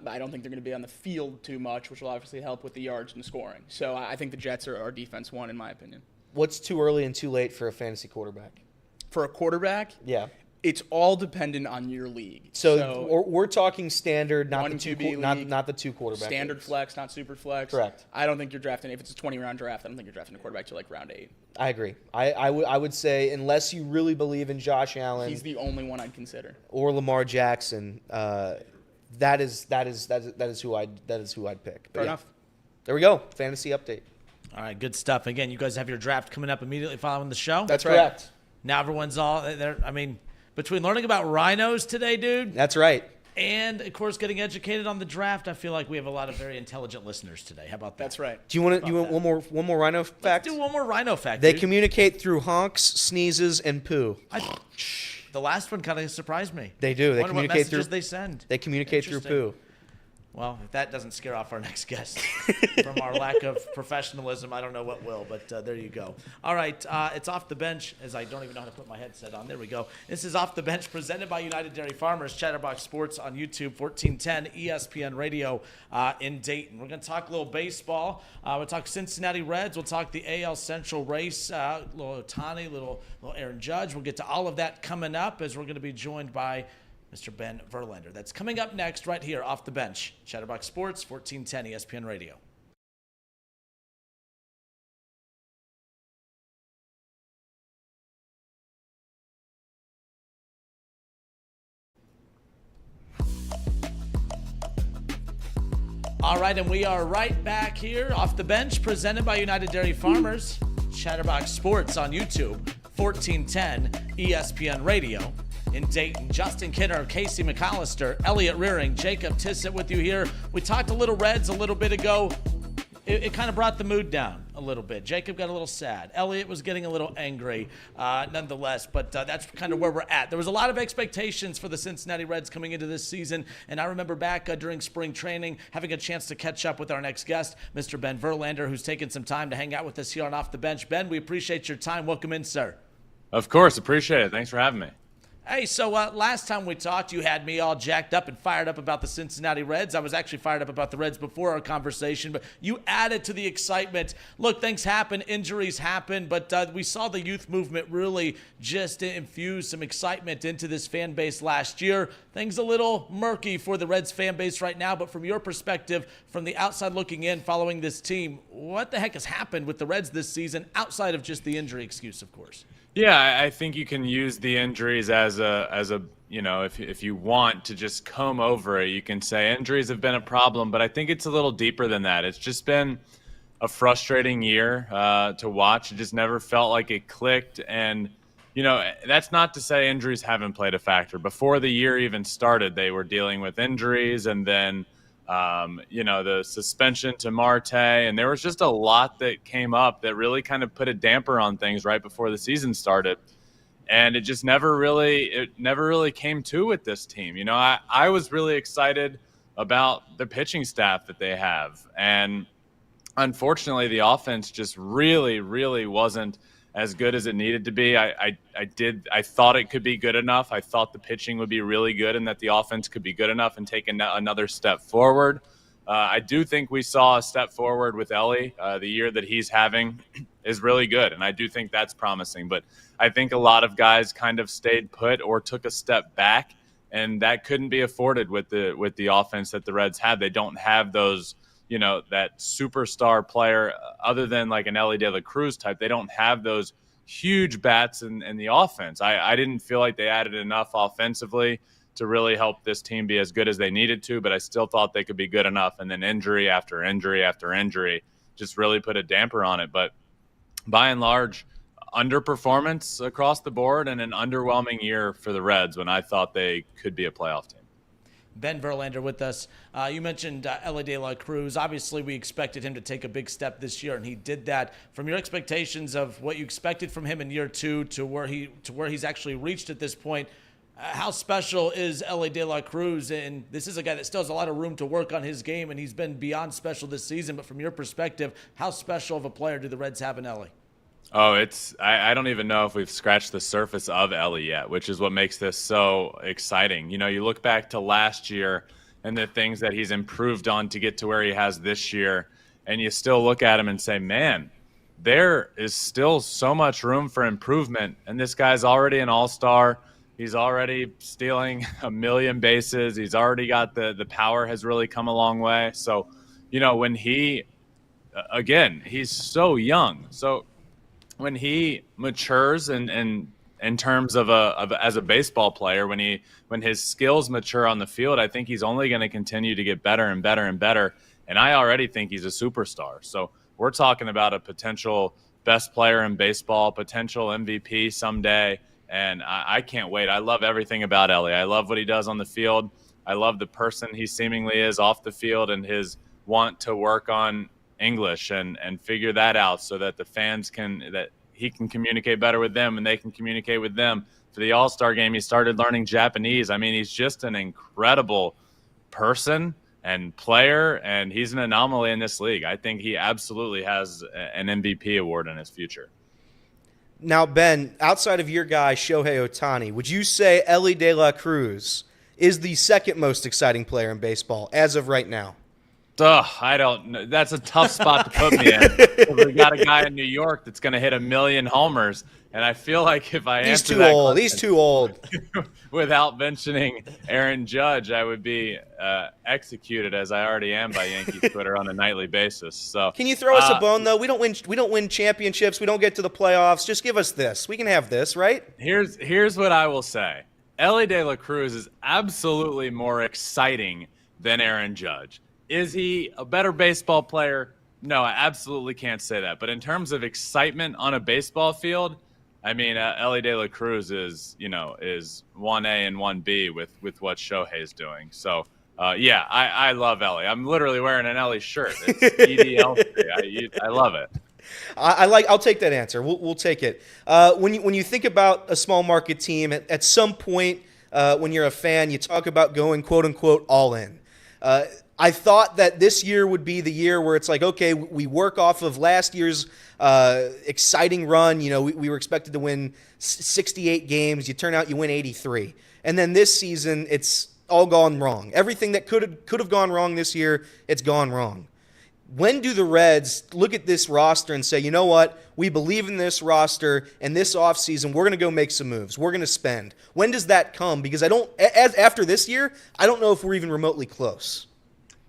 Speaker 3: I don't think they're going to be on the field too much, which will obviously help with the yards and scoring. So I think the Jets are defense 1 in my opinion.
Speaker 7: What's too early and too late for a fantasy quarterback?
Speaker 3: For a quarterback,
Speaker 7: Yeah.
Speaker 3: it's all dependent on your league.
Speaker 7: So we're talking standard, not
Speaker 3: 1
Speaker 7: the two,
Speaker 3: QB league,
Speaker 7: not the two quarterback.
Speaker 3: standard
Speaker 7: leagues.
Speaker 3: flex, not super flex.
Speaker 7: Correct.
Speaker 3: I don't think you're drafting. If it's a 20-round draft, I don't think you're drafting a quarterback till like round 8.
Speaker 7: I agree. I would say unless you really believe in Josh Allen
Speaker 3: He's the only one I'd consider.
Speaker 7: or Lamar Jackson, that is who I'd pick. But
Speaker 3: Fair
Speaker 7: yeah.
Speaker 3: enough.
Speaker 7: There we go. Fantasy update.
Speaker 5: All right, good stuff. Again, you guys have your draft coming up immediately following the show.
Speaker 3: That's right.
Speaker 7: Correct.
Speaker 5: Now everyone's all there. I mean, between learning about rhinos today, dude,
Speaker 7: That's right.
Speaker 5: and of course getting educated on the draft, I feel like we have a lot of very intelligent listeners today. How about that?
Speaker 3: That's right.
Speaker 7: Do you want one more rhino fact?
Speaker 5: Let's do one more rhino fact.
Speaker 7: They
Speaker 5: dude.
Speaker 7: communicate through honks, sneezes, and poo.
Speaker 5: The last one kind of surprised me.
Speaker 7: They do. They
Speaker 5: Wonder what
Speaker 7: communicate through.
Speaker 5: messages they send.
Speaker 7: They communicate through
Speaker 5: Interesting.
Speaker 7: poo.
Speaker 5: Well, if that doesn't scare off our next guest from our lack of professionalism, I don't know what will, but there you go. All right, it's Off the Bench, as I don't even know how to put my headset on. There we go. This is Off the Bench, presented by United Dairy Farmers, Chatterbox Sports on YouTube, 1410 ESPN Radio in Dayton. We're going to talk a little baseball. We'll talk Cincinnati Reds. We'll talk the AL Central race, little Ohtani, little Aaron Judge. We'll get to all of that coming up as we're going to be joined by Mr. Ben Verlander. That's coming up next right here Off the Bench. Chatterbox Sports, 1410 ESPN Radio. All right, and we are right back here Off the Bench, presented by United Dairy Farmers. Chatterbox Sports on YouTube, 1410 ESPN Radio. In Dayton, Justin Kinner, Casey McAllister, Elliot Rearing, Jakob Tissett with you here. We talked a little Reds a little bit ago. It kind of brought the mood down a little bit. Jakob got a little sad. Elliot was getting a little angry nonetheless, but that's kind of where we're at. There was a lot of expectations for the Cincinnati Reds coming into this season, and I remember back during spring training having a chance to catch up with our next guest, Mr. Ben Verlander, who's taken some time to hang out with us here on Off the Bench. Ben, we appreciate your time. Welcome in, sir.
Speaker 8: Of course, appreciate it. Thanks for having me.
Speaker 5: Hey, so last time we talked, you had me all jacked up and fired up about the Cincinnati Reds. I was actually fired up about the Reds before our conversation, but you added to the excitement. Look, things happen, injuries happen, but we saw the youth movement really just infuse some excitement into this fan base last year. Things a little murky for the Reds fan base right now, but from your perspective, from the outside looking in, following this team, what the heck has happened with the Reds this season, outside of just the injury excuse, of course?
Speaker 8: Yeah, I think you can use the injuries as a you know, if you want to just comb over it, you can say injuries have been a problem, but I think it's a little deeper than that. It's just been a frustrating year to watch. It just never felt like it clicked, and you know, that's not to say injuries haven't played a factor. Before the year even started, they were dealing with injuries, and then you know, the suspension to Marte, and there was just a lot that came up that really kind of put a damper on things right before the season started. And it just never really came to with this team. You know, I was really excited about the pitching staff that they have. And unfortunately, the offense just really, really wasn't as good as it needed to be. I thought it could be good enough. I thought the pitching would be really good and that the offense could be good enough and take another step forward. I do think we saw a step forward with Ellie. The year that he's having is really good, and I do think that's promising. But I think a lot of guys kind of stayed put or took a step back, and that couldn't be afforded with the offense that the Reds have. They don't have those, you know, that superstar player other than like an Ellie De La Cruz type. They don't have those huge bats in the offense. I didn't feel like they added enough offensively to really help this team be as good as they needed to, but I still thought they could be good enough. And then injury after injury after injury just really put a damper on it. But by and large, underperformance across the board and an underwhelming year for the Reds when I thought they could be a playoff team.
Speaker 5: Ben Verlander with us. You mentioned Elly De La Cruz. Obviously, we expected him to take a big step this year, and he did that. From your expectations of what you expected from him in year 2 to where he's actually reached at this point, how special is Elly De La Cruz? And this is a guy that still has a lot of room to work on his game, and he's been beyond special this season. But from your perspective, how special of a player do the Reds have in Elly?
Speaker 8: Oh, I don't even know if we've scratched the surface of Elly yet, which is what makes this so exciting. You know, you look back to last year and the things that he's improved on to get to where he has this year, and you still look at him and say, man, there is still so much room for improvement. And this guy's already an all-star. He's already stealing 1 million bases. He's already got the power has really come a long way. So, you know, when he's so young. So when he matures and in terms of as a baseball player, when his skills mature on the field, I think he's only going to continue to get better and better and better. And I already think he's a superstar. So we're talking about a potential best player in baseball, potential MVP someday. And I can't wait. I love everything about Elly. I love what he does on the field. I love the person he seemingly is off the field and his want to work on English and figure that out so that the fans that he can communicate better with them and they can communicate with them. For the All-Star game, he started learning Japanese. I mean, he's just an incredible person and player, and he's an anomaly in this league. I think he absolutely has an MVP award in his future.
Speaker 7: Now, Ben, outside of your guy, Shohei Ohtani, would you say Elly De La Cruz is the second most exciting player in baseball as of right now?
Speaker 8: I don't know. That's a tough spot to put me in. We got a guy in New York that's going to hit 1 million homers, and I feel like if I answer that question
Speaker 7: He's too old.
Speaker 8: without mentioning Aaron Judge, I would be executed, as I already am by Yankees Twitter on a nightly basis. So,
Speaker 7: can you throw us a bone though? We don't win championships. We don't get to the playoffs. Just give us this. We can have this, right?
Speaker 8: Here's what I will say. Elly De La Cruz is absolutely more exciting than Aaron Judge. Is he a better baseball player? No, I absolutely can't say that. But in terms of excitement on a baseball field, I mean, Elly De La Cruz is 1A and 1B with what Shohei's doing. So, yeah, I love Elly. I'm literally wearing an Elly shirt. It's EDL. I love it.
Speaker 7: I'll take that answer. We'll take it. When you think about a small market team, at some point when you're a fan, you talk about going quote unquote all in. I thought that this year would be the year where it's like, okay, we work off of last year's exciting run. You know, we were expected to win 68 games. You turn out you win 83. And then this season, it's all gone wrong. Everything that could have gone wrong this year, it's gone wrong. When do the Reds look at this roster and say, you know what, we believe in this roster, and this offseason we're going to go make some moves. We're going to spend. When does that come? Because after this year, I don't know if we're even remotely close.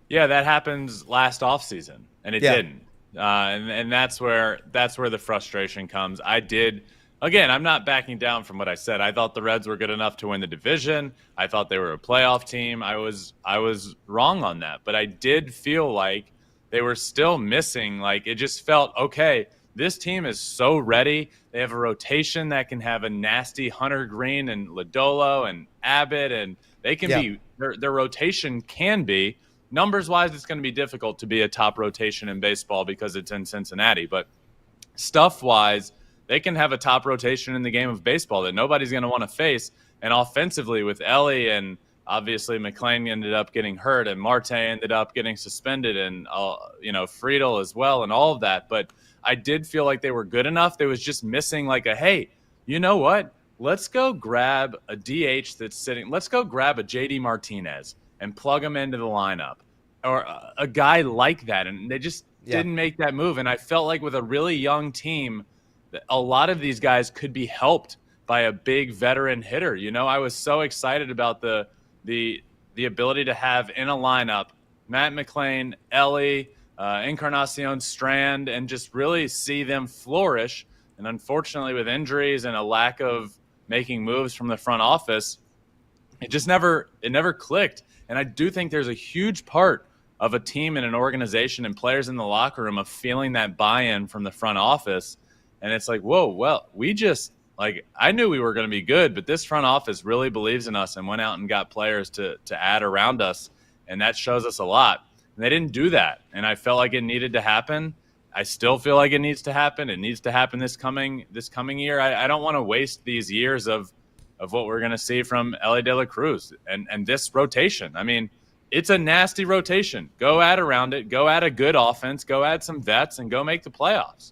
Speaker 8: Yeah, that happens last offseason, and it didn't. And that's where the frustration comes. I'm not backing down from what I said. I thought the Reds were good enough to win the division. I thought they were a playoff team. I was wrong on that. But I did feel like they were still missing. Like, it just felt, okay, this team is so ready. They have a rotation that can have a nasty Hunter Greene and Lodolo and Abbott, and they can be their rotation can be. Numbers-wise, it's going to be difficult to be a top rotation in baseball because it's in Cincinnati. But stuff-wise, they can have a top rotation in the game of baseball that nobody's going to want to face. And offensively, with Elly and obviously McClain ended up getting hurt and Marte ended up getting suspended and, Friedel as well and all of that. But I did feel like they were good enough. They was just missing like hey, you know what? Let's go grab a DH that's sitting. Let's go grab a JD Martinez and plug him into the lineup, or a guy like that. And they just didn't make that move. And I felt like with a really young team, a lot of these guys could be helped by a big veteran hitter. You know, I was so excited about the ability to have in a lineup Matt McClain, Elly, Encarnacion Strand, and just really see them flourish. And unfortunately, with injuries and a lack of making moves from the front office, it never clicked. And I do think there's a huge part of a team and an organization and players in the locker room of feeling that buy-in from the front office. And it's like, whoa, well, we just Like, I knew we were going to be good, but this front office really believes in us and went out and got players to add around us, and that shows us a lot. And they didn't do that, and I felt like it needed to happen. I still feel like it needs to happen. It needs to happen this coming year. I don't want to waste these years of what we're going to see from Elly De La Cruz and this rotation. I mean, it's a nasty rotation. Go add around it. Go add a good offense. Go add some vets and go make the playoffs.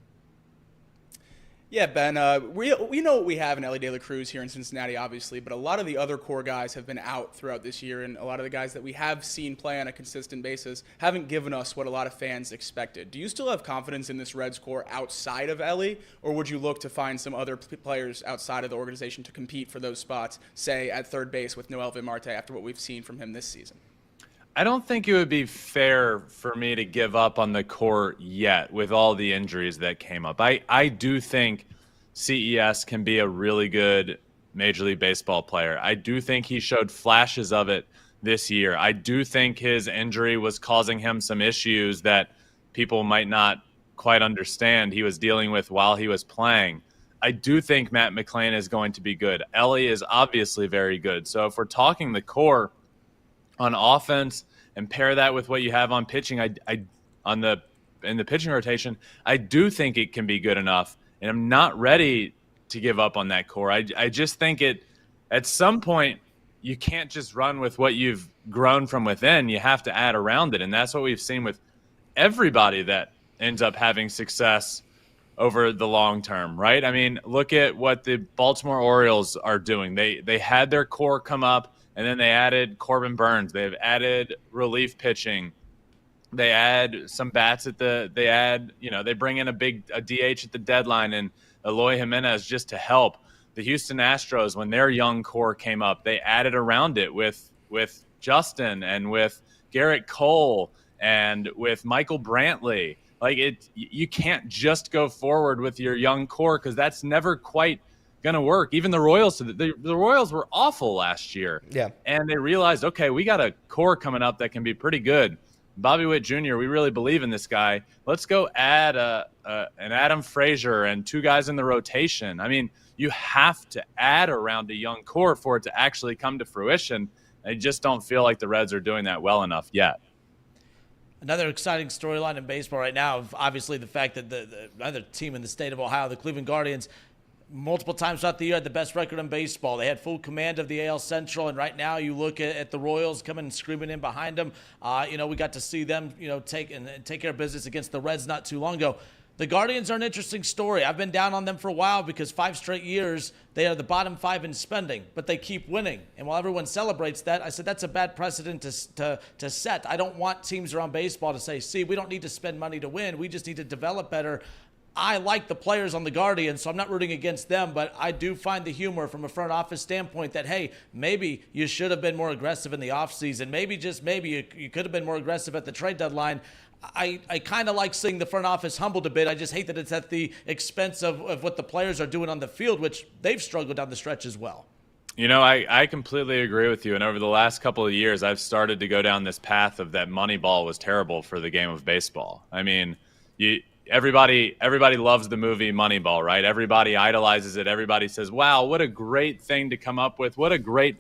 Speaker 3: Yeah, Ben, we know what we have in Elly De La Cruz here in Cincinnati, obviously, but a lot of the other core guys have been out throughout this year, and a lot of the guys that we have seen play on a consistent basis haven't given us what a lot of fans expected. Do you still have confidence in this Reds core outside of Elly, or would you look to find some other players outside of the organization to compete for those spots, say at third base with Noelvin Marte after what we've seen from him this season?
Speaker 8: I don't think it would be fair for me to give up on the core yet with all the injuries that came up. I do think CES can be a really good Major League Baseball player. I do think he showed flashes of it this year. I do think his injury was causing him some issues that people might not quite understand he was dealing with while he was playing. I do think Matt McClain is going to be good. Elly is obviously very good. So if we're talking the core on offense and pair that with what you have on pitching, in the pitching rotation, I do think it can be good enough, and I'm not ready to give up on that core. I just think at some point you can't just run with what you've grown from within. You have to add around it, and that's what we've seen with everybody that ends up having success over the long term, right? I mean, look at what the Baltimore Orioles are doing. They had their core come up, and then they added Corbin Burns. They've added relief pitching. They add some bats they bring in a DH at the deadline and Eloy Jimenez just to help. The Houston Astros, when their young core came up, they added around it with Justin and with Garrett Cole and with Michael Brantley. Like, you can't just go forward with your young core because that's never quite going to work. Even the Royals, the Royals were awful last year.
Speaker 7: Yeah.
Speaker 8: And they realized, okay, we got a core coming up that can be pretty good. Bobby Witt Jr., we really believe in this guy. Let's go add an Adam Frazier and two guys in the rotation. I mean, you have to add around a young core for it to actually come to fruition. I just don't feel like the Reds are doing that well enough yet.
Speaker 5: Another exciting storyline in baseball right now, obviously the fact that the other team in the state of Ohio, the Cleveland Guardians, multiple times throughout the year had the best record in baseball. They had full command of the AL Central, and right now you look at the Royals coming and screaming in behind them. We got to see them, take care of business against the Reds not too long ago. The Guardians are an interesting story. I've been down on them for a while because 5 straight years they are the bottom 5 in spending, but they keep winning. And while everyone celebrates that, I said that's a bad precedent to set. I don't want teams around baseball to say, see, we don't need to spend money to win. We just need to develop better. I like the players on the Guardians, so I'm not rooting against them, but I do find the humor from a front office standpoint that, hey, maybe you should have been more aggressive in the offseason. Maybe, just maybe, you could have been more aggressive at the trade deadline. I kind of like seeing the front office humbled a bit. I just hate that it's at the expense of what the players are doing on the field, which they've struggled down the stretch as well.
Speaker 8: I completely agree with you. And over the last couple of years, I've started to go down this path of that Moneyball was terrible for the game of baseball. I mean, everybody loves the movie Moneyball, right? Everybody idolizes it. Everybody says, wow, what a great thing to come up with. What a great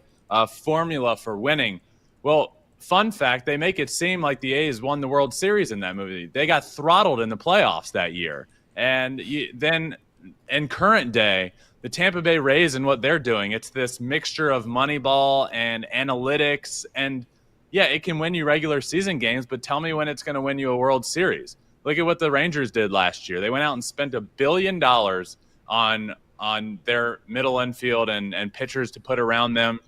Speaker 8: formula for winning. Well, fun fact, they make it seem like the A's won the World Series in that movie. They got throttled in the playoffs that year. And then in current day, the Tampa Bay Rays and what they're doing, it's this mixture of Moneyball and analytics. And, yeah, it can win you regular season games, but tell me when it's going to win you a World Series. Look at what the Rangers did last year. They went out and spent $1 billion on their middle infield and pitchers to put around them,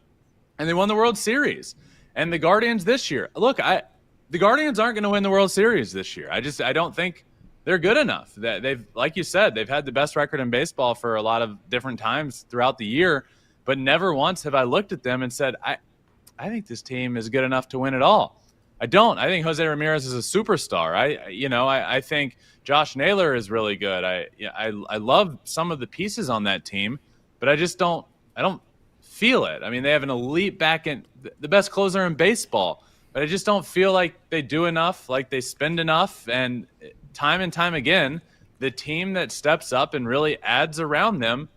Speaker 8: and they won the World Series. And the Guardians this year, look, the Guardians aren't going to win the World Series this year. I don't think they're good enough. They've, like you said, they've had the best record in baseball for a lot of different times throughout the year, but never once have I looked at them and said, I think this team is good enough to win it all. I don't. I think Jose Ramirez is a superstar. I think Josh Naylor is really good. I love some of the pieces on that team, but I don't feel it. I mean, they have an elite back end, the best closer in baseball, but I just don't feel like they do enough, like they spend enough. And time again, the team that steps up and really adds around them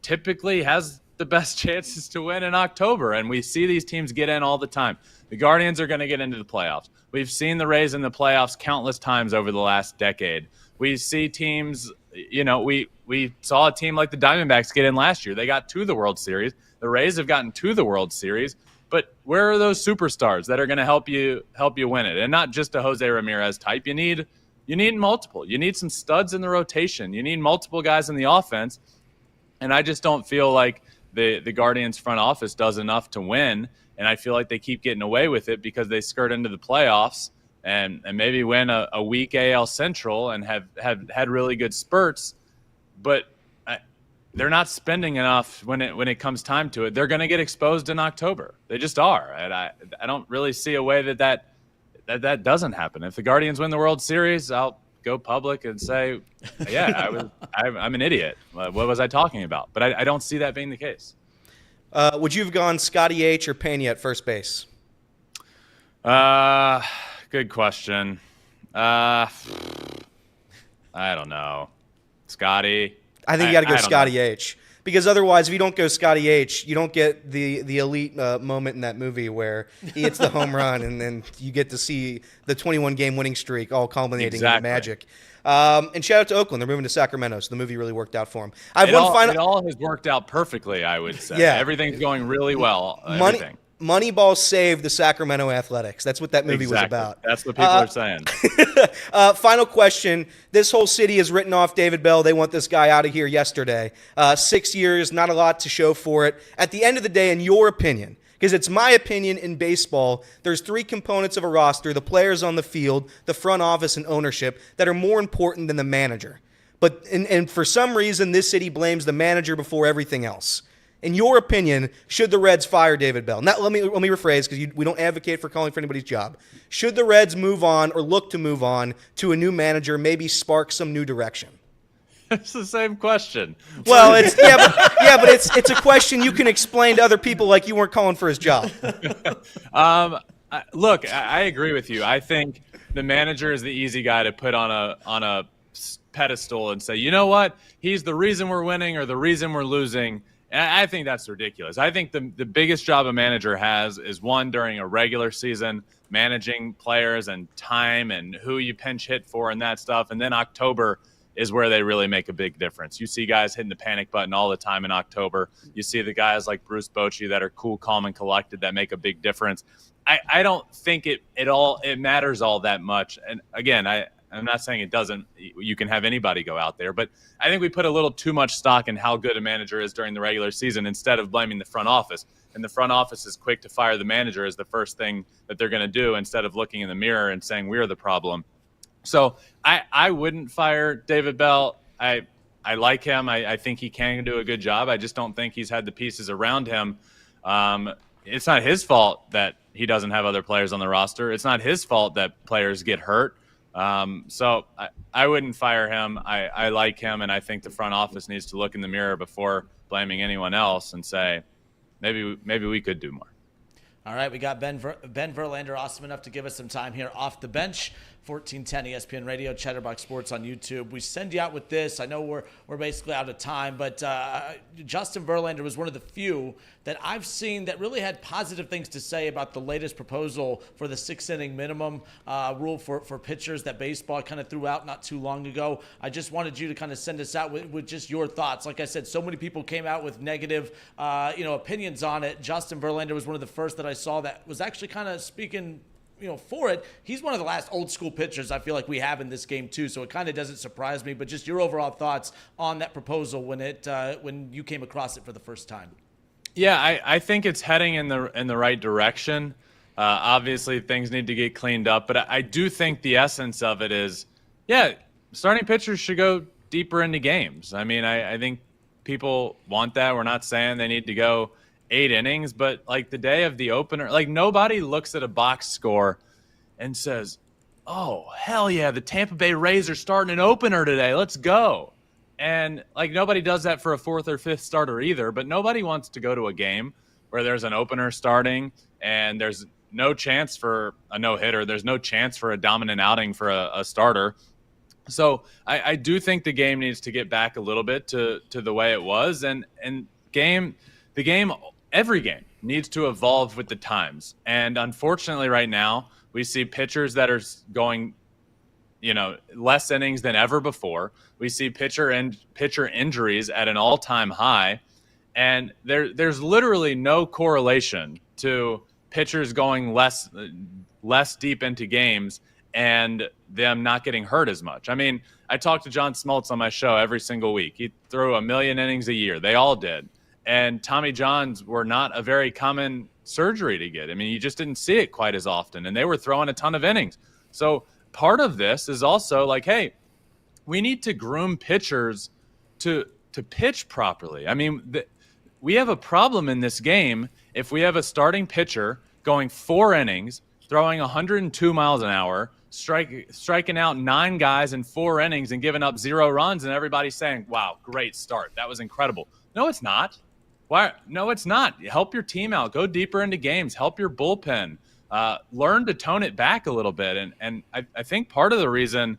Speaker 8: typically has the best chances to win in October. And we see these teams get in all the time. The Guardians are going to get into the playoffs. We've seen the Rays in the playoffs countless times over the last decade. We see teams, we saw a team like the Diamondbacks get in last year. They got to the World Series. The Rays have gotten to the World Series. But where are those superstars that are going to help you win it? And not just a Jose Ramirez type. You need multiple. You need some studs in the rotation. You need multiple guys in the offense. And I just don't feel like the Guardians front office does enough to win. And I feel like they keep getting away with it because they skirt into the playoffs and maybe win a weak AL Central and have had really good spurts. But they're not spending enough when it comes time to it. They're going to get exposed in October. They just are. And I don't really see a way that doesn't happen. If the Guardians win the World Series, I'll go public and say, yeah, I'm an idiot. What was I talking about? But I don't see that being the case.
Speaker 7: Would you have gone Scotty H or Pena at first base?
Speaker 8: Good question. I don't know. Scotty.
Speaker 7: I think you got to go Scotty H. Because otherwise, if you don't go Scotty H, you don't get the elite moment in that movie where he hits the home run and then you get to see the 21-game winning streak all culminating in magic. And shout out to Oakland. They're moving to Sacramento, so the movie really worked out for them.
Speaker 8: It all has worked out perfectly, I would say. Yeah. Everything's going really well.
Speaker 7: Moneyball saved the Sacramento Athletics. That's what that movie was about.
Speaker 8: That's what people are saying.
Speaker 7: Final question. This whole city has written off David Bell. They want this guy out of here yesterday. 6 years, not a lot to show for it. At the end of the day, in your opinion, because it's my opinion in baseball, there's three components of a roster, the players on the field, the front office, and ownership, that are more important than the manager. But and for some reason, this city blames the manager before everything else. In your opinion, should the Reds fire David Bell? Now, let me rephrase, because we don't advocate for calling for anybody's job. Should the Reds move on or look to move on to a new manager, maybe spark some new direction?
Speaker 8: It's the same question.
Speaker 7: Well, but it's a question you can explain to other people like you weren't calling for his job.
Speaker 8: Look, I agree with you. I think the manager is the easy guy to put on a pedestal and say, you know what, he's the reason we're winning or the reason we're losing. And I think that's ridiculous. I think the biggest job a manager has is, one, during a regular season, managing players and time and who you pinch hit for and that stuff. And then October is where they really make a big difference. You see guys hitting the panic button all the time in October. You see the guys like Bruce Bochy that are cool, calm, and collected that make a big difference. I don't think it matters all that much. And again, I'm not saying it doesn't. You can have anybody go out there, but I think we put a little too much stock in how good a manager is during the regular season instead of blaming the front office. And the front office is quick to fire the manager as the first thing that they're going to do instead of looking in the mirror and saying we're the problem. So I wouldn't fire David Bell. I like him. I think he can do a good job. I just don't think he's had the pieces around him. It's not his fault that he doesn't have other players on the roster. It's not his fault that players get hurt. So I wouldn't fire him. I like him, and I think the front office needs to look in the mirror before blaming anyone else and say, maybe we could do more.
Speaker 5: All right, we got Ben Verlander, awesome enough to give us some time here off the bench. 1410 ESPN Radio, Chatterbox Sports on YouTube. We send you out with this. I know we're basically out of time, but Justin Verlander was one of the few that I've seen that really had positive things to say about the latest proposal for the 6-inning minimum rule for pitchers that baseball kind of threw out not too long ago. I just wanted you to kind of send us out with just your thoughts. Like I said, so many people came out with negative opinions on it. Justin Verlander was one of the first that I saw that was actually kind of speaking for it. He's one of the last old school pitchers I feel like we have in this game too, so it kind of doesn't surprise me. But just your overall thoughts on that proposal when you came across it for the first time.
Speaker 8: Yeah, I think it's heading in the right direction. Obviously, things need to get cleaned up, but I do think the essence of it is, starting pitchers should go deeper into games. I mean, I think people want that. We're not saying they need to go 8 innings, but like the day of the opener, like nobody looks at a box score and says, oh, hell yeah, the Tampa Bay Rays are starting an opener today. Let's go. And like nobody does that for a 4th or 5th starter either, but nobody wants to go to a game where there's an opener starting and there's no chance for a no-hitter. There's no chance for a dominant outing for a starter. So I do think the game needs to get back a little bit to the way it was, and every game needs to evolve with the times. And unfortunately, right now we see pitchers that are going, less innings than ever before. We see pitcher injuries at an all-time high, and there's literally no correlation to pitchers going less deep into games and them not getting hurt as much. I mean, I talk to John Smoltz on my show every single week. He threw 1 million innings a year. They all did. And Tommy Johns were not a very common surgery to get. I mean, you just didn't see it quite as often, and they were throwing a ton of innings. So part of this is also like, hey, we need to groom pitchers to pitch properly. I mean, we have a problem in this game if we have a starting pitcher going 4 innings, throwing 102 miles an hour, striking out 9 guys in 4 innings and giving up 0 runs, and everybody's saying, wow, great start. That was incredible. No, it's not. Why? No, it's not. Help your team out. Go deeper into games. Help your bullpen. Learn to tone it back a little bit. And I think part of the reason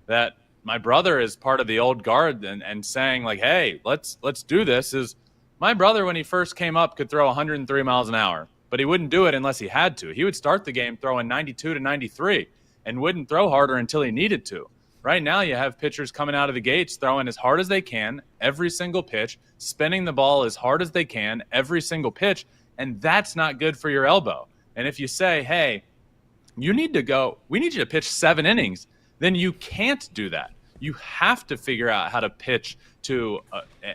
Speaker 8: that my brother is part of the old guard and saying, like, hey, let's do this is my brother, when he first came up, could throw 103 miles an hour, but he wouldn't do it unless he had to. He would start the game throwing 92 to 93 and wouldn't throw harder until he needed to. Right now, you have pitchers coming out of the gates throwing as hard as they can every single pitch, spinning the ball as hard as they can every single pitch, and that's not good for your elbow. And if you say, hey, we need you to pitch 7 innings, then you can't do that. You have to figure out how to pitch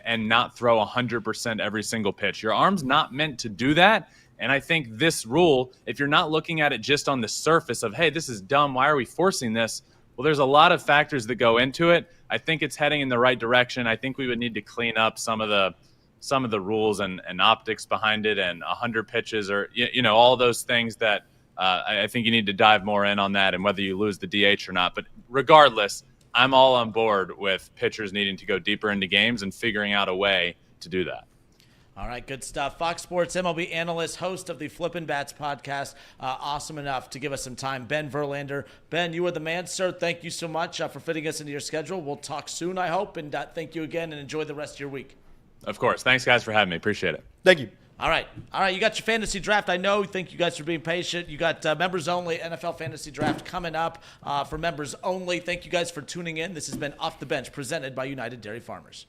Speaker 8: and not throw 100% every single pitch. Your arm's not meant to do that. And I think this rule, if you're not looking at it just on the surface of, hey, this is dumb, why are we forcing this? Well, there's a lot of factors that go into it. I think it's heading in the right direction. I think we would need to clean up some of the rules and optics behind it, and 100 pitches, or all those things that I think you need to dive more in on that, and whether you lose the DH or not. But regardless, I'm all on board with pitchers needing to go deeper into games and figuring out a way to do that.
Speaker 5: All right, good stuff. Fox Sports MLB analyst, host of the Flippin' Bats podcast, awesome enough to give us some time, Ben Verlander. Ben, you are the man, sir. Thank you so much for fitting us into your schedule. We'll talk soon, I hope, and thank you again, and enjoy the rest of your week.
Speaker 8: Of course. Thanks, guys, for having me. Appreciate it.
Speaker 7: Thank you.
Speaker 5: All right. You got your fantasy draft. I know. Thank you guys for being patient. You got members only NFL fantasy draft coming up for members only. Thank you guys for tuning in. This has been Off the Bench, presented by United Dairy Farmers.